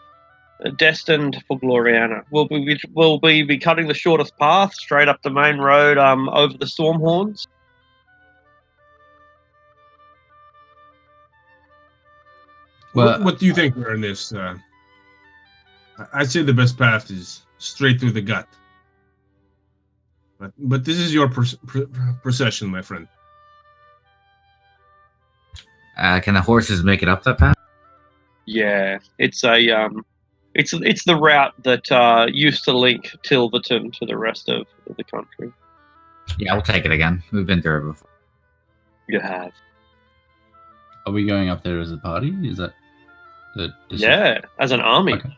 destined for Gloriana. We'll be cutting the shortest path straight up the main road over the Stormhorns. Well, what do you think, Ernest? I'd say the best path is straight through the gut. But this is your procession, my friend. Can the horses make it up that path? Yeah, it's a it's the route that used to link Tilverton to the rest of the country. Yeah, we'll take it again. We've been through it before. You have. Are we going up there as a party? Is that the decision? Yeah, as an army. Okay.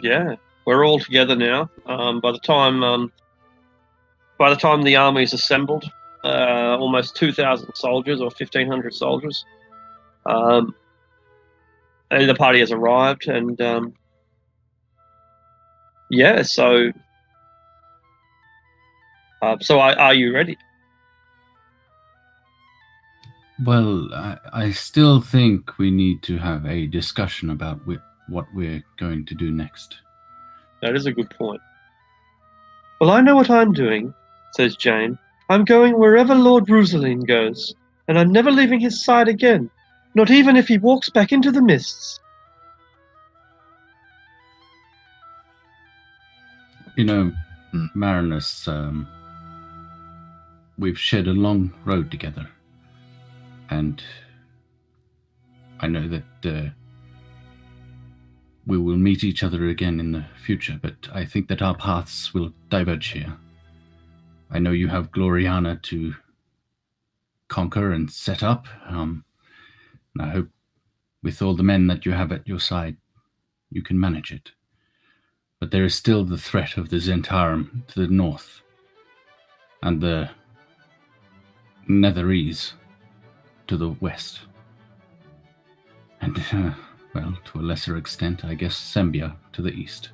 Yeah, we're all together now. By the time the army is assembled, almost 2,000 soldiers or 1,500 soldiers. And the party has arrived, and so are you ready? Well, I still think we need to have a discussion about what we're going to do next. That is a good point. Well, I know what I'm doing, says Jane. I'm going wherever Lord Rosaline goes, and I'm never leaving his side again, not even if he walks back into the mists. You know, Marinus, we've shared a long road together, and I know that we will meet each other again in the future, but I think that our paths will diverge here. I know you have Gloriana to conquer and set up, and I hope with all the men that you have at your side, you can manage it. But there is still the threat of the Zentarum to the north, and the Netherese to the west. And, well, to a lesser extent, I guess Sembia to the east.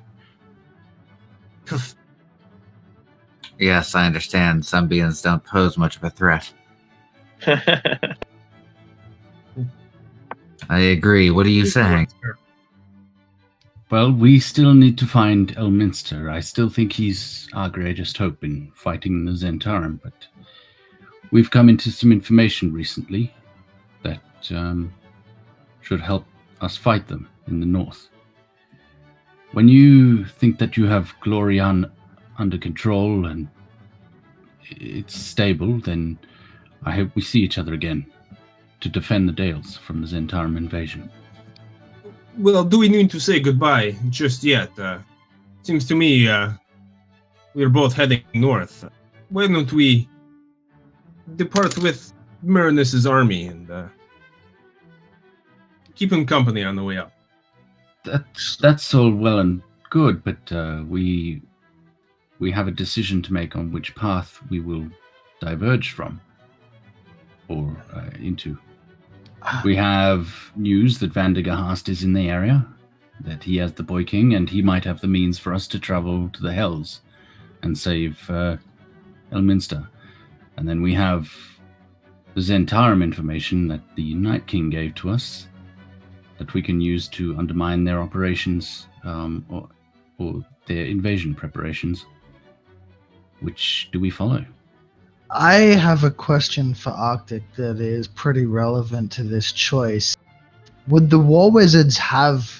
Yes, I understand. Sembians don't pose much of a threat. I agree. What are you saying? Well, we still need to find Elminster. I still think he's our greatest hope in fighting the Zentarum, but we've come into some information recently that should help us fight them in the north. When you think that you have Glorian under control and it's stable, then I hope we see each other again to defend the Dales from the Zentarum invasion. Well, do we need to say goodbye just yet? Seems to me we're both heading north. Why don't we depart with Marinus's army and keep him company on the way up? That's all well and good, but we have a decision to make on which path we will diverge from or into. We have news that Vandergast is in the area, that he has the Boy King, and he might have the means for us to travel to the Hells and save Elminster. And then we have the Zentarum information that the Night King gave to us that we can use to undermine their operations or their invasion preparations. Which do we follow? I have a question for Arctic that is pretty relevant to this choice. Would the War Wizards have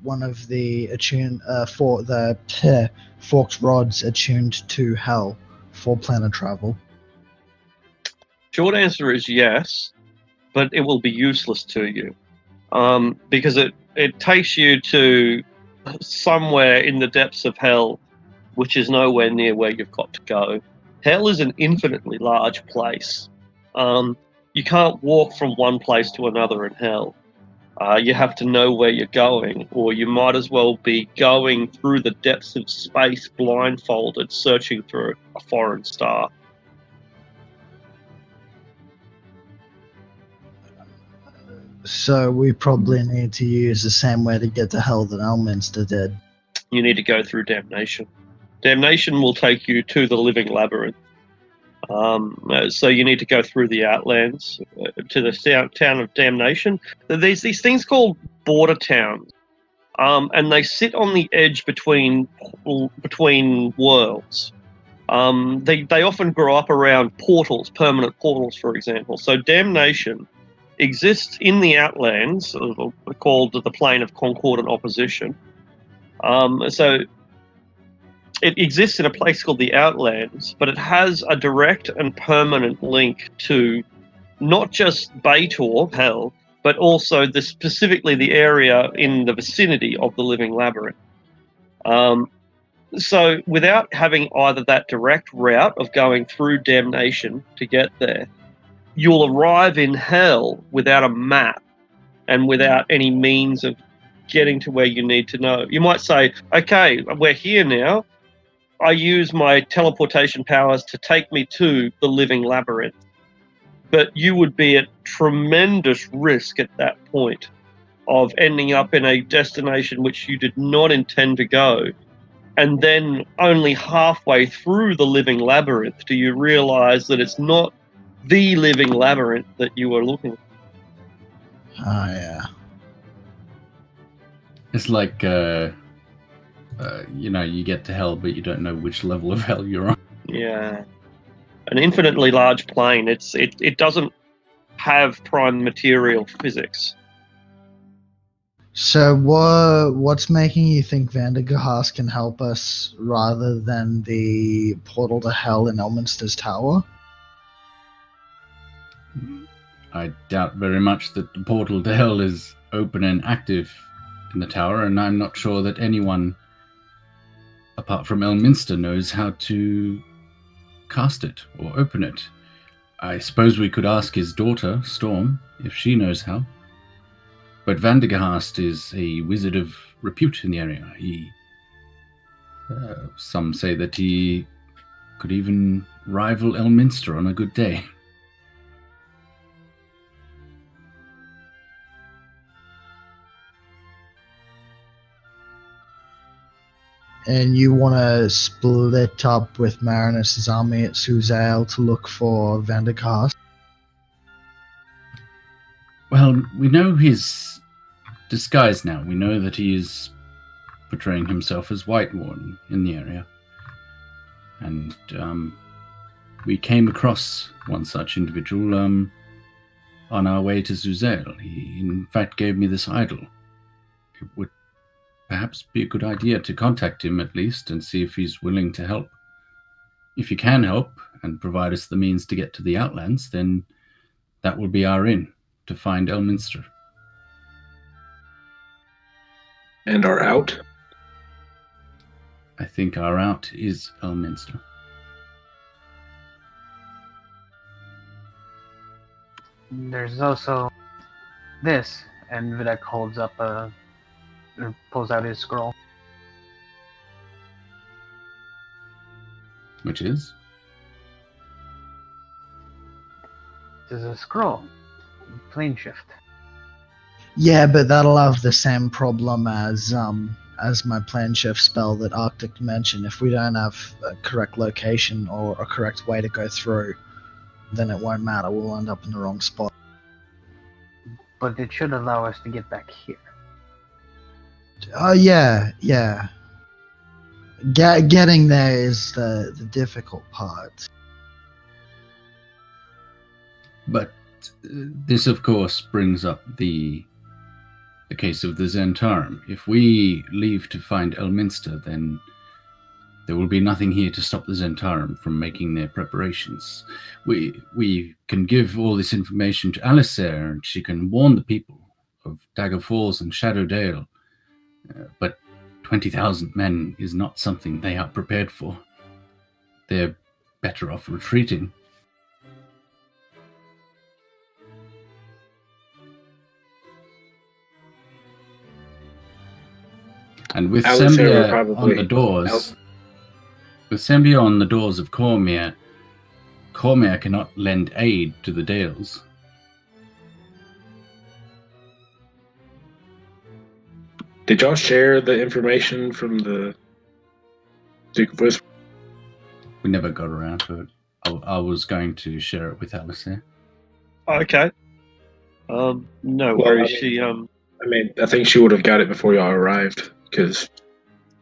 one of the forked rods attuned to Hell for planet travel? Short answer is yes, but it will be useless to you because it takes you to somewhere in the depths of Hell, which is nowhere near where you've got to go. Hell is an infinitely large place. You can't walk from one place to another in Hell. You have to know where you're going, or you might as well be going through the depths of space blindfolded, searching through a foreign star. So we probably need to use the same way to get to Hell that Elminster did. You need to go through Damnation. Damnation will take you to the Living Labyrinth. So you need to go through the Outlands to the town of Damnation. There's these things called border towns, and they sit on the edge between worlds. They often grow up around portals, permanent portals, for example. So Damnation exists in the Outlands, called the Plane of Concordant Opposition. So it exists in a place called the Outlands, but it has a direct and permanent link to not just Baator, Hell, but also specifically the area in the vicinity of the Living Labyrinth. So without having either that direct route of going through Damnation to get there, you'll arrive in Hell without a map and without any means of getting to where you need to know. You might say, okay, we're here now. I use my teleportation powers to take me to the Living Labyrinth. But you would be at tremendous risk at that point of ending up in a destination which you did not intend to go. And then only halfway through the Living Labyrinth do you realize that it's not the living labyrinth that you were looking for. Oh, yeah. It's like, you get to hell, but you don't know which level of hell you're on. Yeah. An infinitely large plane. It doesn't have prime material physics. So what's making you think Vandergast can help us rather than the portal to hell in Elminster's tower? I doubt very much that the portal to hell is open and active in the tower, and I'm not sure that anyone apart from Elminster knows how to cast it or open it. I suppose we could ask his daughter, Storm, if she knows how. But Vandergast is a wizard of repute in the area. Some say that he could even rival Elminster on a good day. And you want to split up with Marinus' army at Suzail to look for Vandergast? Well, we know his disguise now. We know that he is portraying himself as White Warden in the area. And we came across one such individual on our way to Suzail. He, in fact, gave me this idol. It would perhaps be a good idea to contact him at least and see if he's willing to help. If he can help and provide us the means to get to the Outlands, then that will be our in to find Elminster. And our out? I think our out is Elminster. There's also this, and Videk holds up or pulls out his scroll. Which is? This is a scroll. Plane shift. Yeah, but that'll have the same problem as my plane shift spell that Arctic mentioned. If we don't have a correct location or a correct way to go through, then it won't matter. We'll end up in the wrong spot. But it should allow us to get back here. Oh, yeah. Getting there is the difficult part. But this, of course, brings up the case of the Zentarum. If we leave to find Elminster, then there will be nothing here to stop the Zentarum from making their preparations. We can give all this information to Alisair, and she can warn the people of Dagger Falls and Shadowdale. But 20,000 men is not something they are prepared for. They're better off retreating. And with Sembia on the doors, of Cormyr, Cormyr cannot lend aid to the Dales. Did y'all share the information from the Duke of Whisper? We never got around to it. I was going to share it with Alisair. Okay. No worries. I think she would have got it before y'all arrived, because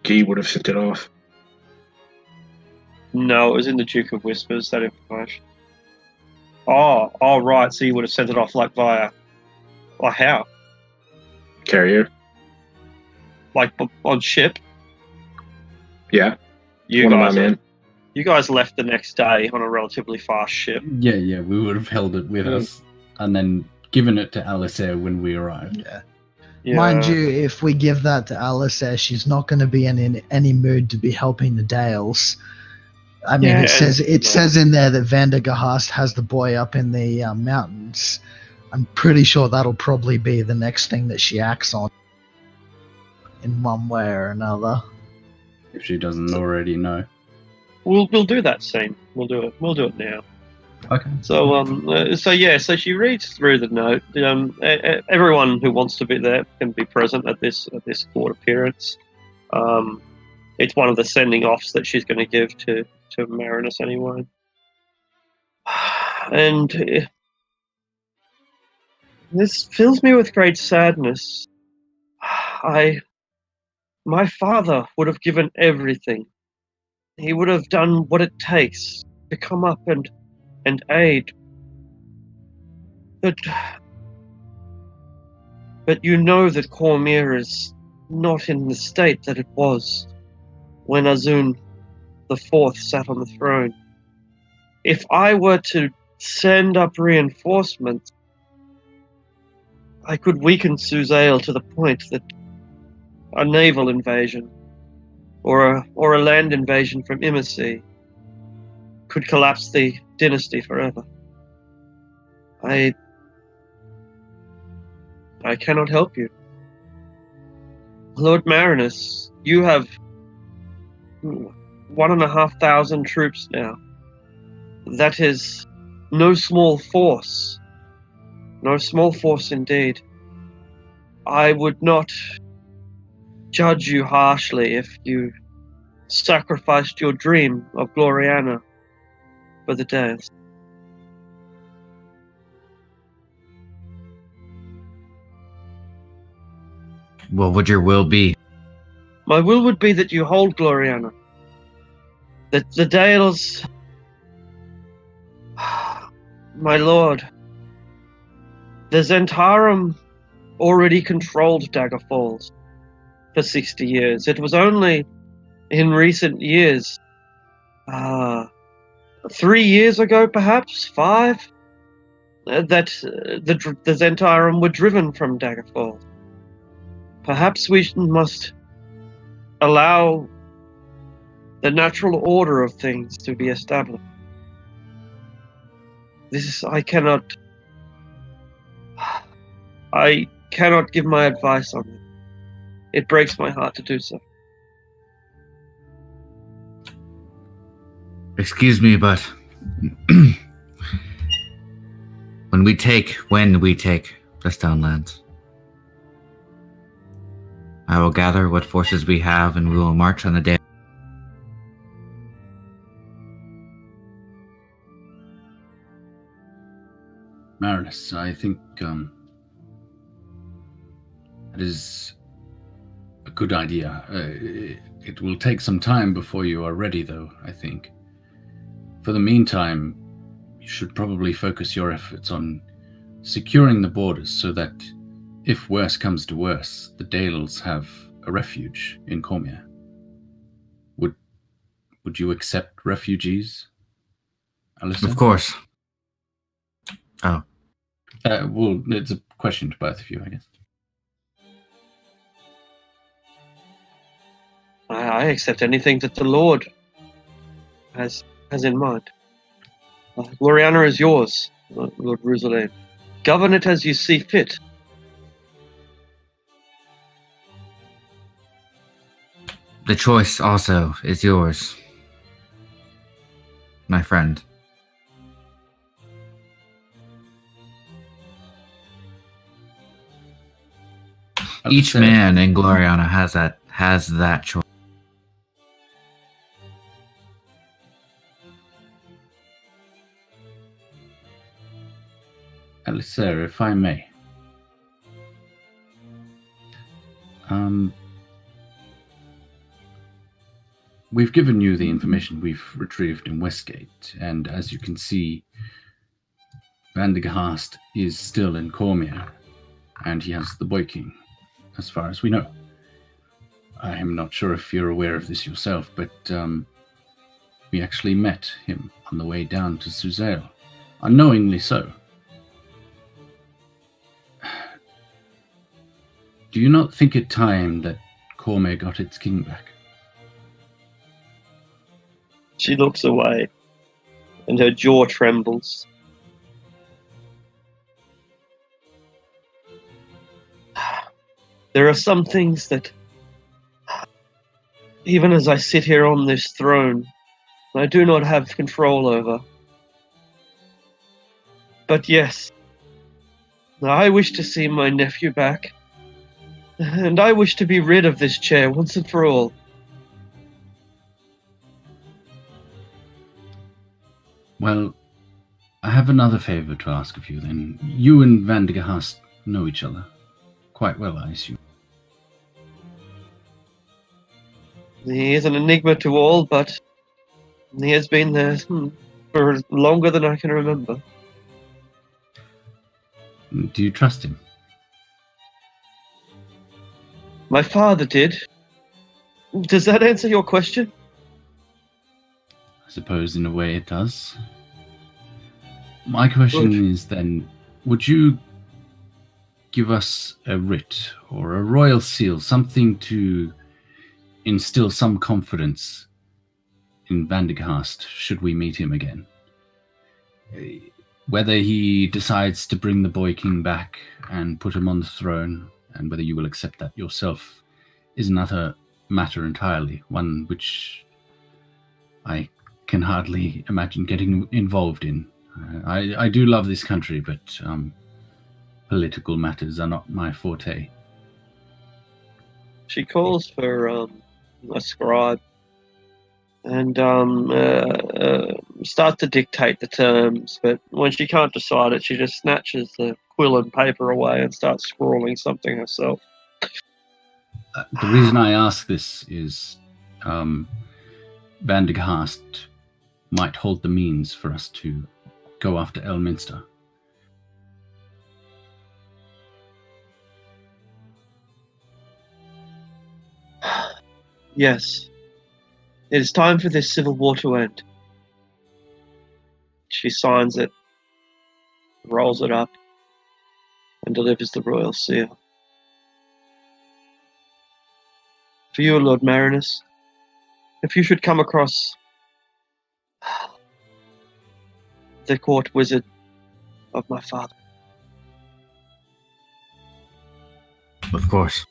Guy would have sent it off. No, it was in the Duke of Whispers, that information. Oh, right. So you would have sent it off via... Well, how? Carrier. On ship? Yeah. You guys left the next day on a relatively fast ship. Yeah, we would have held it with us and then given it to Alisair when we arrived. Yeah. Mind you, if we give that to Alisair, she's not going to be in any mood to be helping the Dales. I mean, it says in there that Vandergast has the boy up in the mountains. I'm pretty sure that'll probably be the next thing that she acts on, in one way or another. If she doesn't already know. We'll do that scene. We'll do it now. Okay. So she reads through the note. Everyone who wants to be there can be present at this court appearance. It's one of the sending offs that she's going to give to Marinus anyway. And this fills me with great sadness. My father would have given everything. He would have done what it takes to come up and aid. But you know that Cormyr is not in the state that it was when Azun IV sat on the throne. If I were to send up reinforcements, I could weaken Suzail to the point that a naval invasion or a land invasion from Immerse could collapse the dynasty forever. I cannot help you. Lord Marinus, you have 1,500 troops now. That is no small force. No small force indeed. I would not judge you harshly if you sacrificed your dream of Gloriana for the Dales. What would your will be? My will would be that you hold Gloriana. That the Dales... My lord, the Zentarum already controlled Dagger Falls for 60 years. It was only in recent years, 3 years ago perhaps, 5, that the Zentarum were driven from Dagger Falls. Perhaps we must allow the natural order of things to be established. I cannot give my advice on it. It breaks my heart to do so. Excuse me, but when we take the Stonelands, I will gather what forces we have and we will march on the day. Marinus, I think that is a good idea. It will take some time before you are ready, though, I think. For the meantime, you should probably focus your efforts on securing the borders so that, if worse comes to worse, the Dales have a refuge in Cormyr. Would you accept refugees, Alistair? Of course. Oh. Well, it's a question to both of you, I guess. I accept anything that the Lord has in mind. Gloriana is yours, Lord Rousselet. Govern it as you see fit. The choice also is yours, my friend. Each man in Gloriana has that choice. Alistair, if I may. We've given you the information we've retrieved in Westgate, and as you can see, Vandergast is still in Cormyr, and he has the Boy King, as far as we know. I am not sure if you're aware of this yourself, but we actually met him on the way down to Suzail, unknowingly so. Do you not think it time that Cormyr got its king back? She looks away, and her jaw trembles. There are some things that, even as I sit here on this throne, I do not have control over. But yes, I wish to see my nephew back, and I wish to be rid of this chair once and for all. Well, I have another favor to ask of you then. You and Vandergast know each other quite well, I assume. He is an enigma to all, but he has been there for longer than I can remember. Do you trust him? My father did. Does that answer your question? I suppose in a way it does. My question is then, would you give us a writ or a royal seal, something to instill some confidence in Vandergast should we meet him again? Whether he decides to bring the Boy King back and put him on the throne, and whether you will accept that yourself, is another matter entirely, one which I can hardly imagine getting involved in. I do love this country, but political matters are not my forte. She calls for a scribe and starts to dictate the terms, but when she can't decide it, she just snatches the quill and paper away and starts scrawling something herself. The reason I ask this is Vandergast might hold the means for us to go after Elminster. Yes. It is time for this civil war to end. She signs it, rolls it up, and delivers the royal seal. For you, Lord Marinus, if you should come across the court wizard of my father. Of course.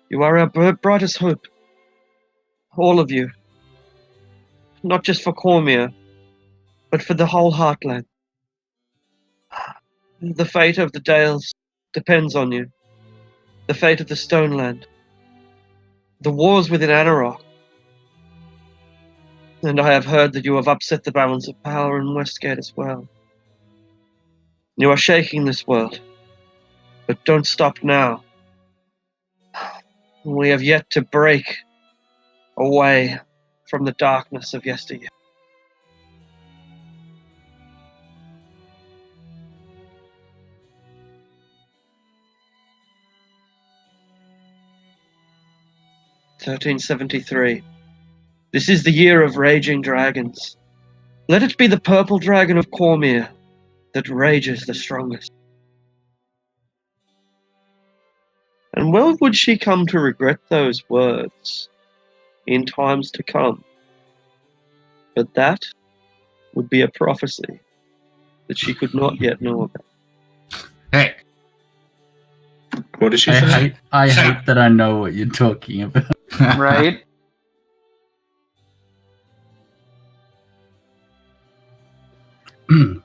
You are our brightest hope. All of you. Not just for Cormyr, but for the whole Heartland. The fate of the Dales depends on you. The fate of the Stoneland. The wars within Anarok. And I have heard that you have upset the balance of power in Westgate as well. You are shaking this world. But don't stop now. We have yet to break away from the darkness of yesteryear. (1373). This is the year of raging dragons. Let it be the purple dragon of Cormyr that rages the strongest. And well would she come to regret those words in times to come. But that would be a prophecy that she could not yet know about. Hey, What did she say? I hope that I know what you're talking about. Right?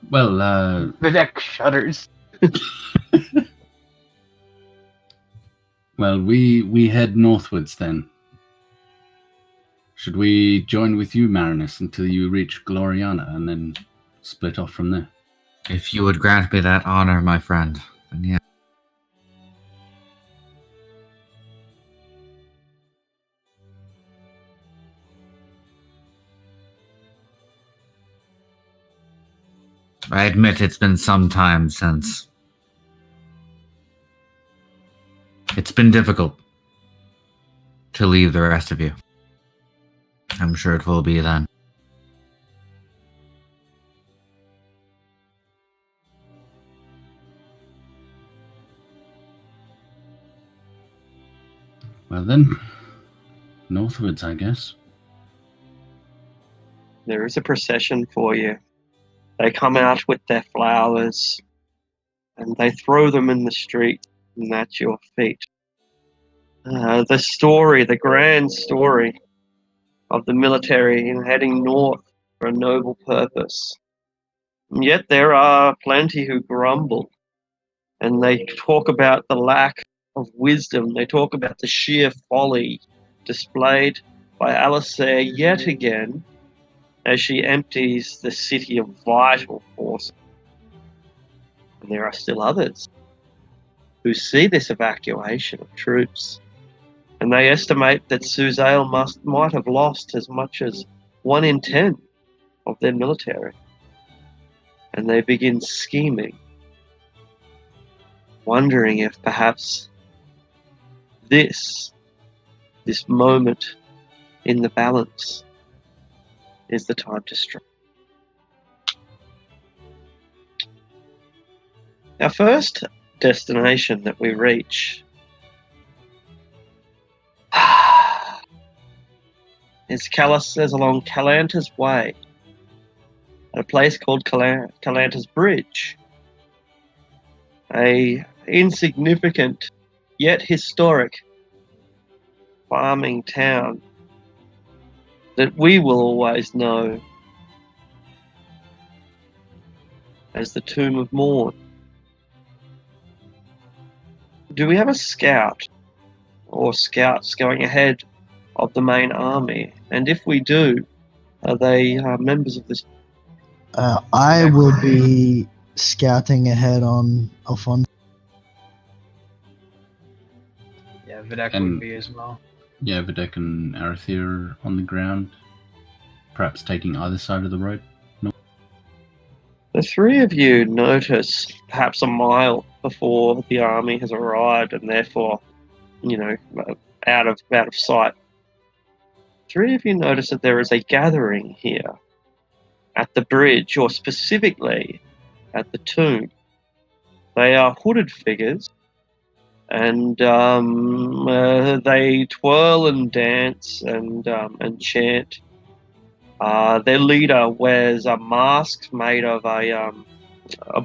Well, Videk shudders. well, we head northwards then. Should we join with you, Marinus, until you reach Gloriana and then split off from there? if you would grant me that honor, my friend, then yeah. I admit it's been some time since. It's been difficult to leave the rest of you. I'm sure it will be then. Well then, northwards, I guess. There is a procession for you. They come out with their flowers and they throw them in the street and at your feet. The story, the grand story of the military heading north for a noble purpose. And yet there are plenty who grumble and they talk about the lack of wisdom. They talk about the sheer folly displayed by Alistair yet again as she empties the city of vital force. And there are still others who see this evacuation of troops, and they estimate that Suzail might have lost as much as 1 in 10 of their military. And they begin scheming, wondering if perhaps this moment in the balance is the time to strike. Our first destination that we reach is along Calanta's Way, at a place called Calanta's Bridge, a insignificant yet historic farming town that we will always know as the Tomb of Morn. Do we have a scout or scouts going ahead of the main army? And if we do, are they members of this? I will be scouting ahead on Alphonse. Yeah, Videk And- would be as well. Yeah, Videk and Arathir on the ground, perhaps taking either side of the road. The three of you notice, perhaps a mile before the army has arrived, and therefore, out of sight. Three of you notice that there is a gathering here at the bridge, or specifically at the tomb. They are hooded figures, and they twirl and dance and chant. Their leader wears a mask made of a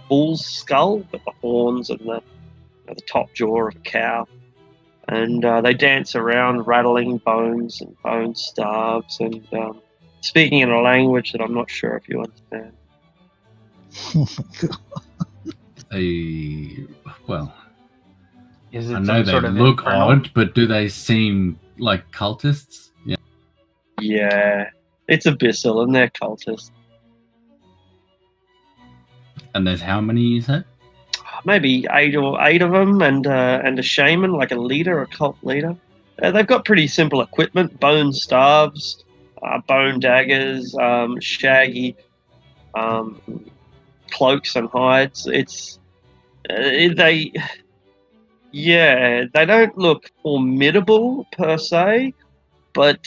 bull's skull with the horns and the top jaw of a cow, and they dance around, rattling bones and bone staves, and speaking in a language that I'm not sure if you understand. Well, Is it I know some they sort of look infernal? odd, but do they seem like cultists? Yeah. Yeah, it's Abyssal, and they're cultists. And there's how many you said? Maybe eight of them, and a shaman, like a leader, a cult leader. They've got pretty simple equipment: bone staves, bone daggers, shaggy cloaks and hides. They don't look formidable per se, but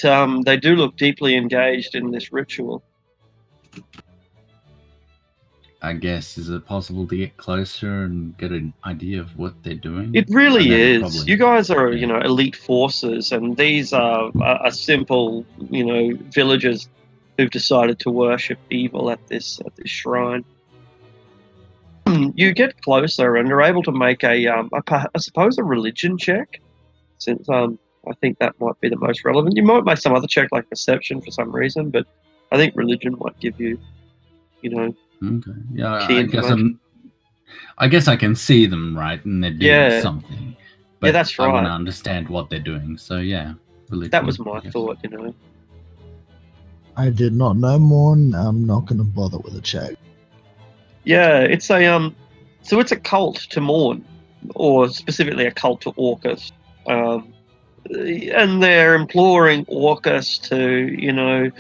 they do look deeply engaged in this ritual. I guess, is it possible to get closer and get an idea of what they're doing? It really I know is. probably- You guys are, elite forces, and these are simple, villagers who've decided to worship evil at this shrine. You get closer and are able to make I suppose, a religion check, since I think that might be the most relevant. You might make some other check like perception for some reason, but I think religion might give you, Okay. Yeah, key I guess I can see them, right? And they're doing Yeah. something. But Yeah, that's I want right. to understand what they're doing. So yeah. religion, That was I my guess. thought, I did not know more, and I'm not going to bother with a check. Yeah, it's so it's a cult to Morn, or specifically a cult to Orcus, and they're imploring Orcus to,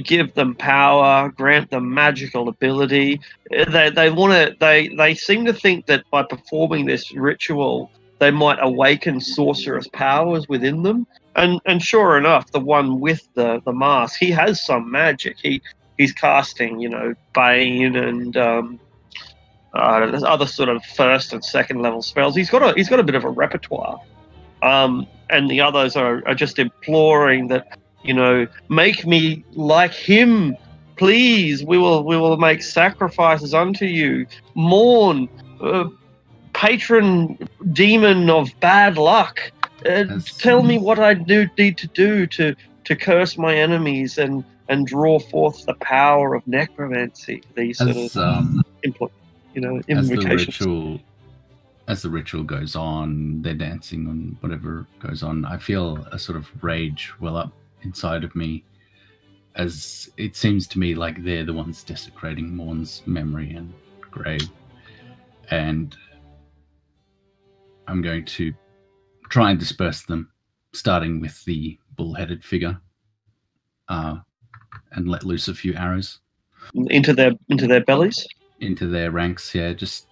give them power, grant them magical ability. They seem to think that by performing this ritual, they might awaken sorcerous powers within them. And sure enough, the one with the mask, he has some magic. He's casting, Bane and other sort of first and second level spells. He's got a bit of a repertoire. And the others are just imploring that, make me like him, please. We will make sacrifices unto you. Morn, patron demon of bad luck. Tell me what I need to do to curse my enemies and draw forth the power of necromancy. These sort As, of as the invocations. ritual as the ritual goes on, they're dancing and whatever goes on, I feel a sort of rage well up inside of me, as it seems to me like they're the ones desecrating Morn's memory and grave. And I'm going to try and disperse them, starting with the bull-headed figure, and let loose a few arrows Into their bellies? into their ranks. Yeah, just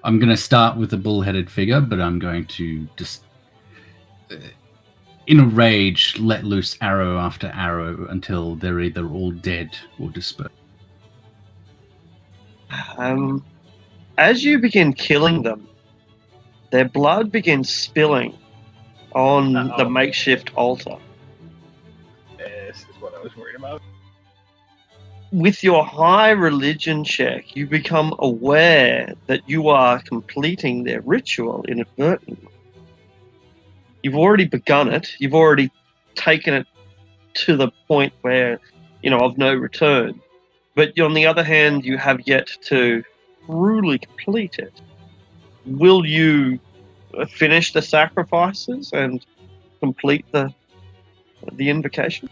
I'm going to start with the bull-headed figure, but I'm going to just, in a rage, let loose arrow after arrow until they're either all dead or dispersed. As you begin killing them, their blood begins spilling on the makeshift altar. This is what I was worried about. With your high religion check, you become aware that you are completing their ritual inadvertently. You've already begun it. You've already taken it to the point where, of no return. But on the other hand, you have yet to truly complete it. Will you finish the sacrifices and complete the invocation?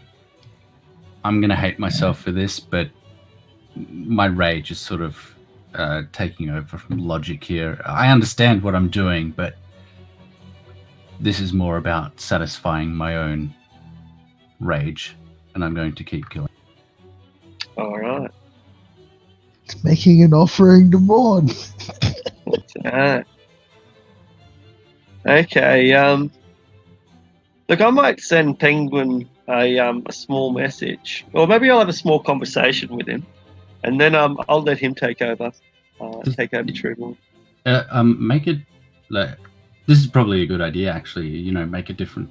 I'm going to hate myself for this, but my rage is sort of taking over from logic here. I understand what I'm doing, but this is more about satisfying my own rage, and I'm going to keep killing. All right. It's making an offering to Morn. What's that? Okay. Look, I might send Penguin a small message, or maybe I'll have a small conversation with him, and then I'll let him take over. Take over True Morn. Make it like this is probably a good idea, actually. Make a different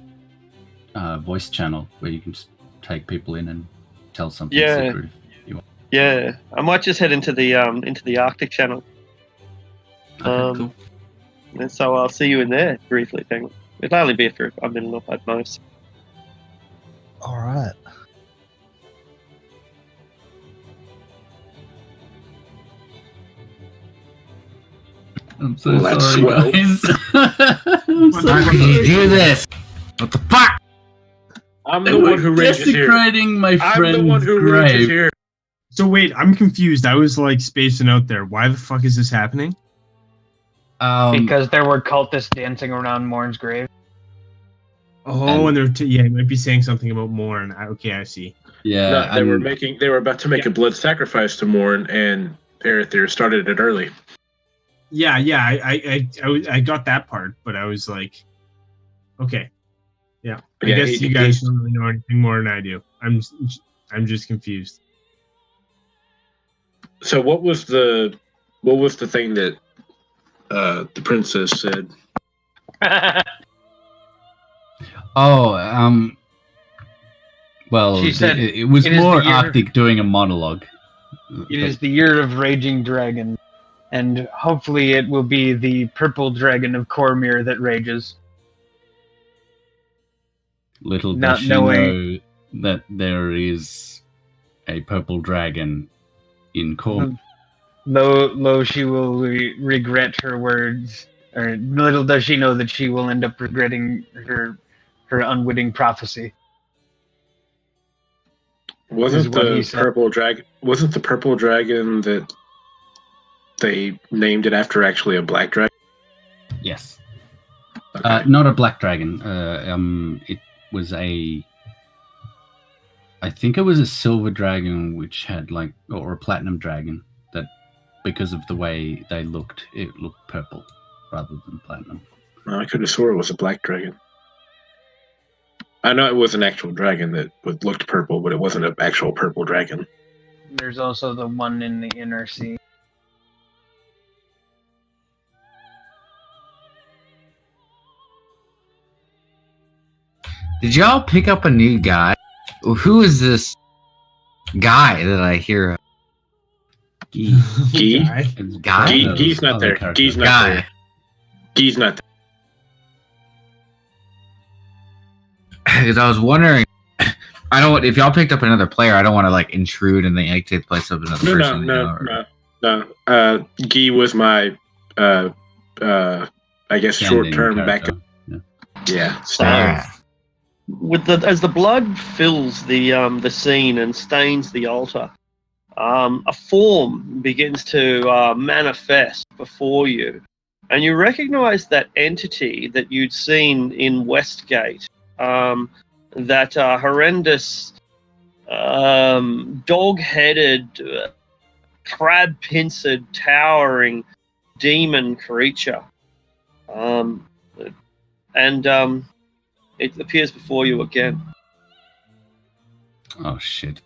voice channel where you can just take people in and tell something secret if you want. Yeah, I might just head into the Arctic channel. Okay, cool. And so I'll see you in there briefly, Penguin. It'll only be for a minute at most. All right. I'm so Well, that's sorry, swell. guys. I'm so How can you do this? What the fuck? I'm They the were one who rages here. desecrating my I'm the friend's one who rages grave. here. So wait, I'm confused. I was like spacing out there. Why the fuck is this happening? Because there were cultists dancing around Morn's grave. Oh, and they're he might be saying something about Morn. Okay, I see. Yeah, No, they were about to make a blood sacrifice to Morn, and Arethyr started it early. Yeah, I got that part, but I was like, okay, yeah. I Yeah, guess you guys don't really know anything more than I do. I'm just confused. So what was the thing that the princess said? Well, She said, it was "It is more the year- Arctic doing a monologue. It is the year of raging dragon, and hopefully it will be the purple dragon of Cormyr that rages." Little Not does she knowing- know that there is a purple dragon in Corm. Lo, she will regret her words, or little does she know that she will end up regretting her unwitting prophecy. Wasn't Is what he the said. purple dragon? Wasn't the purple dragon that they named it after actually a black dragon? Yes. Okay. Not a black dragon. It was I think it was a silver dragon which had or a platinum dragon that, because of the way they looked, it looked purple rather than platinum. I could have swore it was a black dragon. I know it was an actual dragon that looked purple, but it wasn't an actual purple dragon. There's also the one in the inner sea. Did y'all pick up a new guy? Who is this guy that I hear? Gee. Gee? It's Guy? Gee, those Gee's not other there. characters. Gee's not Guy. there. Gee's not there. Because I was wondering, I don't. If y'all picked up another player, I don't want to intrude and then take place of another person. No. Gee was my I guess, Stand-in short-term character. backup. Yeah. Yeah, stand. As the blood fills the scene and stains the altar, a form begins to manifest before you, and you recognize that entity that you'd seen in Westgate, that horrendous dog-headed, crab-pincered, towering demon creature. It appears before you again. Oh shit.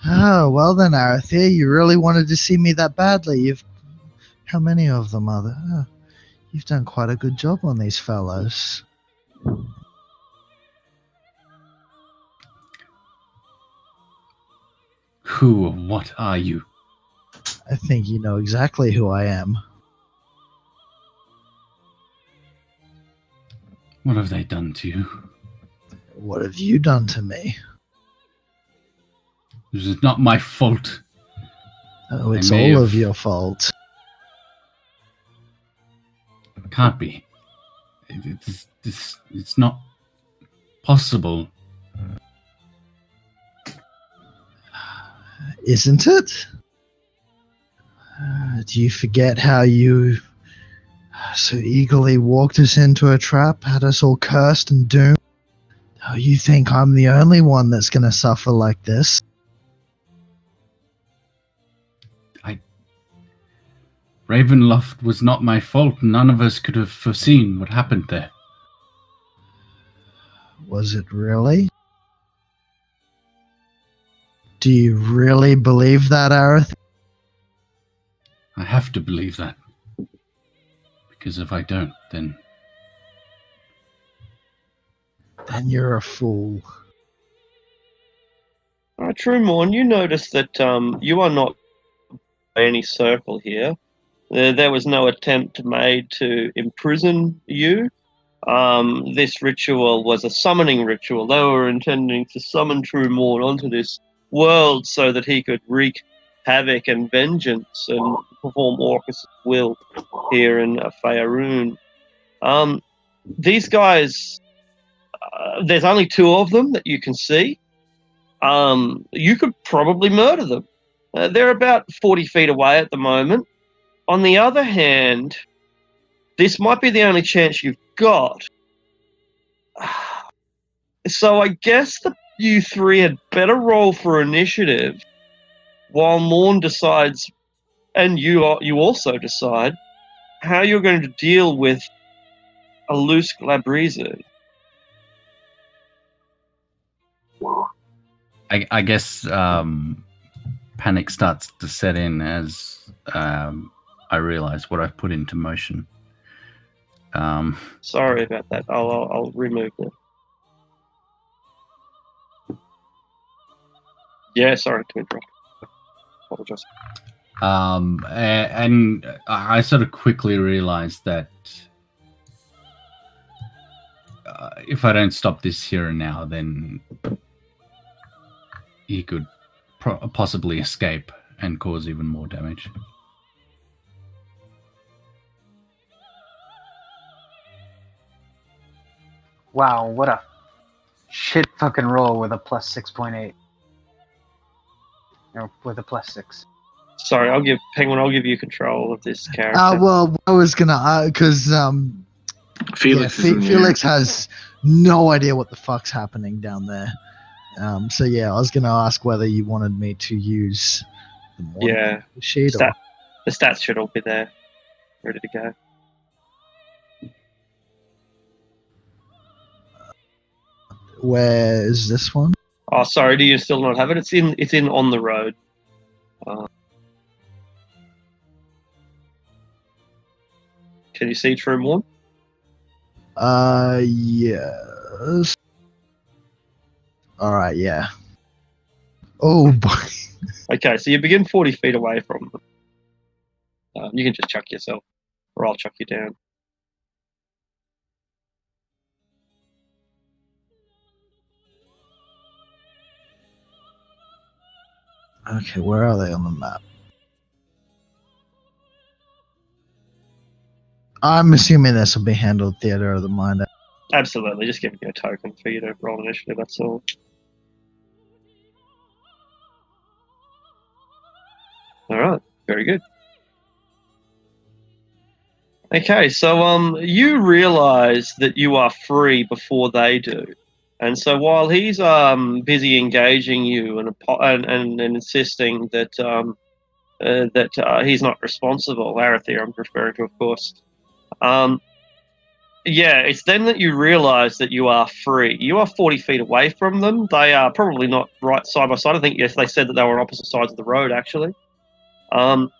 Oh, well then, Arathea, you really wanted to see me that badly. How many of them are there? Oh, you've done quite a good job on these fellows. Who or what are you? I think you know exactly who I am. What have they done to you? What have you done to me? This is not my fault. Oh, it's may all have- of your fault. It can't be. It's not possible. Isn't it? Do you forget how you so eagerly walked us into a trap, had us all cursed and doomed? Oh, you think I'm the only one that's going to suffer like this? Ravenloft was not my fault. None of us could have foreseen what happened there. Was it really? Do you really believe that, Aerith? I have to believe that. Because if I don't, then you're a fool. Trumorn, you notice that you are not by any circle here. There was no attempt made to imprison you. This ritual was a summoning ritual. They were intending to summon Trumorn onto this world so that he could wreak havoc and vengeance and perform Orcus' will here in Faerun. These guys, there's only two of them that you can see. You could probably murder them. They're about 40 feet away at the moment. On the other hand, this might be the only chance you've got. So I guess that you three had better roll for initiative while Morn decides, and you also decide, how you're going to deal with a loose Glabrizu. I guess panic starts to set in as I realize what I've put into motion. Sorry about that. I'll remove it. Yeah, sorry to interrupt. Apologize. And I sort of quickly realized that if I don't stop this here and now, then he could possibly escape and cause even more damage. Wow, what a shit fucking roll with a plus 6.8. Or with a plus 6. Sorry, I'll give you control of this character. Well, I was gonna, because Felix, Felix has no idea what the fuck's happening down there. So yeah, I was gonna ask whether you wanted me to use the morning sheet or... The stats should all be there, ready to go. Where is this one? Oh, sorry, do you still not have it? It's in On the Road. Can you see Trumorn? Yes. Alright, yeah. Oh boy. Okay, so you begin 40 feet away from them. You can just chuck yourself, or I'll chuck you down. Okay, where are they on the map? I'm assuming this will be handled theater of the mind. Absolutely, just giving you a token for you to roll initiative, that's all. Alright, very good. Okay, so you realise that you are free before they do. And so while he's busy engaging you and insisting that he's not responsible, Arathir I'm referring to, of course, yeah, it's then that you realise that you are free. You are 40 feet away from them. They are probably not right side by side. I think, yes, they said that they were on opposite sides of the road, actually. You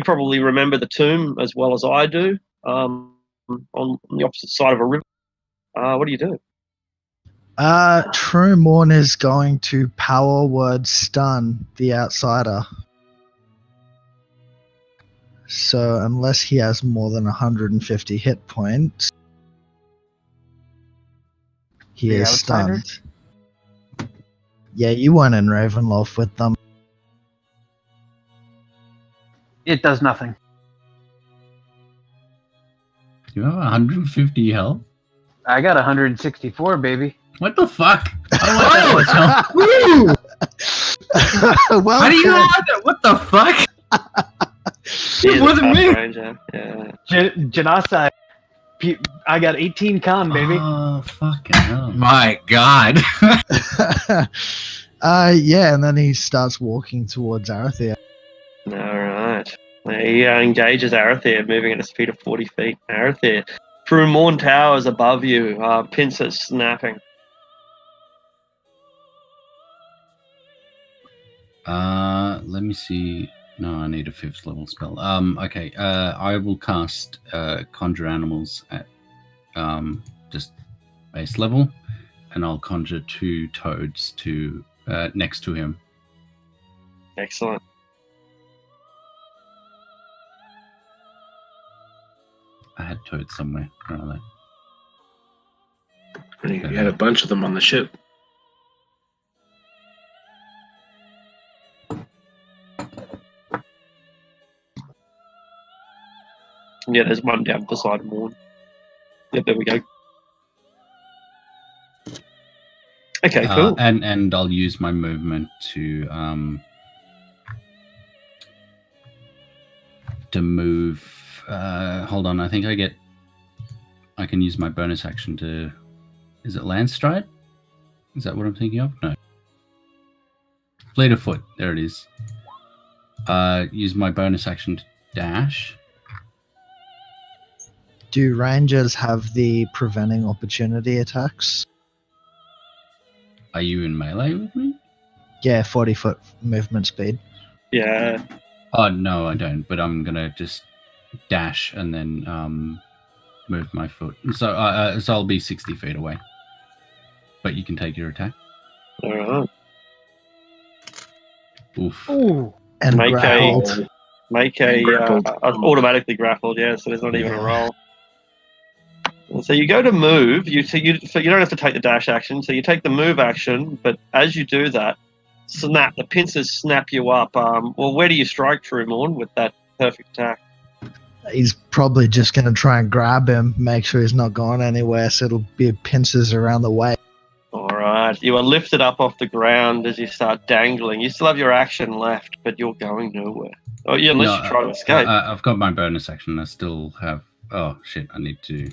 probably remember the tomb as well as I do, on the opposite side of a river. What do you do? True Morn is going to power word stun the outsider. So unless he has more than 150 hit points, he The is outsider? stunned. Yeah, you weren't in Ravenloft with them. It does nothing. You have 150 health? I got 164, baby. What the fuck? I don't want that much health. Well, How do you have that? What the fuck? He is More a than fast me. ranger, yeah. Janasai, I got 18 con, baby. Oh, fucking hell. My God. yeah, and then he starts walking towards Arathir. Alright. He engages Arathir, moving at a speed of 40 feet. Arathir, through Morn Towers above you, pincers snapping. Let me see. No, I need a 5th level spell. Okay. I will cast Conjure Animals at just base level, and I'll conjure 2 toads to next to him. Excellent. I had toads somewhere. Where are they? You had a bunch of them on the ship. Yeah, there's one down beside Morn. Yep, there we go. Okay, cool. And I'll use my movement to move. Hold on, I think I can use my bonus action to. Is it Land Stride? Is that what I'm thinking of? No. Fleet of Foot. There it is. Use my bonus action to dash. Do rangers have the preventing opportunity attacks? Are you in melee with me? Yeah, 40-foot movement speed. Yeah. Oh no, I don't. But I'm gonna just dash and then move my foot. So I'll be 60 feet away. But you can take your attack. Alright. Oof. Ooh. And Make grappled. Grappled. Automatically grappled, yeah, so there's not even a roll. And so you go to move, so you don't have to take the dash action, so you take the move action, but as you do that, the pincers snap you up. Well, where do you strike True Morn with that perfect attack? He's probably just going to try and grab him, make sure he's not going anywhere, so it'll be pincers around the way. Alright, you are lifted up off the ground as you start dangling. You still have your action left, but you're going nowhere. Oh, yeah, unless you try to escape. I've got my bonus action. I still have. Oh shit! I need to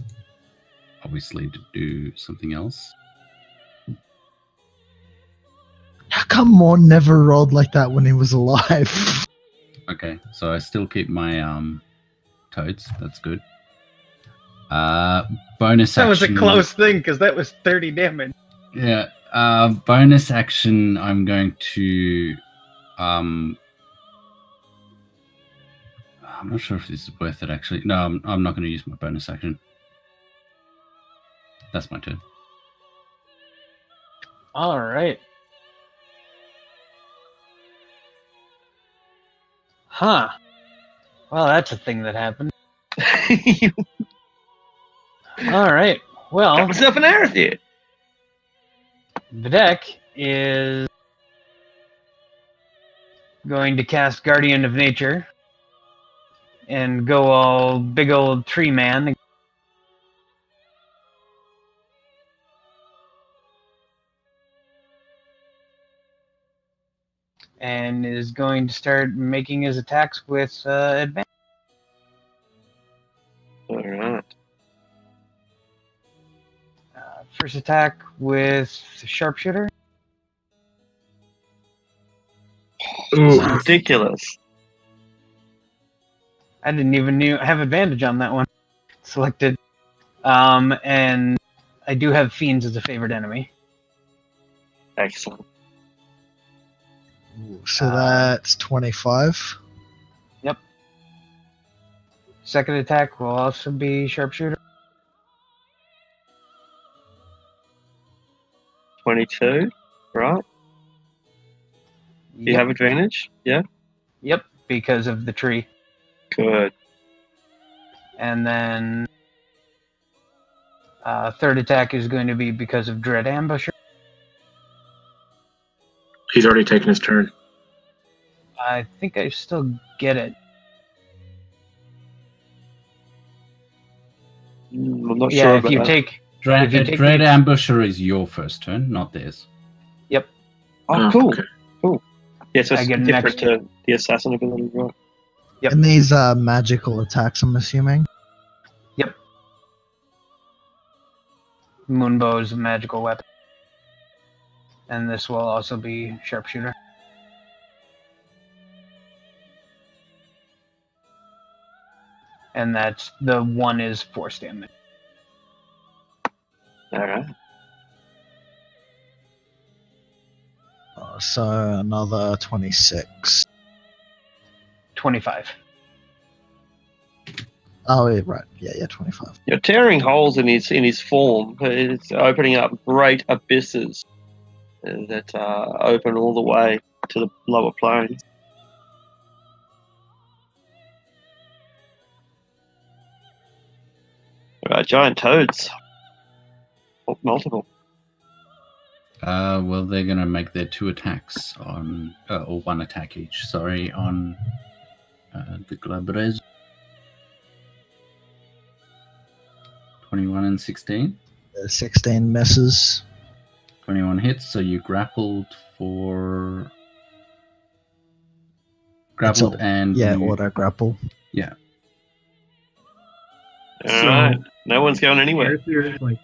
obviously to do something else. How come Morn never rolled like that when he was alive? Okay, so I still keep my toads. That's good. Bonus That action. was a close thing because that was 30 damage. Yeah. Bonus action. I'm going to. I'm not sure if this is worth it. Actually, no. I'm not going to use my bonus action. That's my turn. All right. Huh. Well, that's a thing that happened. All right. Well, Got myself an Arathir. the deck is going to cast Guardian of Nature and go all big old tree man. And is going to start making his attacks with advantage. All right. First attack with Sharpshooter. Ooh. Ridiculous. I didn't even have advantage on that one. Selected. And I do have Fiends as a favored enemy. Excellent. So that's 25. Second attack will also be Sharpshooter. 22, right? You have advantage? Yeah? Yep, because of the tree. Good. And then third attack is going to be because of Dread Ambusher. He's already taken his turn. I think I still get it. I'm not Yeah, sure if about you that. take... Dread, If you take Dread the- Ambusher is your first turn, not theirs. Oh, cool. Okay. Cool. Yeah, so I it's get an different extra- to the assassin ability, right? Yep. And these are magical attacks, I'm assuming. Moonbow is a magical weapon. And this will also be Sharpshooter. And that's the one is force damage. All right. So another 26. 25. Oh, yeah, right. Yeah, 25. You're tearing holes in his form. It's opening up great abysses that open all the way to the lower planes. Giant toads. Multiple. Well, they're gonna make their 2 attacks on, or 1 attack each. Sorry, on the Glabres. 21 and 16. 16 misses. 21 hits, so you grappled for. Grappled all- and. Yeah, you- auto grapple. All right. No one's going anywhere. Arthur, like,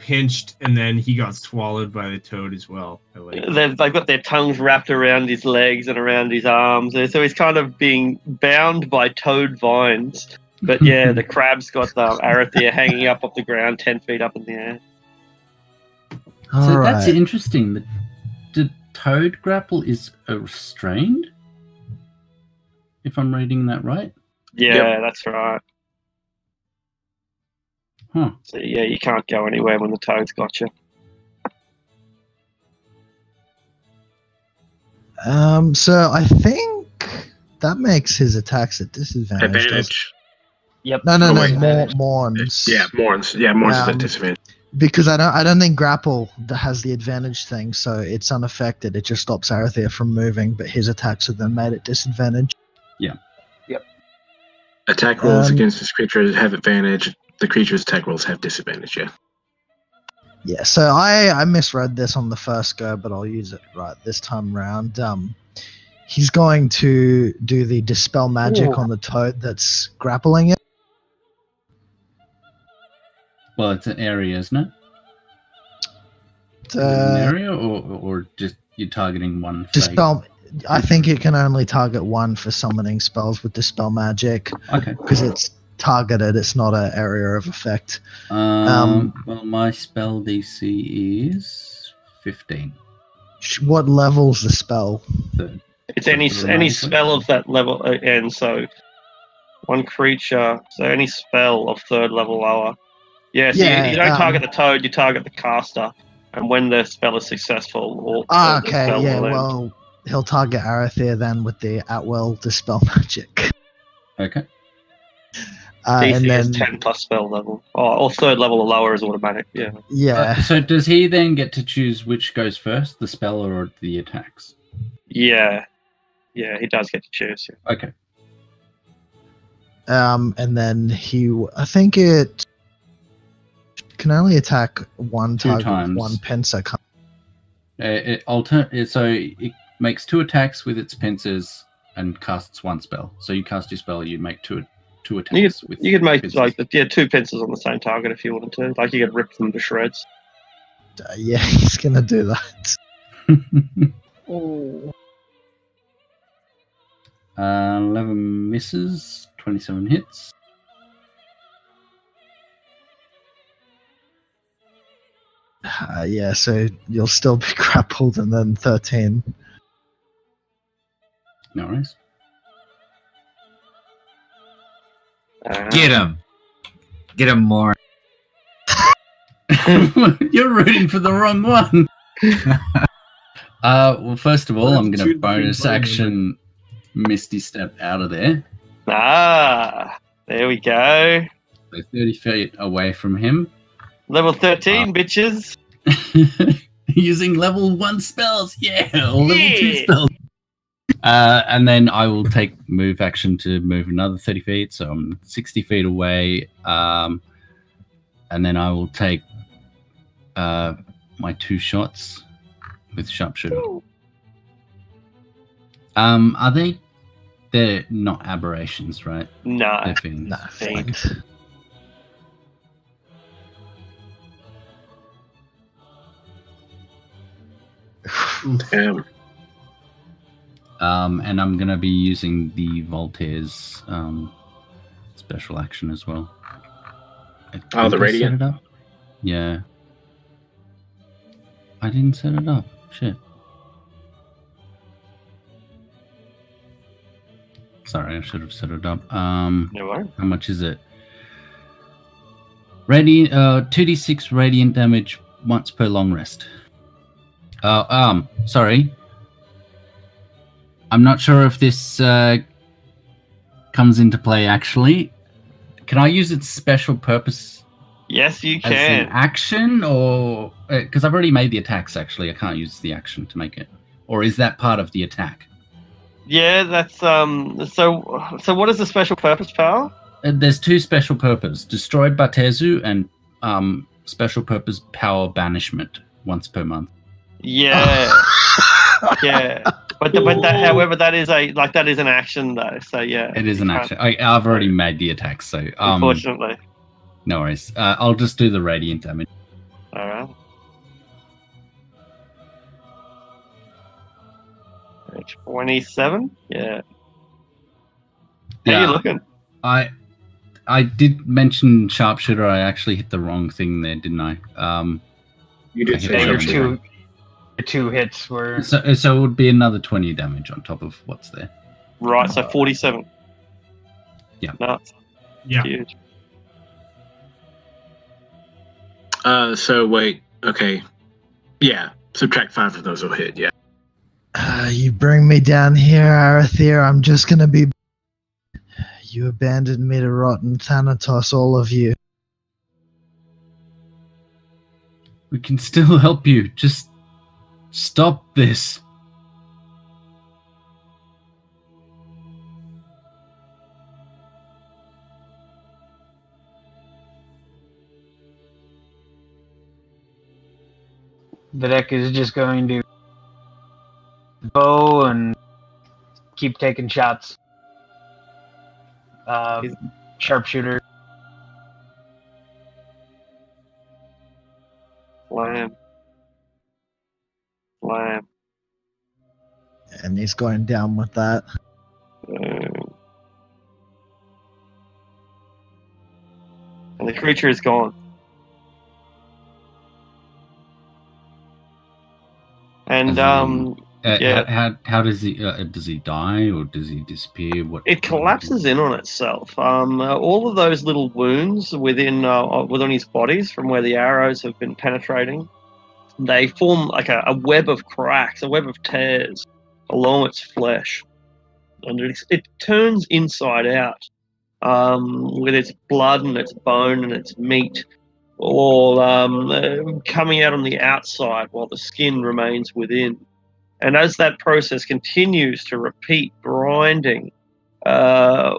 pinched, and then he got swallowed by the toad as well. I like it. They've got their tongues wrapped around his legs and around his arms. So he's kind of being bound by toad vines. But yeah, the crab's got Arathea hanging up off the ground 10 feet up in the air. All So right. that's interesting. The toad grapple is restrained? If I'm reading that right? Yeah, that's right. Huh. So yeah, you can't go anywhere when the toad's got you. So I think that makes his attacks at disadvantage. doesn't- Advantage. Yep. No, Oh, wait. Morns. Yeah, Morns. Yeah, Morns is Um, at disadvantage. Because I don't think grapple has the advantage thing, so it's unaffected. It just stops Arathea from moving, but his attacks are then made at disadvantage. Attack rolls um, against this creature have advantage. The creature's attack rolls have disadvantage, yeah. Yeah, so I misread this on the first go, but I'll use it right this time round. He's going to do the dispel magic Ooh. on the toad that's grappling it. Well, it's an area, isn't it? Is it an Uh, area, or just you're targeting one fake? dispel. I think it can only target one for summoning spells with dispel magic Okay. because it's targeted. It's not an area of effect. Well, my spell DC is 15. What level's the spell? Third. It's any Something like that. spell of that level, and so one creature. So any spell of 3rd level lower. Yeah, so Yeah, you don't target the toad, you target the caster, and when the spell is successful, all the Okay, spell yeah, will end. well, he'll target Arathea then with the at-will dispel magic. Okay. DC And is then, 10 plus spell level, or 3rd level or lower is automatic. Yeah. yeah, So does he then get to choose which goes first, the spell or the attacks? Yeah. Yeah, he does get to choose. Yeah. Okay. And then I think it can only attack one Two target times. with one pincer. So it makes 2 attacks with its pincers and casts 1 spell. So you cast your spell, you make two attacks. You could make pincers. 2 pincers on the same target if you wanted to. Like you could rip them to shreds. Yeah, he's gonna do that. Oh. 11 misses, 27 hits. Yeah, so you'll still be grappled, and then 13. No worries. Get him. Get him more. You're rooting for the wrong one. Well, first of all, I'm going to bonus action Misty Step out of there. There we go. So 30 feet away from him. Level 13, bitches. Using level 1 spells. Yeah, or level 2 spells. And then I will take move action to move another 30 feet. So I'm 60 feet away. And then I will take my 2 shots with sharpshooter. Are they? They're not aberrations, right? No. They're fiends. Nah, Fiend. Damn. And I'm gonna be using the Voltaire's special action as well. Oh, the Did I set radiant? it up? Yeah. I didn't set it up. Shit. Sorry, I should have set it up. No worries. How much is it? Radiant, 2d6 radiant damage once per long rest. Sorry. I'm not sure if this comes into play actually. Can I use its special purpose Yes, you as an can. action, or because I've already made the attacks? Actually, I can't use the action to make it. Or is that part of the attack? Yeah, that's So what is the special purpose power? There's 2 special purpose: destroyed Batezu and special purpose power banishment once per month. Yeah. Yeah. But however, that is an action though. So yeah. It is you an can't- action. I've already made the attack, so Unfortunately. no worries. I'll just do the radiant damage. All right. 27. Yeah. How you looking? I did mention sharpshooter. I actually hit the wrong thing there, didn't I? You did I say hit your the sharpshooter. wrong your 2 hits were. So it would be another 20 damage on top of what's there. Right. So 47. Yeah. Nuts. Yeah. Huge. So wait, okay. Yeah, subtract 5 of those will hit, yeah. You bring me down here, Arathir. I'm just gonna be. You abandoned me to rot in Thanatos, all of you. We can still help you. Just stop this. Videk is just going to bow and keep taking shots. Sharpshooter. Slam. Slam. And he's going down with that. And the creature is gone. And yeah. How does he die, or does he disappear? What it collapses in on itself. All of those little wounds within his bodies from where the arrows have been penetrating, they form like a web of cracks, a web of tears along its flesh, and it turns inside out, with its blood and its bone and its meat all coming out on the outside while the skin remains within. And as that process continues to repeat, grinding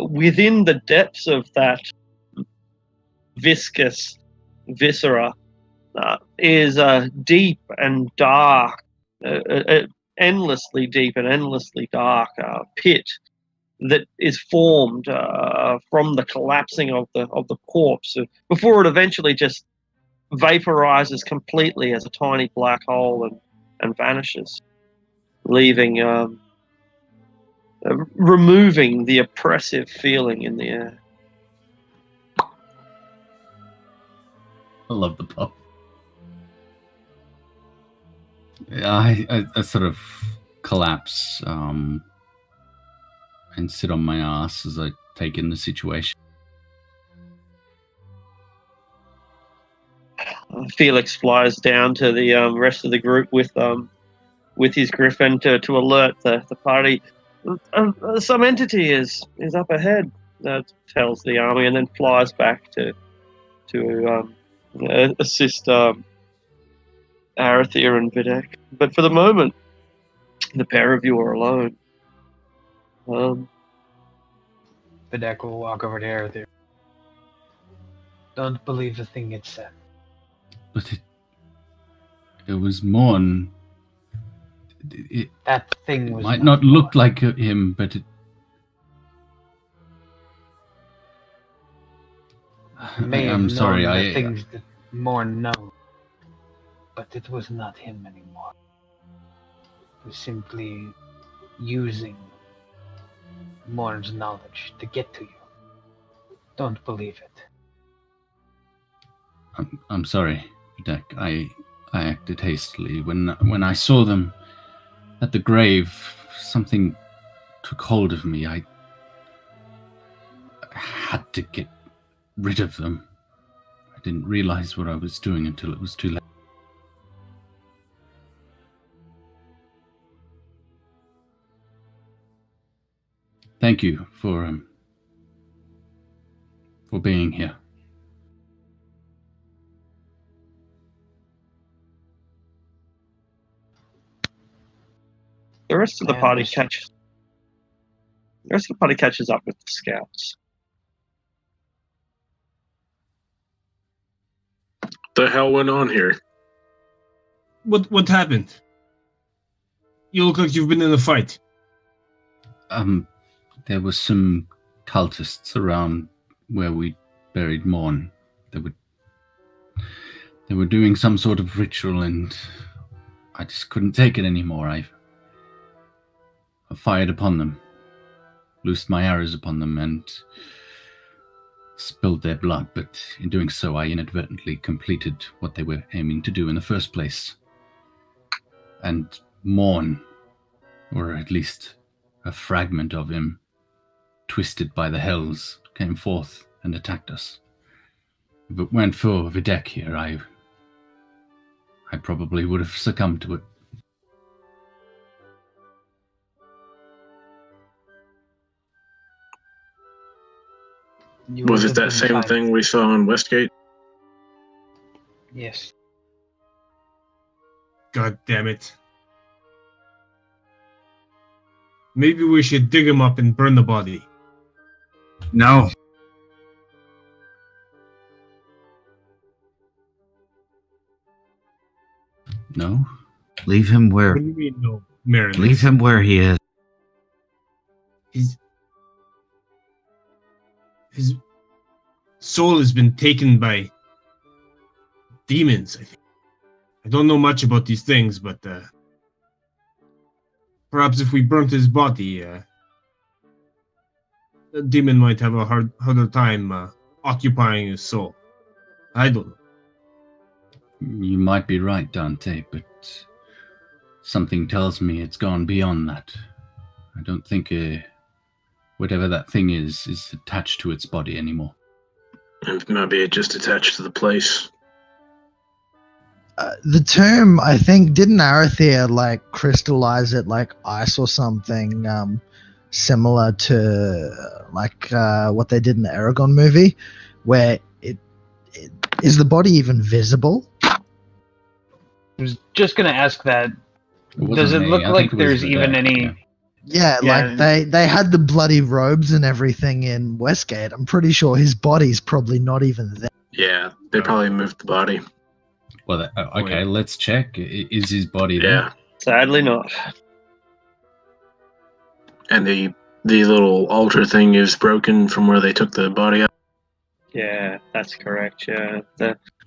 within the depths of that viscous viscera is a deep and dark, endlessly deep and endlessly dark pit that is formed from the collapsing of the corpse before it eventually just vaporizes completely as a tiny black hole and vanishes, leaving removing the oppressive feeling in the air. I love the pup. I sort of collapse and sit on my ass as I take in the situation. Felix flies down to the rest of the group with his griffin to alert the party. Some entity is up ahead, tells the army, and then flies back to assist Arathir and Videk. But for the moment, the pair of you are alone. Videk will walk over to Arathir. Don't believe the thing it said. But it was Morn. That thing was might not look like him, but it may have I'm sorry. known the things that Morn knows, but it was not him anymore. It was simply using Morn's knowledge to get to you. Don't believe it. I'm sorry, Videk. I acted hastily. When I saw them at the grave, something took hold of me. I had to get rid of them. I didn't realize what I was doing until it was too late. Thank you for being here. The rest of the party catches up with the scouts. The hell went on here? What happened? You look like you've been in a fight. There were some cultists around where we buried Morn. They were doing some sort of ritual, and I just couldn't take it anymore. I fired upon them, loosed my arrows upon them, and spilled their blood, but in doing so I inadvertently completed what they were aiming to do in the first place. And Morn, or at least a fragment of him, twisted by the hells, came forth and attacked us. If it weren't for Videk here, I probably would have succumbed to it. Was it that same thing we saw in Westgate? Yes. God damn it. Maybe we should dig him up and burn the body. No. No? Leave him where. What do you mean, no, Marilyn? Leave him where he is. His soul has been taken by demons, I think. I don't know much about these things, but perhaps if we burnt his body, the demon might have a harder time occupying his soul. I don't know. You might be right, Dante, but something tells me it's gone beyond that. I don't think whatever that thing is attached to its body anymore. And maybe it just attached to the place. The tomb, I think, didn't Arathir crystallize it like ice or something similar to what they did in the Aragon movie, where it is the body even visible? I was just gonna ask that wasn't Does it me. look I like think it was there's even Videk, any? yeah. Yeah, Yeah. like they had the bloody robes and everything in Westgate. I'm pretty sure his body's probably not even there. Yeah, they probably moved the body. Well, okay, yeah. let's check. Is his body there? Yeah, Sadly not. and the little altar thing is broken from where they took the body out. Yeah, that's correct. Yeah.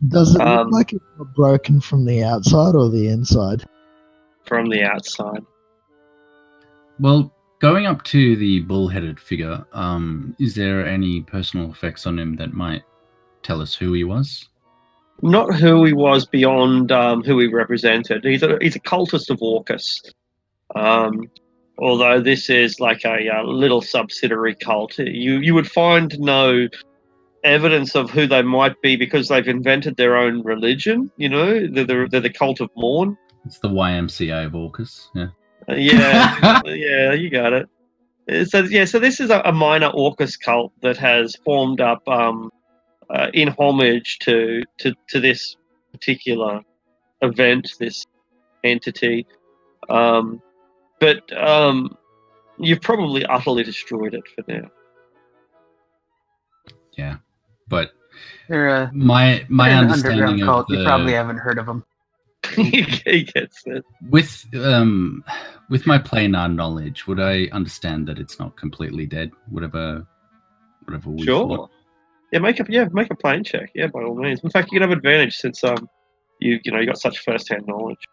Does it look Um, like it's broken from the outside or the inside? From the outside. Well, going up to the bull-headed figure, is there any personal effects on him that might tell us who he was? Not who he was beyond who he represented. He's a cultist of Orcus. Although this is like a little subsidiary cult, you would find no evidence of who they might be because they've invented their own religion. You know, they're the cult of Morn. It's the YMCA of Orcus, yeah. Yeah, yeah, you got it. So this is a minor Orcus cult that has formed up in homage to this particular event, this entity. But you've probably utterly destroyed it for now. Yeah, but They're my an understanding underground of cult. the You probably haven't heard of them. He gets it. with my planar knowledge, would I understand that it's not completely dead? Whatever we Sure. thought. Yeah, make a plane check. Yeah, by all means. In fact, you can have advantage since you got such first-hand knowledge.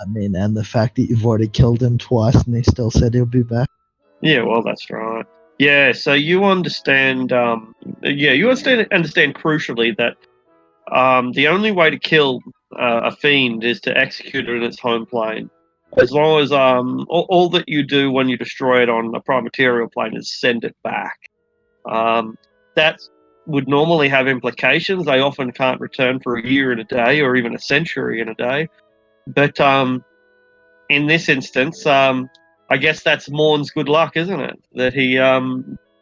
I mean, and the fact that you've already killed him twice and he still said he'll be back. Yeah, well, that's right. Yeah, so you understand. You understand crucially that the only way to kill a fiend is to execute it in its home plane. As long as all that you do when you destroy it on a prime material plane is send it back. That would normally have implications. They often can't return for a year and a day, or even a century and a day. But in this instance, I guess that's Morn's good luck, isn't it? That he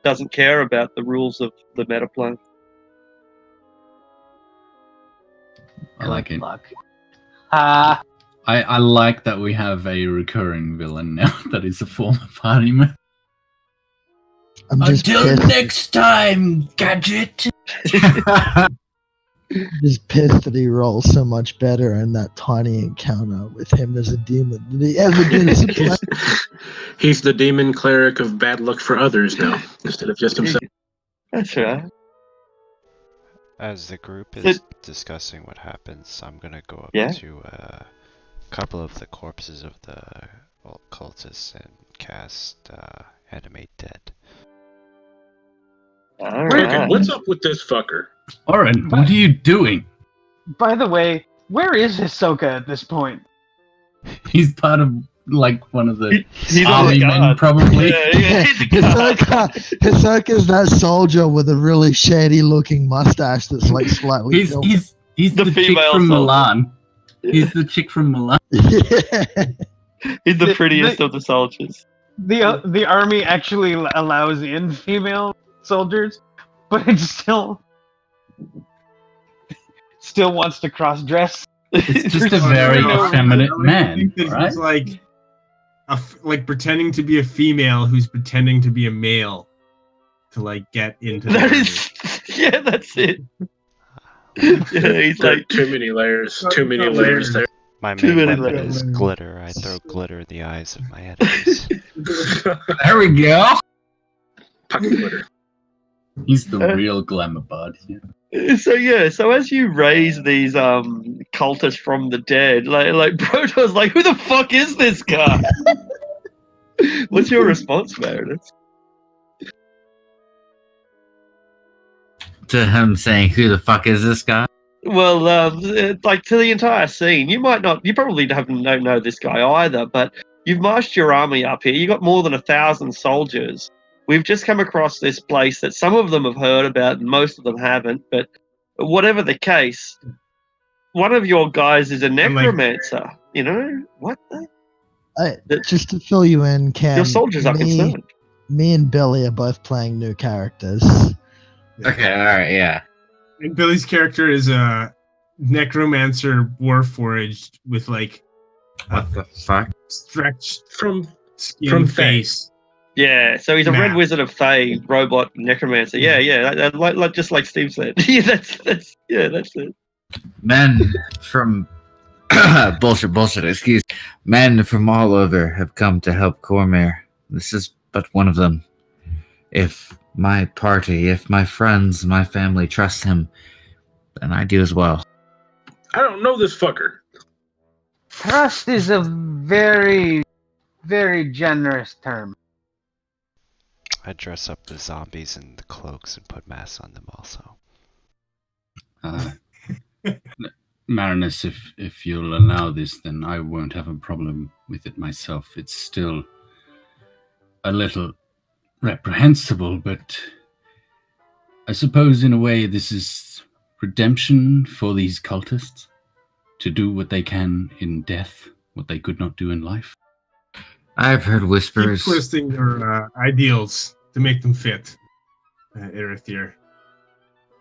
doesn't care about the rules of the metaplane. I like it. Luck. I like that we have a recurring villain now that is a former party member. I'm just Until pissed, next time, Gadget! just pissed that he rolls so much better in that tiny encounter with him as a demon than he ever did as a player. He's the demon cleric of bad luck for others now, instead of just himself. That's right. As the group is discussing what happens, I'm gonna go up Yeah. to a couple of the corpses of the cultists and cast Animate Dead. All Okay, right. what's up with this fucker? Oren, what are you doing? By the way, where is Hisoka at this point? He's part of, like, one of the He's on army the men, guard. probably. Yeah, he's a guard. Hisoka's that soldier with a really shady looking mustache that's like slightly He's built. he's The the chick female from soldier. Milan. He's the chick from Milan. Yeah. He's the The- prettiest the- of the soldiers. The army actually allows in female soldiers, but it still wants to cross dress. It's just a very effeminate man, It's right? like like pretending to be a female who's pretending to be a male to like get into the That army. is, yeah, that's it. Yeah, he's There are like, too many layers. Too many layers there. My Too main many weapon layers. is glitter. I throw glitter in the eyes of my enemies. There we go. Pocket glitter. He's the real glamour bud. Yeah. so as you raise these cultists from the dead, like Proto's like, who the fuck is this guy? What's your response, Meredith? To him saying, "Who the fuck is this guy?" Well, like to the entire scene, you probably don't know this guy either, but you've marched your army up here. You got more than 1,000 soldiers. We've just come across this place that some of them have heard about and most of them haven't. But whatever the case, one of your guys is a necromancer. You know what? Just to fill you in, Cam, Your soldiers are concerned. me and Billy are both playing new characters. Okay, all right, yeah. And Billy's character is a necromancer warforged with like What the fuck? Stretched From skin Fae. face. Yeah, so he's a red Nah. wizard of Fae, robot necromancer. Yeah, like just like Steve said. Yeah, that's it. Men from bullshit. Excuse. Men from all over have come to help Cormyr. This is but one of them. If my party, if my friends, my family trust him, then I do as well. I don't know this fucker. Trust is a very, very generous term. I dress up the zombies in the cloaks and put masks on them also. Marinus, if you'll allow this, then I won't have a problem with it myself. It's still a little reprehensible, but I suppose in a way this is redemption for these cultists to do what they can in death, what they could not do in life. I've heard Keep whispers. twisting your ideals to make them fit, Erethier.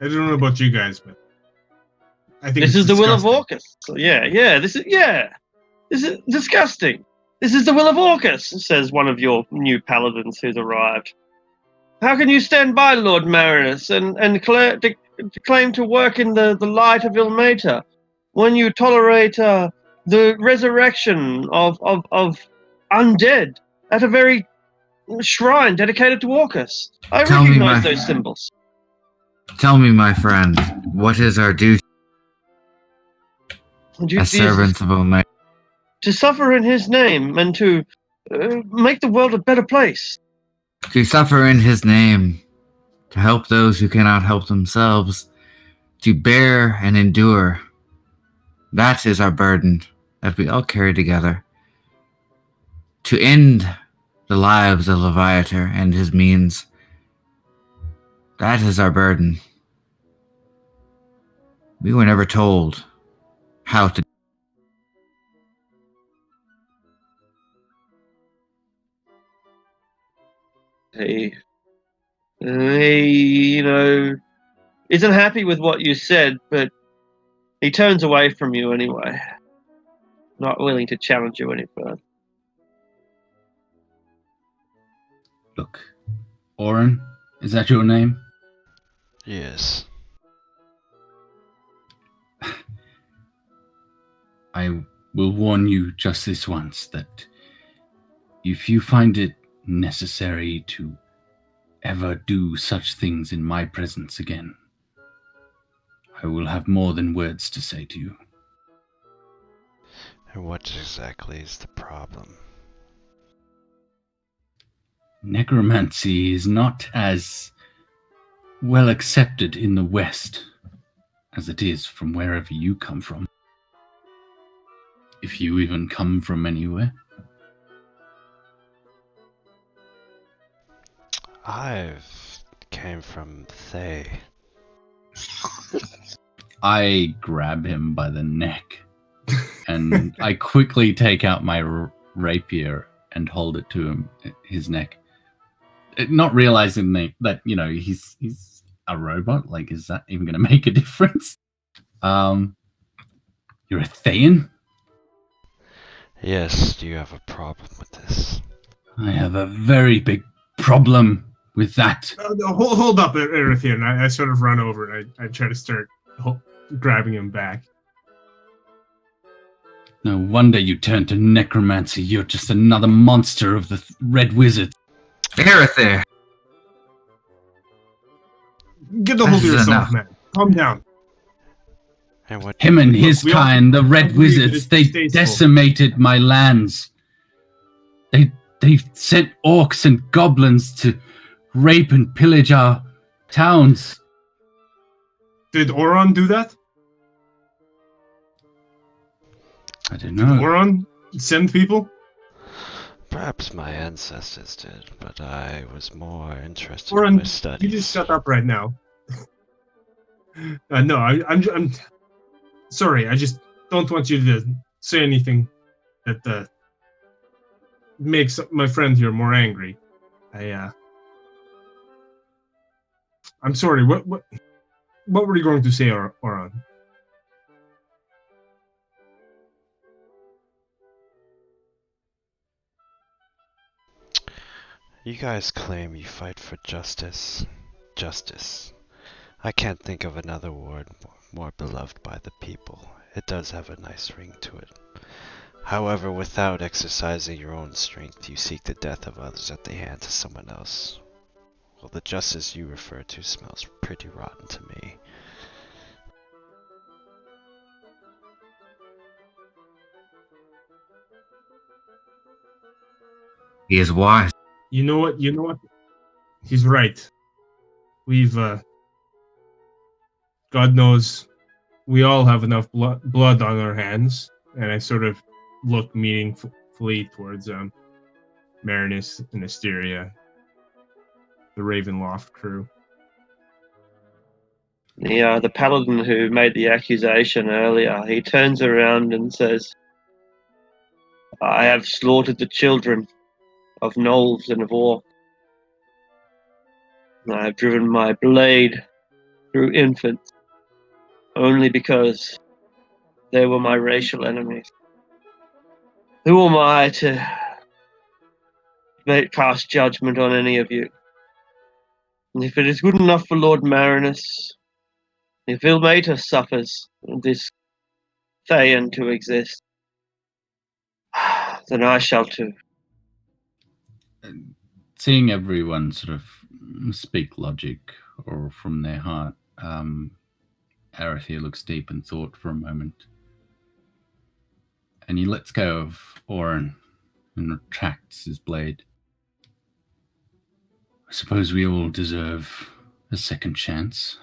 I don't know about you guys, but I think This it's is the will of disgusting. Orcus. So this is disgusting. This is the will of Orcus, says one of your new paladins who's arrived. How can you stand by, Lord Marinus, and claim to work in the light of Ilmater when you tolerate the resurrection of undead at a very shrine dedicated to Orcus? I Tell me, recognize my- those symbols. Tell me, my friend, what is our duty Duty as is servants of Omega? to suffer in his name and to make the world a better place. To suffer in his name, to help those who cannot help themselves, to bear and endure. That is our burden that we all carry together. To end the lives of Leviator and his means. That is our burden. We were never told how to. He, isn't happy with what you said, but he turns away from you anyway. Not willing to challenge you any further. Look, Oren, is that your name? Yes. I will warn you just this once that if you find it necessary to ever do such things in my presence again, I will have more than words to say to you. And what exactly is the problem? Necromancy is not as well accepted in the West as it is from wherever you come from. If you even come from anywhere. I've came from Thay. I grab him by the neck and I quickly take out my rapier and hold it to his neck. Not realizing that he's a robot. Like, is that even going to make a difference? You're a Thayan? Yes, do you have a problem with this? I have a very big problem with that. Hold up, Erethier, and I sort of run over and I try to start grabbing him back. No wonder you turned to necromancy. You're just another monster of the Red Wizard. Erethier! Get a hold of This is yourself, enough. man. Calm down. And what? Him and his we all kind, the Red agree that Wizards, it's they distasteful. decimated my lands. They sent orcs and goblins to rape and pillage our towns. Did Oron do that? I don't know. Oron send people? Perhaps my ancestors did, but I was more interested Oron, in my studies. you just shut up right now. No, I'm sorry. I just don't want you to say anything that makes my friend here more angry. I'm sorry. What were you going to say, Oron? You guys claim you fight for justice. Justice. I can't think of another word more beloved by the people. It does have a nice ring to it. However, without exercising your own strength, you seek the death of others at the hands of someone else. Well, the justice you refer to smells pretty rotten to me. He is wise. You know what? He's right. We've, God knows, we all have enough blood on our hands. And I sort of look meaningfully towards Marinus and Asteria, the Ravenloft crew. The paladin who made the accusation earlier, he turns around and says, I have slaughtered the children of gnolls and of orcs. And I have driven my blade through infants only because they were my racial enemies. Who am I to cast judgment on any of you? And if it is good enough for Lord Marinus, if Ilmater suffers this Thayan to exist, then I shall too. Seeing everyone sort of speak logic or from their heart, Arathir looks deep in thought for a moment. And he lets go of Orin and retracts his blade. I suppose we all deserve a second chance.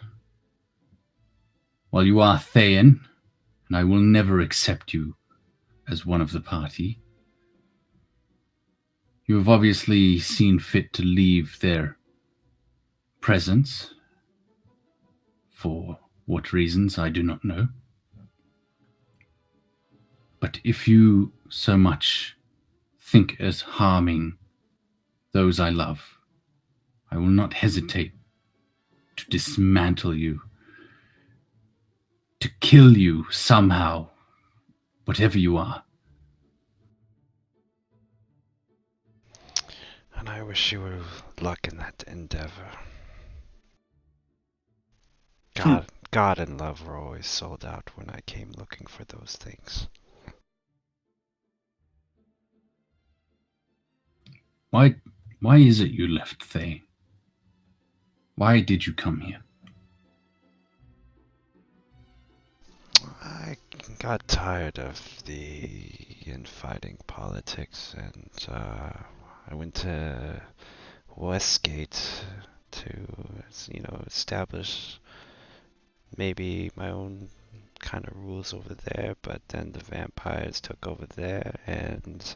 While you are Thayan, and I will never accept you as one of the party, you have obviously seen fit to leave their presence. For what reasons, I do not know. But if you so much think as harming those I love, I will not hesitate to dismantle you, to kill you somehow, whatever you are. And I wish you luck in that endeavor. God and love were always sold out when I came looking for those things. Why is it you left Thay? Why did you come here? I got tired of the infighting politics, and I went to Westgate to, establish maybe my own kind of rules over there, but then the vampires took over there, and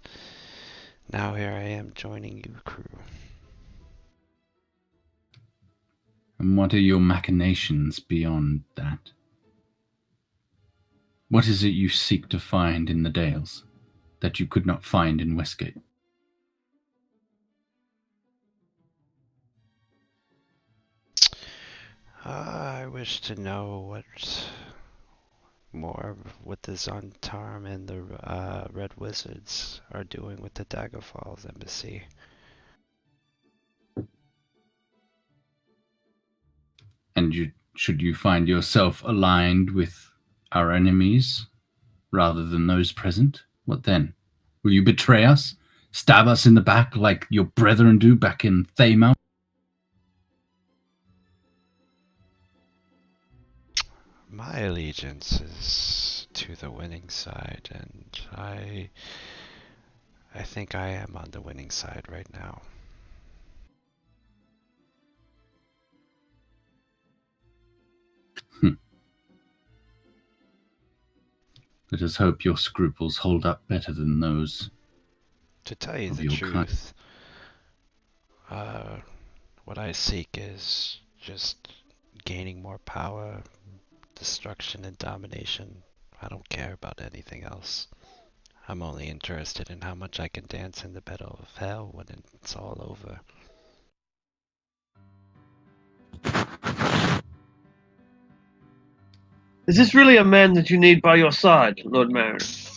now here I am joining you crew. And what are your machinations beyond that? What is it you seek to find in the Dales that you could not find in Westgate? I wish to know what the Zontarm and the Red Wizards are doing with the Daggerfalls embassy. And should you find yourself aligned with our enemies rather than those present, what then? Will you betray us? Stab us in the back like your brethren do back in Thaymount? My allegiance is to the winning side, and I think I am on the winning side right now. Let us hope your scruples hold up better than those. To tell you of the your truth, what I seek is just gaining more power, destruction, and domination. I don't care about anything else. I'm only interested in how much I can dance in the battle of hell when it's all over. Is this really a man that you need by your side, Lord Marinus?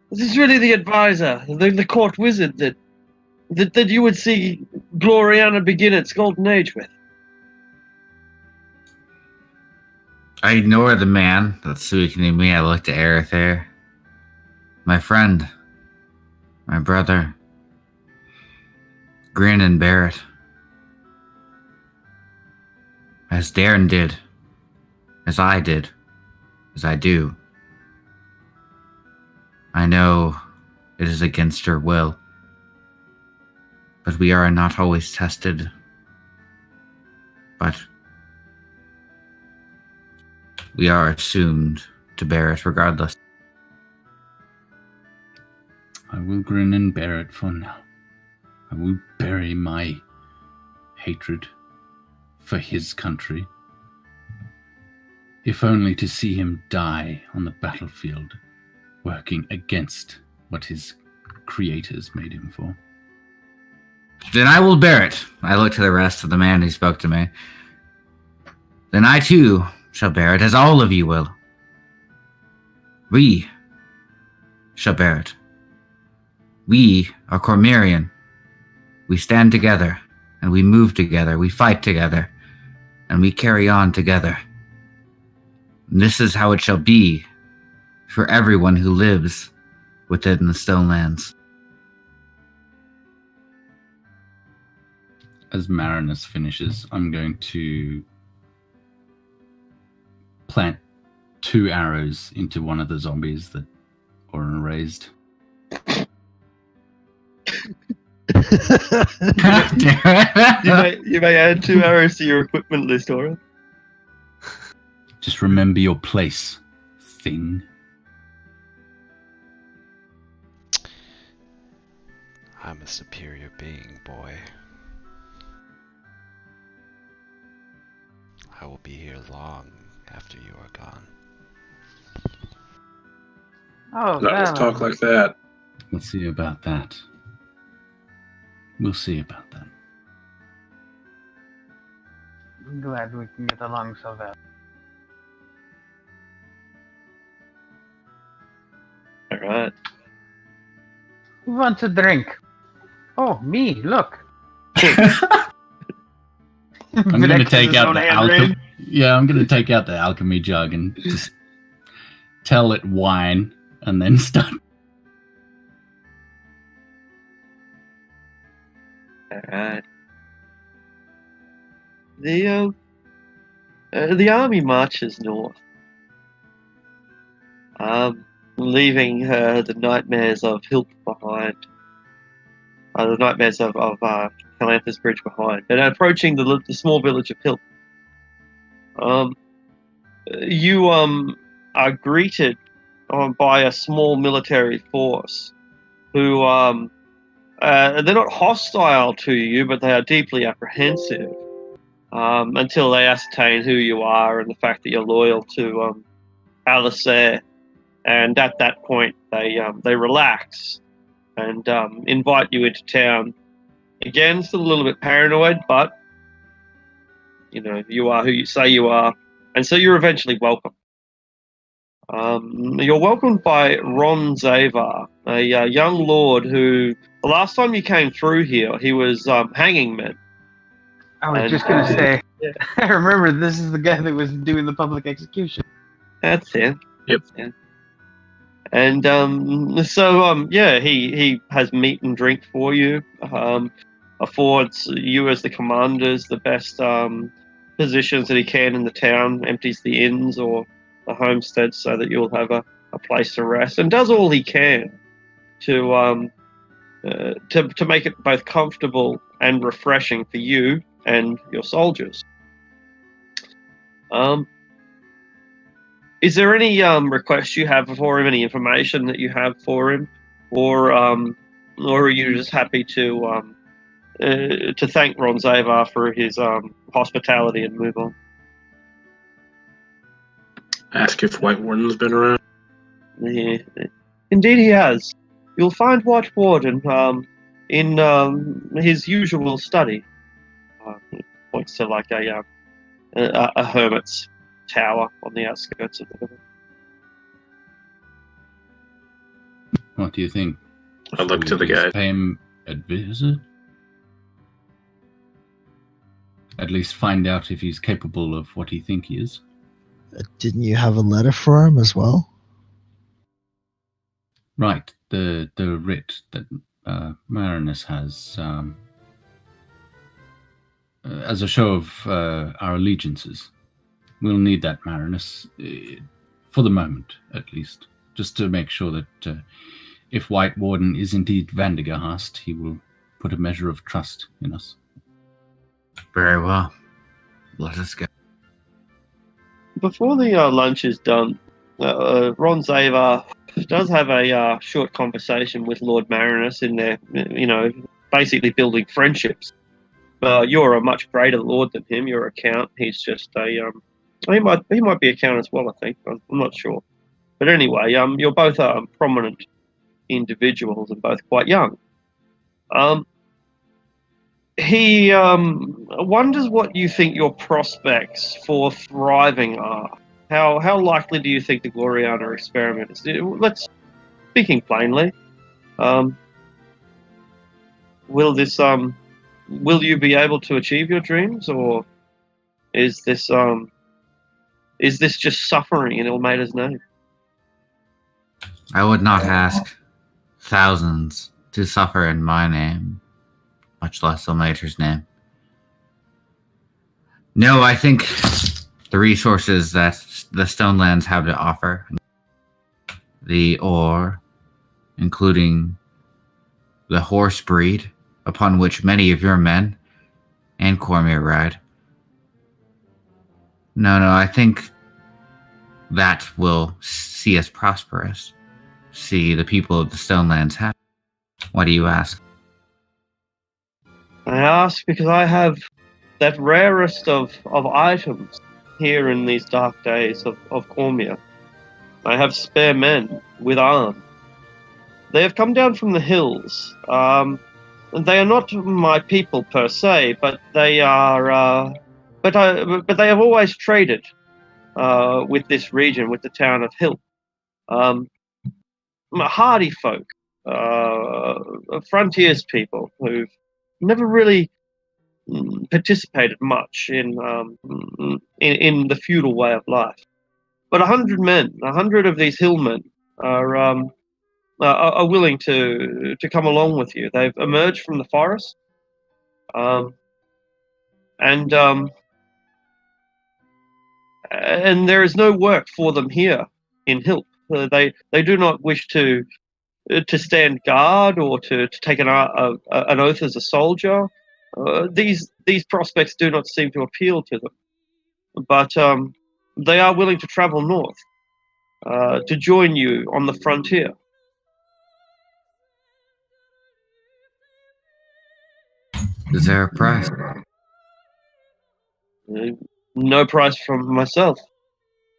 Is this really the advisor, the court wizard that that you would see Gloriana begin its golden age with. I ignore the man that's speaking to me. I look to Arethair. My friend. My brother. Grin and bear it. As Darren did. As I did. As I do. I know it is against your will. But we are not always tested. But we are assumed to bear it regardless. I will grin and bear it for now. I will bury my hatred for his country, if only to see him die on the battlefield, working against what his creators made him for. Then I will bear it. I look to the rest of the man who spoke to me. Then I too shall bear it, as all of you will. We shall bear it. We are Cormyrean. We stand together, and we move together, we fight together, and we carry on together. And this is how it shall be for everyone who lives within the Stonelands. As Marinus finishes, I'm going to plant 2 arrows into one of the zombies that Orin raised. You may add 2 arrows to your equipment list, Orin. Just remember your place, thing. I'm a superior being, boy. I will be here long after you are gone. Oh, Not let's talk like that. We'll see about that. We'll see about that. I'm glad we can get along so well. All right. Who wants a drink? Oh, me, look. I'm going to take out the alchemy. Yeah, I'm going to take out the alchemy jug and just tell it wine, and then start. All right. The army marches north, leaving the nightmares of Hilt behind. The nightmares of Calanthus Bridge behind, and approaching the small village of Hilt. You are greeted by a small military force who they're not hostile to you, but they are deeply apprehensive until they ascertain who you are and the fact that you're loyal to Alisair. And at that point, they relax and invite you into town. Again, still a little bit paranoid, but you know you are who you say you are, and so you're eventually welcome. You're welcomed by Ron Zavar, a young lord who, the last time you came through here, he was hanging men. I was just going to say, yeah. I remember this is the guy that was doing the public execution. That's him. Yep. Yeah. And yeah, he has meat and drink for you, affords you as the commanders the best positions that he can in the town, empties the inns or the homestead so that you'll have a place to rest, and does all he can to make it both comfortable and refreshing for you and your soldiers. Is there any requests you have for him, any information that you have for him, or are you just happy to thank Ron Zavar for his hospitality and move on? Ask if White Warden's been around. Yeah. Indeed he has. You'll find White Warden in his usual study. He points to like a hermit's tower on the outskirts of the village. What do you think? I look to the guy. Pay him visit. At least find out if he's capable of what he thinks he is. Didn't you have a letter for him as well? Right, the writ that Marinus has as a show of our allegiances. We'll need that, Marinus, for the moment, at least, just to make sure that if White Warden is indeed Vandergast, he will put a measure of trust in us. Very well. Let us go. Before the lunch is done, Ron Zavar does have a short conversation with Lord Marinus in there, basically building friendships. You're a much greater lord than him. You're a count. He's just a he might be a count as well. I think I'm not sure, but anyway, you're both prominent individuals and both quite young. He wonders what you think your prospects for thriving are. How likely do you think the Gloriana experiment is? Speaking plainly, will you be able to achieve your dreams, or is this just suffering in Ilmaida's name? I would not ask thousands to suffer in my name, much less Ilmaida's name. No, I think the resources that the Stonelands have to offer, the ore, including the horse breed upon which many of your men and Cormyr ride. No, I think that will see us prosperous. See the people of the Stonelands happy. Why do you ask? I ask because I have that rarest of items here in these dark days of Cormyr. I have spare men with arms. They have come down from the hills. They are not my people per se, but they are. But they have always traded with this region, with the town of Hill. Hardy folk, frontiers people who've never really participated much in the feudal way of life. But 100 of these hillmen are willing to come along with you. They've emerged from the forest, and there is no work for them here in Hill. They do not wish to stand guard or to take an oath as a soldier. These prospects do not seem to appeal to them, but they are willing to travel north to join you on the frontier. Is there a price? No price from myself,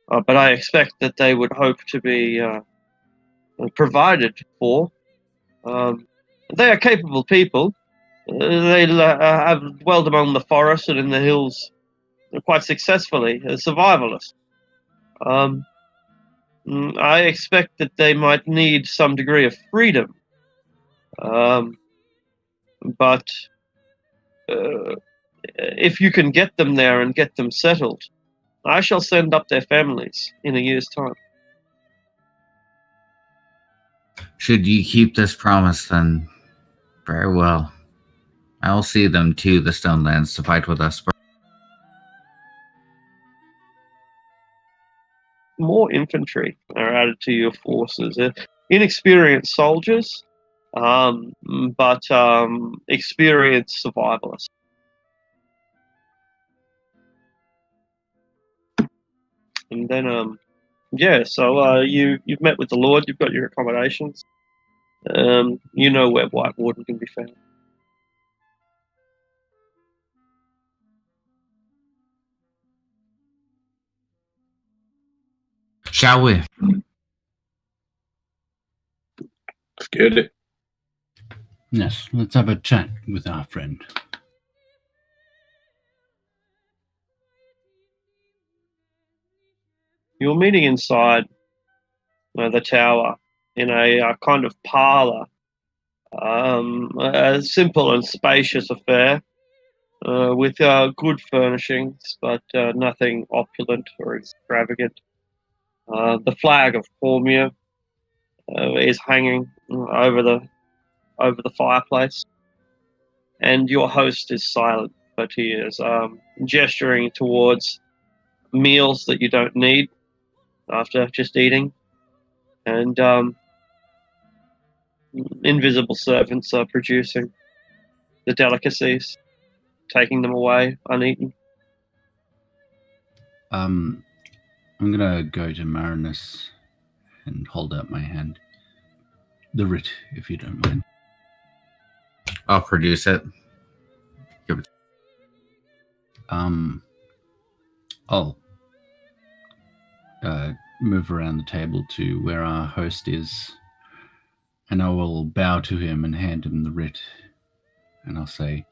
but I expect that they would hope to be provided for. They are capable people. They have dwelled among the forests and in the hills quite successfully as survivalists. I expect that they might need some degree of freedom, but if you can get them there and get them settled, I shall send up their families in a year's time. Should you keep this promise, then very well. I will see them to the Stonelands to fight with us. More infantry are added to your forces. Inexperienced soldiers, but experienced survivalists. And then, so you've met with the Lord, you've got your accommodations. You know where White Warden can be found. Shall we? Let's get it. Yes, let's have a chat with our friend. You're meeting inside the tower in a kind of parlor A simple and spacious affair, with good furnishings, but nothing opulent or extravagant. The flag of Cormier is hanging over the fireplace, and your host is silent, but he is gesturing towards meals that you don't need after just eating, and invisible servants are producing the delicacies, taking them away uneaten. I'm gonna go to Marinus and hold out my hand. The writ, if you don't mind. I'll produce it. I'll move around the table to where our host is, and I will bow to him and hand him the writ, and I'll say,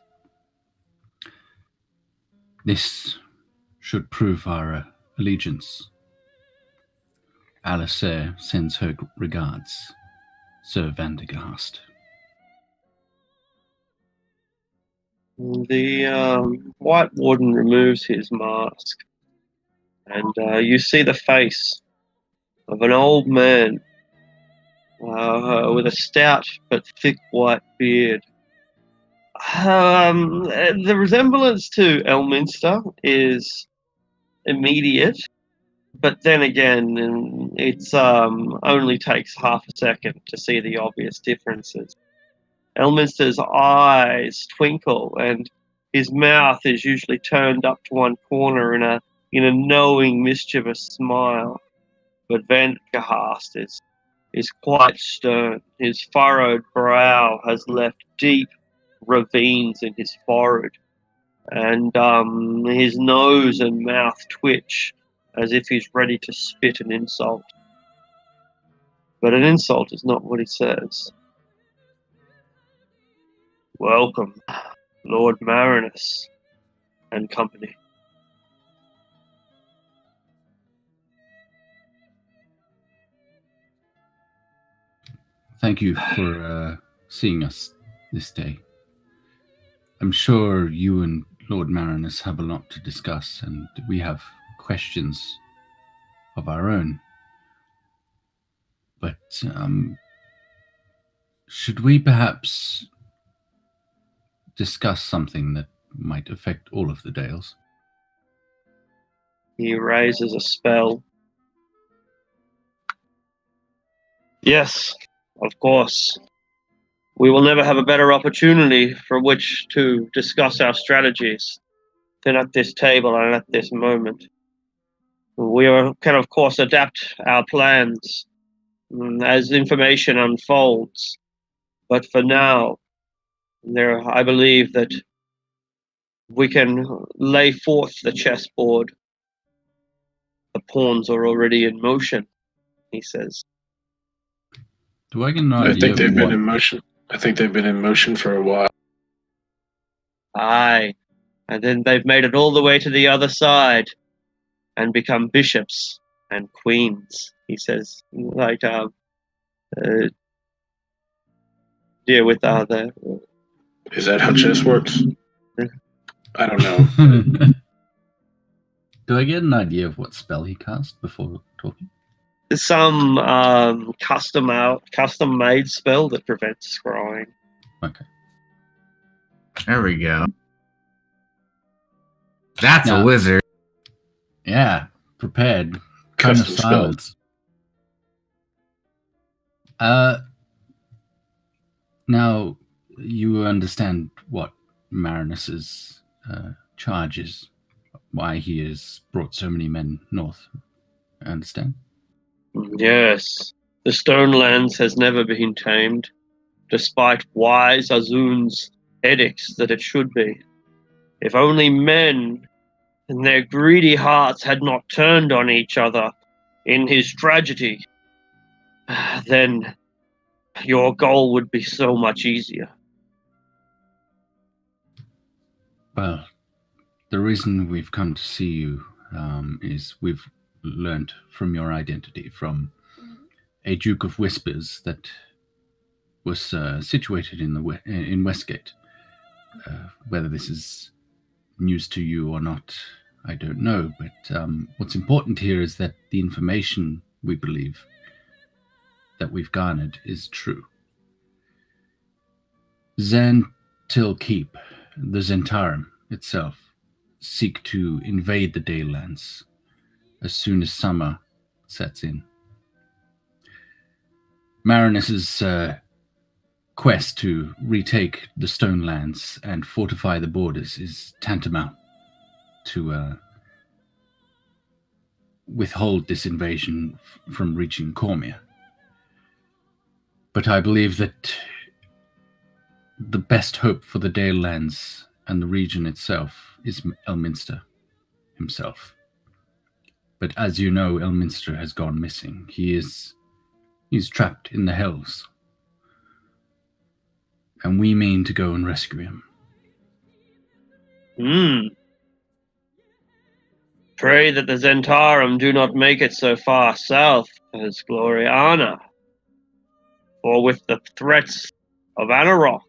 "This should prove our allegiance. Alistair sends her regards, Sir Vandergast." The White Warden removes his mask, and you see the face of an old man with a stout but thick white beard. The resemblance to Elminster is immediate, but then again, it's only takes half a second to see the obvious differences. Elminster's eyes twinkle, and his mouth is usually turned up to one corner in a knowing, mischievous smile. But Vandergast is quite stern. His furrowed brow has left deep ravines in his forehead, and his nose and mouth twitch as if he's ready to spit an insult. But an insult is not what he says. "Welcome, Lord Marinus and company." Thank you for seeing us this day. I'm sure you and Lord Marinus have a lot to discuss, and we have questions of our own. But should we perhaps discuss something that might affect all of the Dales? He raises a spell. "Yes, of course. We will never have a better opportunity for which to discuss our strategies than at this table and at this moment. We can, of course, adapt our plans as information unfolds. But for now, I believe that we can lay forth the chessboard. The pawns are already in motion," he says. Do I get an idea? I think they've of been what... in motion. I think they've been in motion for a while. Aye, and then they've made it all the way to the other side and become bishops and queens, he says. Like, with the... Is that how chess works? I don't know. Do I get an idea of what spell he cast before talking? Some custom-made spell that prevents scrying. Okay. There we go. That's Now, a wizard. Yeah, prepared. Kind of Custom spell. silence. Now, you understand what Marinus's charge is, why he has brought so many men north. I understand? Yes, the Stonelands has never been tamed, despite wise Azun's edicts that it should be. If only men and their greedy hearts had not turned on each other in his tragedy, then your goal would be so much easier. Well, the reason we've come to see you is we've learnt from your identity, from a Duke of Whispers, that was situated in Westgate. Whether this is news to you or not, I don't know. But what's important here is that the information we believe that we've garnered is true. Xantil Keep, the Zentarum itself, seek to invade the Dalelands as soon as summer sets in. Marinus's quest to retake the Stonelands and fortify the borders is tantamount to withhold this invasion from reaching Cormia. But I believe that the best hope for the Dalelands and the region itself is Elminster himself. But as you know, Elminster has gone missing. He's trapped in the Hells. And we mean to go and rescue him. Pray that the Zentarum do not make it so far south as Gloriana. For with the threats of Anarok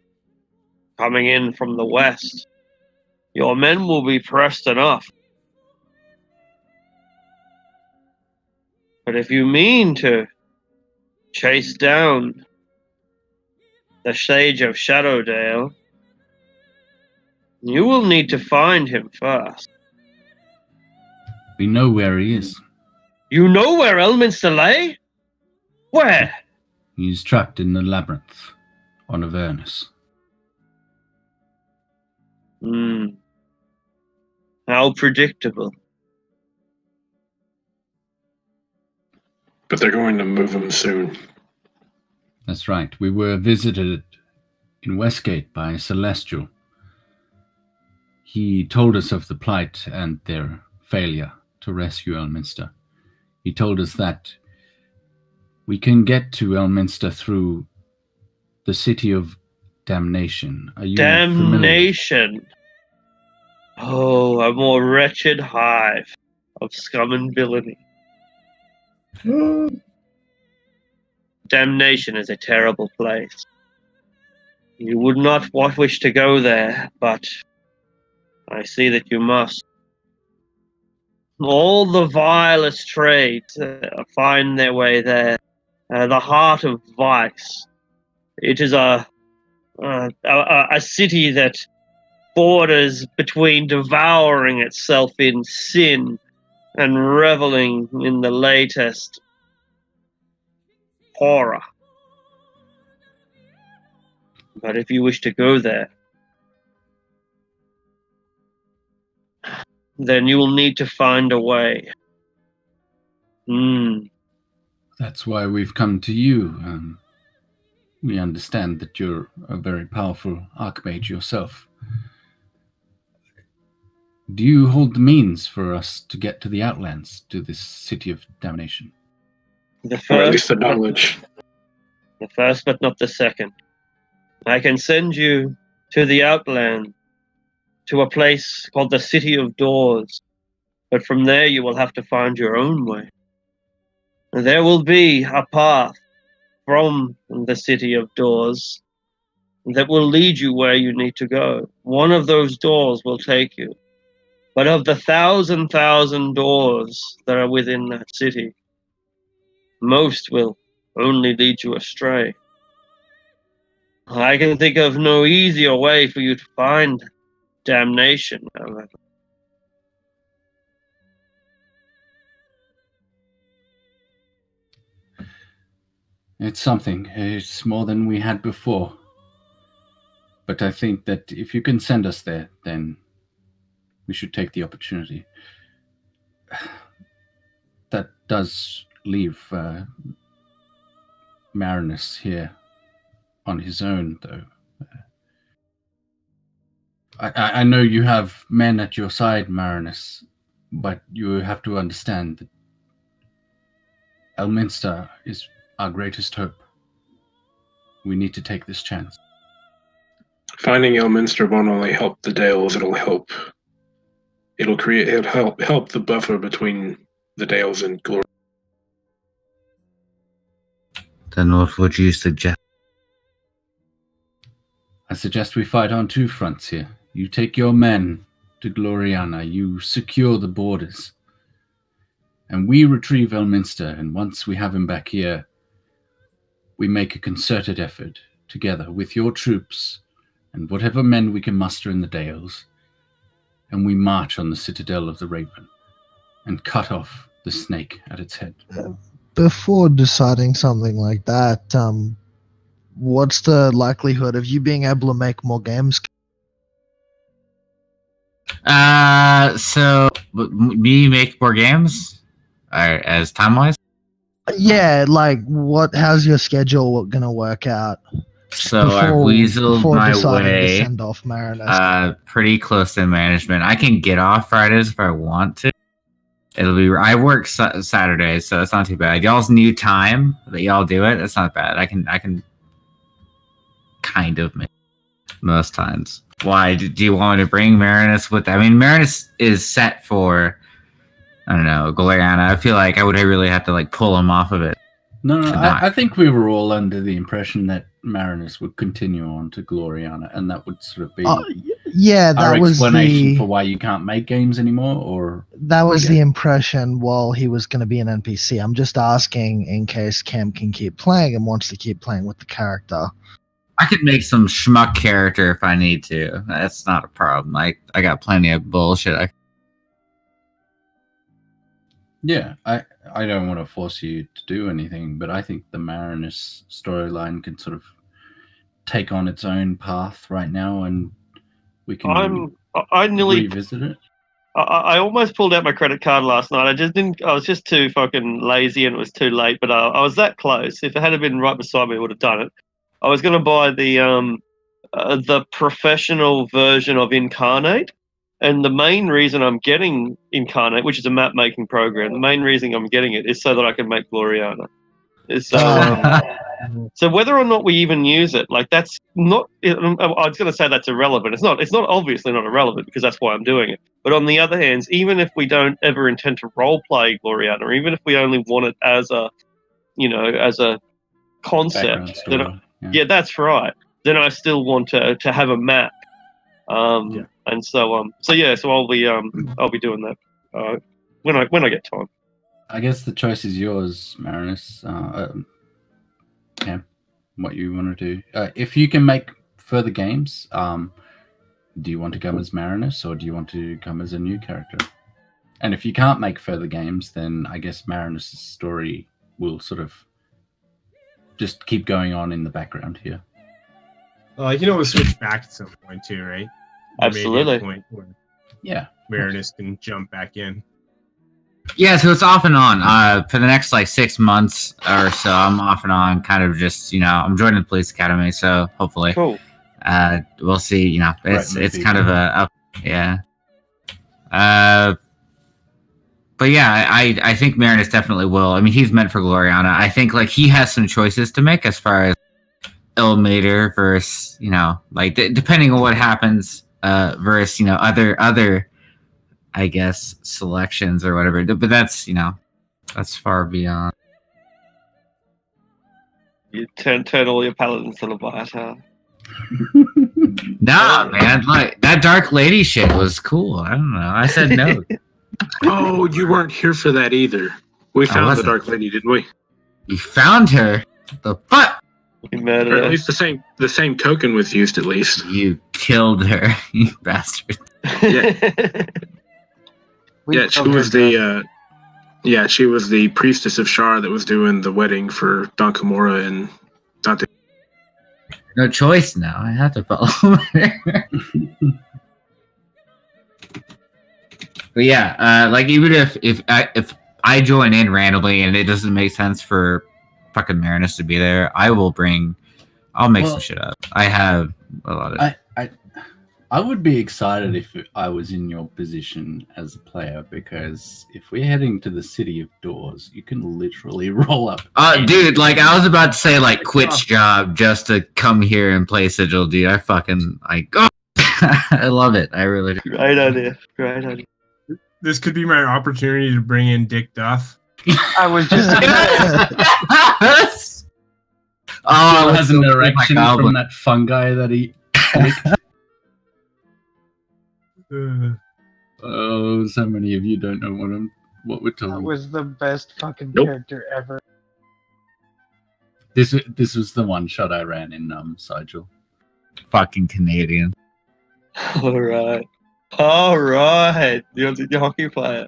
coming in from the west, your men will be pressed enough. But if you mean to chase down the Sage of Shadowdale, you will need to find him first. We know where he is. You know where Elminster lay? Where? He's trapped in the labyrinth on Avernus. How predictable. But they're going to move him soon. That's right. We were visited in Westgate by Celestial. He told us of the plight and their failure to rescue Elminster. He told us that we can get to Elminster through the City of Damnation. Are you Damnation? Oh, a more wretched hive of scum and villainy. Damnation is a terrible place. You would not wish to go there, but I see that you must. All the vilest trades find their way there. The heart of vice. It is a city that borders between devouring itself in sin and reveling in the latest horror. But if you wish to go there, then you will need to find a way. That's why we've come to you. We understand that you're a very powerful archmage yourself. Do you hold the means for us to get to the Outlands, to this City of Damnation? Or at least the knowledge. The first, but not the second. I can send you to the Outland, to a place called the City of Doors. But from there you will have to find your own way. There will be a path from the City of Doors that will lead you where you need to go. One of those doors will take you. But of the thousand doors that are within that city, most will only lead you astray. I can think of no easier way for you to find damnation, however. It's something. It's more than we had before. But I think that if you can send us there, then we should take the opportunity. That does leave Marinus here on his own, though. I know you have men at your side, Marinus, but you have to understand that Elminster is our greatest hope. We need to take this chance. Finding Elminster won't only help the Dales, it'll help the buffer between the Dales and Glory. Then what would you suggest? I suggest we fight on two fronts here. You take your men to Gloriana, you secure the borders, and we retrieve Elminster, and once we have him back here, we make a concerted effort together with your troops and whatever men we can muster in the Dales, and we march on the citadel of the Raven and cut off the snake at its head. Before deciding something like that, what's the likelihood of you being able to make more games? So me make more games, as time wise. Yeah, like how's your schedule gonna work out? So I've weaseled my way to send off Marinus. Pretty close to management. I can get off Fridays if I want to. It'll be. I work Saturdays, so that's not too bad. Y'all's new time that y'all do it. That's not bad. I can kind of make most times. Why do you want me to bring Marinus with? I mean, Marinus is set for, I don't know, Gloriana. I feel like I would really have to like pull him off of it. No, I think we were all under the impression that Marinus would continue on to Gloriana, and that would sort of be yeah, that our was explanation for why you can't make games anymore. Or that was the impression while he was going to be an NPC. I'm just asking in case Cam can keep playing and wants to keep playing with the character. I could make some schmuck character if I need to. That's not a problem. I got plenty of bullshit. Yeah, I don't want to force you to do anything, but I think the Marinus storyline can sort of take on its own path right now, and we can I nearly revisit it. I almost pulled out my credit card last night. I just didn't. I was just too fucking lazy, and it was too late. But I was that close. If it had been right beside me, I would have done it. I was going to buy the professional version of Incarnate, and the main reason I'm getting Incarnate, which is a map making program, the main reason I'm getting it is so that I can make Gloriana. So whether or not we even use it, like that's not. I was going to say that's irrelevant. It's not. It's not obviously not irrelevant because that's why I'm doing it. But on the other hand, even if we don't ever intend to role play Gloriana, or even if we only want it as a, as a concept, then yeah, that's right. Then I still want to have a map. And so I'll be doing that when I get time. I guess the choice is yours, Marinus. What you want to do? If you can make further games, do you want to come as Marinus or do you want to come as a new character? And if you can't make further games, then I guess Marinus' story will sort of just keep going on in the background here. We'll switch back at some point too, right? Absolutely. Maybe a point where Marinus can jump back in. Yeah, so it's off and on. For the next 6 months or so, I'm off and on, kind of just, I'm joining the police academy, so hopefully. Cool. We'll see, it's kind of yeah. But yeah, I think Marinus definitely will. I mean, he's meant for Gloriana. I think he has some choices to make as far as Ilmater versus, depending on what happens, versus, other, I guess, selections or whatever. But that's, that's far beyond. You turn all your paladins to Leviathan. Nah, man, that Dark Lady shit was cool. I don't know. I said no. Oh, you weren't here for that either. We found the Dark Lady, didn't we? You found her? The fuck? You murdered or at her. least the same token was used, at least. You killed her, you bastard. Yeah, she was she was the priestess of Shar that was doing the wedding for Don Kimura and Dante. No choice now. I have to follow her. But yeah, even if I join in randomly and it doesn't make sense for fucking Marinus to be there, I'll make some shit up. I have a lot of. I would be excited if I was in your position as a player, because if we're heading to the City of Doors, you can literally roll up. Dude, I was about to say, quit's job just to come here and play Sigil, dude. I love it. I really do. Great idea. This could be my opportunity to bring in Dick Duff. I was just. Has an erection from that fungi that he. Oh, so many of you don't know what we're That talking. was the best fucking Nope. character ever. This was the one shot I ran in Sigil. Fucking Canadian. All right. Your hockey player.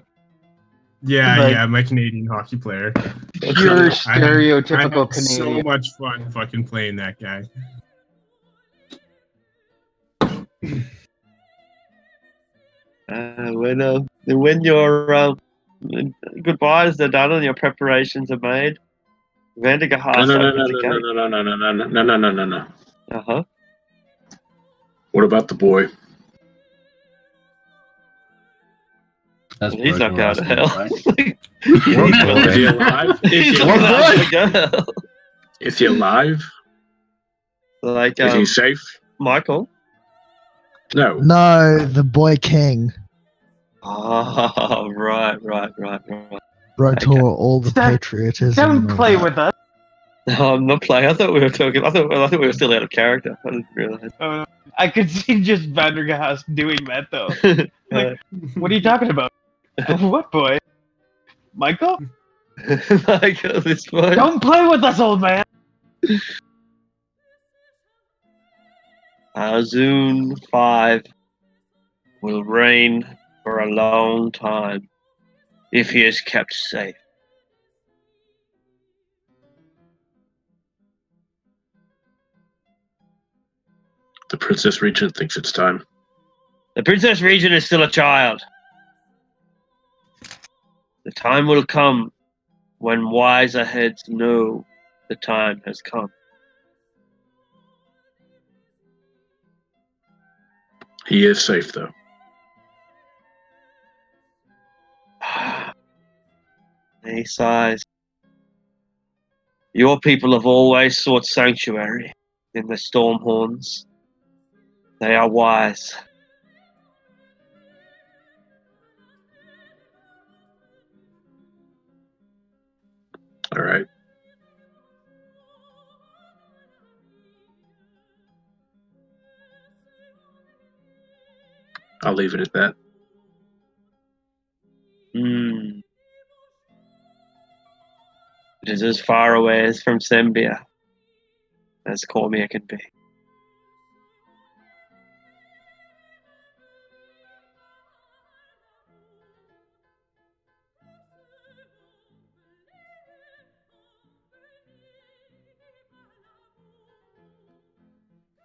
Yeah, Like- yeah, my Canadian hockey player. Pure I had stereotypical so Canadian. much fun fucking playing that guy. When your goodbyes are done and your preparations are made, Vandergast No. opens the gate. No. Uh-huh. What about the boy? That's He's not going to Brotor hell. asking, right? Is he alive? He's Is he not alive? going to hell. Is he alive? Like Is he safe? Michael. No. No, the boy king. Oh, right. Brotor, all the Stop- patriotism. Don't and all play that. with us. No, I'm not playing. I thought we were talking. I thought we were still out of character. I didn't realize. Oh, no. I could see just Vandergast doing that though. Like, what are you talking about? What boy? Michael? Michael, this boy. Don't play with us, old man. Azun 5 will reign for a long time if he is kept safe. The Princess Regent thinks it's time. The Princess Regent is still a child. The time will come when wiser heads know the time has come. He is safe, though. He sighs. Your people have always sought sanctuary in the Stormhorns. They are wise. All right. I'll leave it at that. It is as far away as from Sembia as Cormia can be.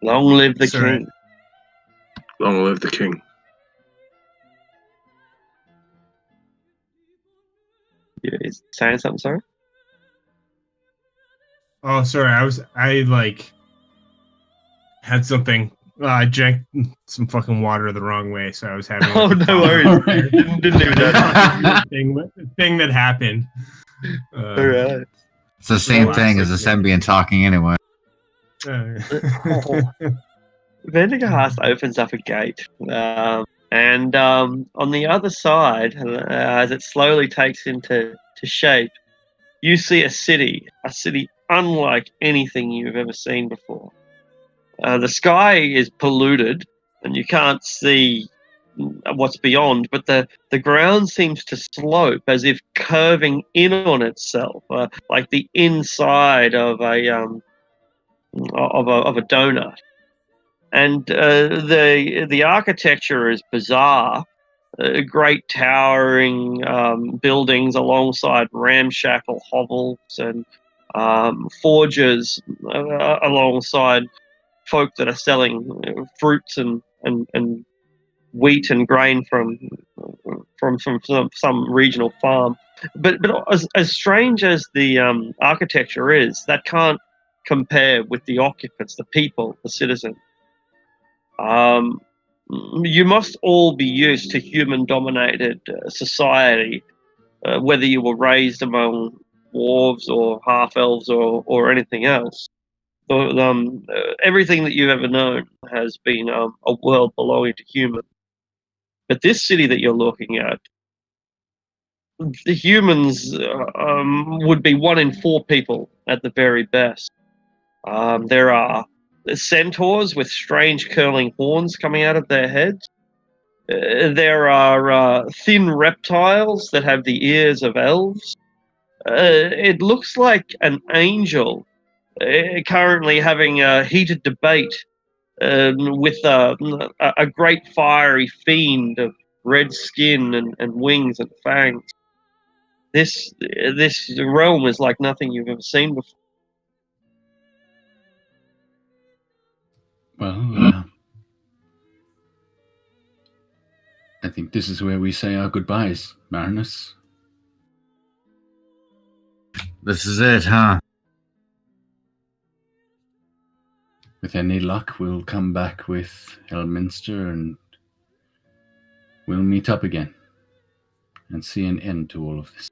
Long live the Sorry. king. Long live the king. Is saying something, sorry? Oh, sorry. I had something. I drank some fucking water the wrong way, so I was having. Oh, like, a no cough. worries. Didn't do that. thing that happened. Alright. It's the same Wow. thing as a Sembian talking anyway. Vendigast opens up a gate, and on the other side, as it slowly takes into shape, you see a city unlike anything you've ever seen before. The sky is polluted, and you can't see what's beyond, but the ground seems to slope as if curving in on itself, like the inside of a donut. And the architecture is bizarre. Great towering buildings alongside ramshackle hovels and forges alongside folk that are selling fruits and wheat and grain from some regional farm. But as strange as the architecture is, that can't compare with the occupants, the people, the citizens. You must all be used to human-dominated society, whether you were raised among dwarves or half-elves or anything else. Everything that you've ever known has been a world belonging to humans. But this city that you're looking at, the humans would be 1 in 4 people at the very best. There are centaurs with strange curling horns coming out of their heads. There are thin reptiles that have the ears of elves. It looks like an angel currently having a heated debate with a great fiery fiend of red skin and wings and fangs. This realm is like nothing you've ever seen before. Well, I think this is where we say our goodbyes, Marinus. This is it, huh? With any luck, we'll come back with Elminster and we'll meet up again and see an end to all of this.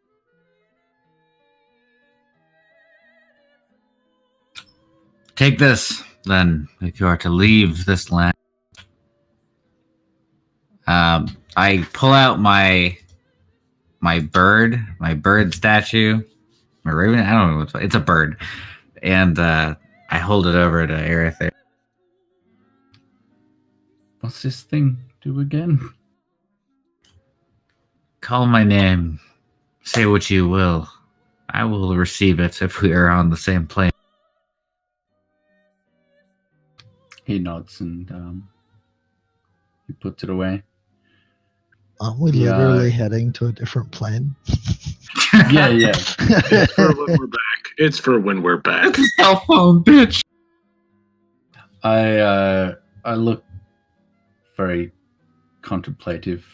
Take this, then, if you are to leave this land. I pull out my bird statue, my raven. I don't know it's a bird, and I hold it over to Aerith. What's this thing do again? Call my name. Say what you will. I will receive it if we are on the same plane. He nods and he puts it away. Aren't we literally heading to a different plane? Yeah. It's for when we're back. It's for when we're back. Cell phone, bitch. I look very contemplative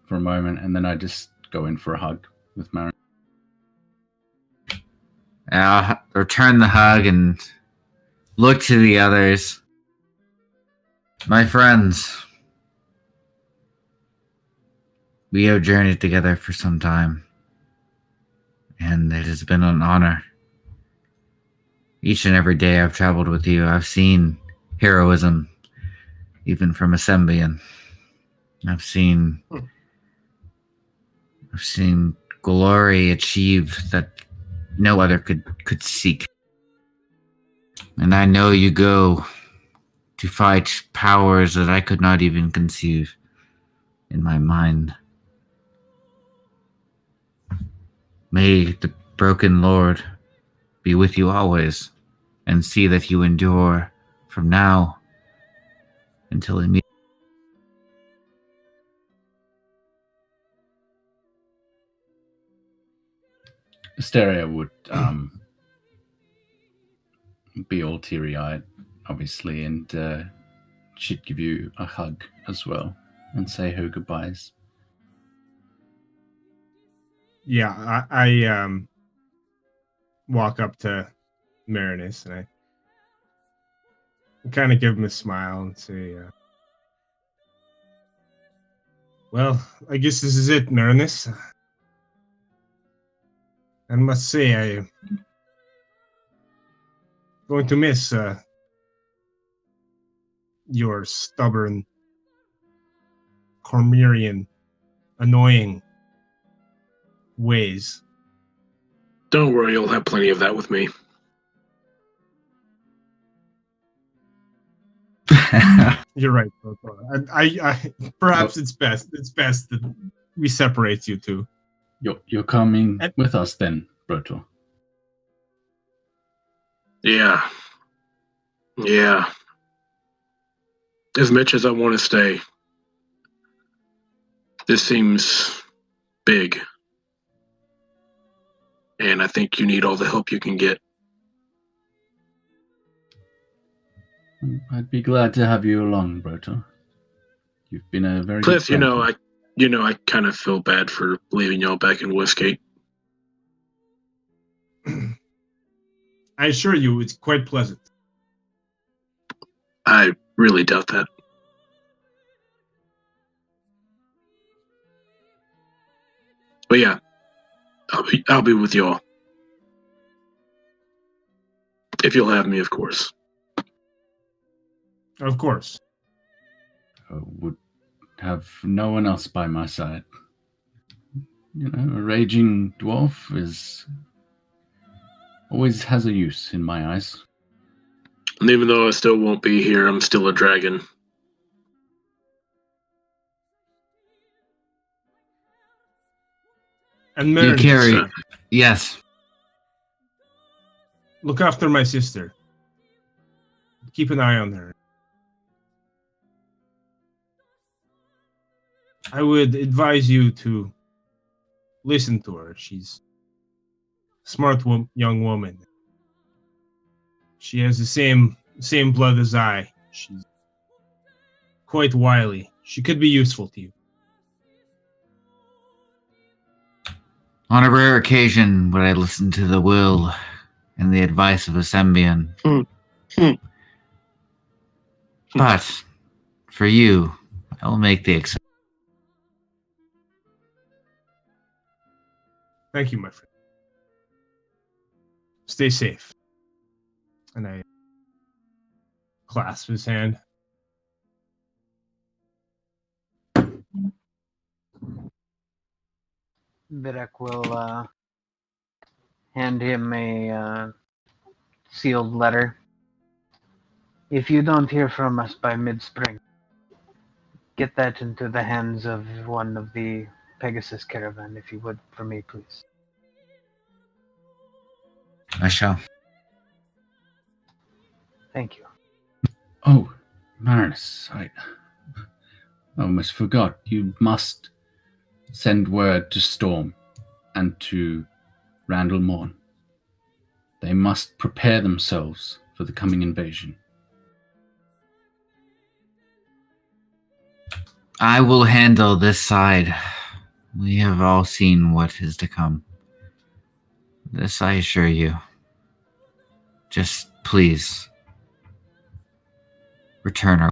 for a moment, and then I just go in for a hug with Marin. I'll return the hug and look to the others. My friends, we have journeyed together for some time, and it has been an honor. Each and every day I've traveled with you, I've seen heroism, even from a Sembian. I've seen glory achieved that no other could seek. And I know you go to fight powers that I could not even conceive in my mind. May the broken Lord be with you always, and see that you endure from now until he meets. Asteria would be all teary-eyed, obviously, and she'd give you a hug as well and say her goodbyes. Yeah, I walk up to Marinus and I kind of give him a smile and say, well, I guess this is it, Marinus. I must say, I'm going to miss your stubborn, Cormyrean, annoying ways. Don't worry, you'll have plenty of that with me. You're right, Proto. I perhaps it's best that we separate you two. You're coming with us then, Proto. Yeah. As much as I want to stay, this seems big. And I think you need all the help you can get. I'd be glad to have you along, Proto. You've been a very Plus, good friend. I kind of feel bad for leaving y'all back in Westgate. I assure you, it's quite pleasant. I really doubt that. But yeah, I'll be with y'all. If you'll have me, of course. Of course. I would have no one else by my side. You know, a raging dwarf always has a use in my eyes. And even though I still won't be here, I'm still a dragon. And You Meredith, carry. Yes. look after my sister. Keep an eye on her. I would advise you to listen to her. She's a smart young woman. She has the same blood as I. She's quite wily. She could be useful to you. On a rare occasion would I listen to the will and the advice of a Sembian. But for you, I will make the exception. Thank you, my friend. Stay safe. And I clasp his hand. Vidic will hand him a sealed letter. If you don't hear from us by mid-spring, get that into the hands of one of the Pegasus caravan, if you would, for me, please. I shall. Thank you. Oh, Marinus, I almost forgot. You must send word to Storm and to Randall Morn. They must prepare themselves for the coming invasion. I will handle this side. We have all seen what is to come. This I assure you. Just please return our.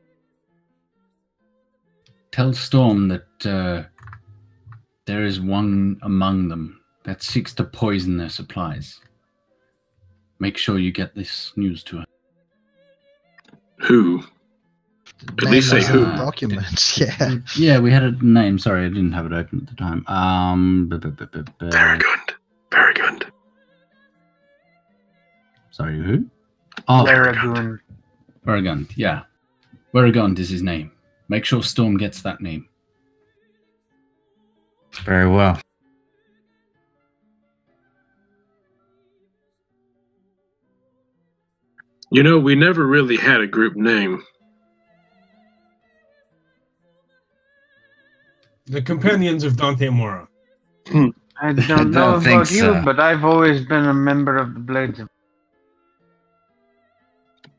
Tell Storm that there is one among them that seeks to poison their supplies. Make sure you get this news to her. Who? At least say who. Documents, yeah. Yeah, we had a name. Sorry, I didn't have it open at the time. Varagund. Varagund. Sorry, who? Oh, Varagund. Varagund, yeah. Varagund is his name. Make sure Storm gets that name. Very well. You know, we never really had a group name. The Companions of Dante Mora. I don't know think about you, so. but I've always been a member of the Blades of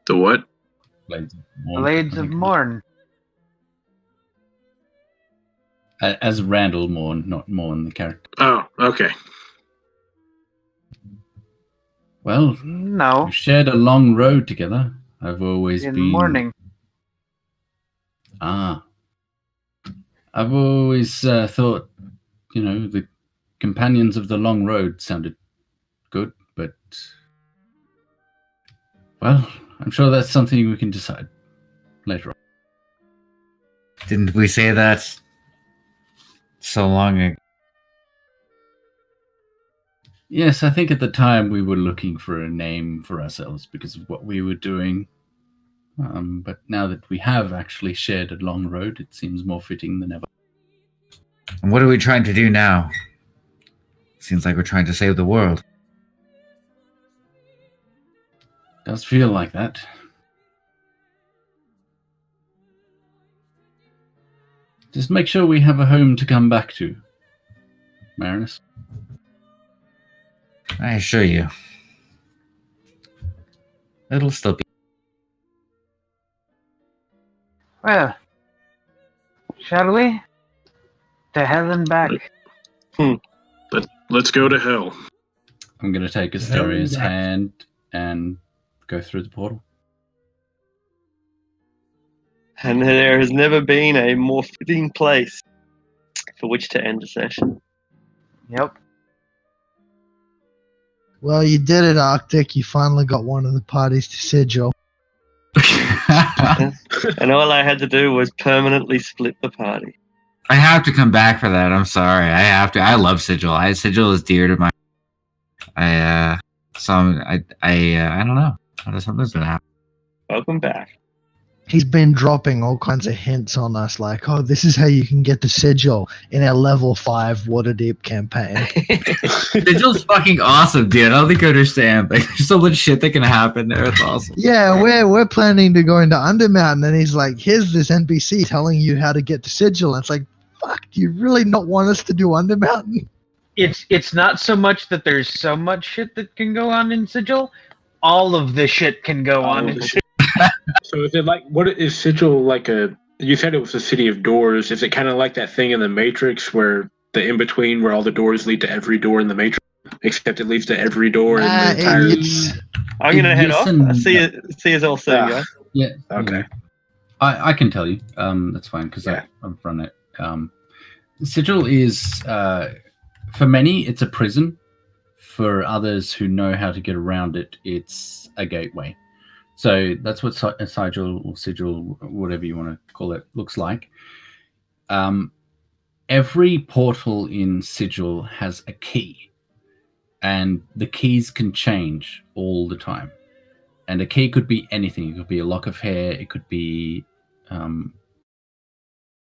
The what? Blades of Morn. As Randall Morn, not Morn, the character. Oh, okay. Well, No, we shared a long road together. I've always in been... the morning. Ah. I've always thought, the Companions of the Long Road sounded good, but... Well, I'm sure that's something we can decide later on. Didn't we say that so long ago? Yes, I think at the time we were looking for a name for ourselves because of what we were doing. But now that we have actually shared a long road, it seems more fitting than ever. And what are we trying to do now? Seems like we're trying to save the world. Does feel like that. Just make sure we have a home to come back to, Marinus. I assure you. It'll still be. Well, shall we? To hell and back. Let's go to hell. I'm going to take Asteria's hand and go through the portal. And there has never been a more fitting place for which to end a session. Yep. Well, you did it, Arctic. You finally got one of the parties to sigil. And all I had to do was permanently split the party. I have to come back for that. I'm sorry. I have to. I love Sigil. Sigil is dear to my. I don't know. Something's gonna happen. Welcome back. He's been dropping all kinds of hints on us, like, "Oh, this is how you can get the sigil in our level 5 Waterdeep campaign." Sigil's fucking awesome, dude. I don't think you understand. Like, there's so much shit that can happen there. It's awesome. Yeah, we're planning to go into Undermountain, and he's like, "Here's this NPC telling you how to get the sigil." And it's like, fuck, do you really not want us to do Undermountain? It's not so much that there's so much shit that can go on in Sigil. All of the shit can go on in Sigil. So is it like, what is Sigil like a? You said it was a city of doors. Is it kind of like that thing in the Matrix where the in between, where all the doors lead to every door in the Matrix, except it leads to every door in the entire? I'm gonna head Yes off. and- See you all soon, guys. Yeah. Okay. yeah. I can tell you. That's fine because Yeah. I've run it. Sigil is for many it's a prison. For others who know how to get around it, it's a gateway. So that's what a sigil or sigil, whatever you want to call it, looks like. Every portal in Sigil has a key, and the keys can change all the time. And a key could be anything. It could be a lock of hair. It could be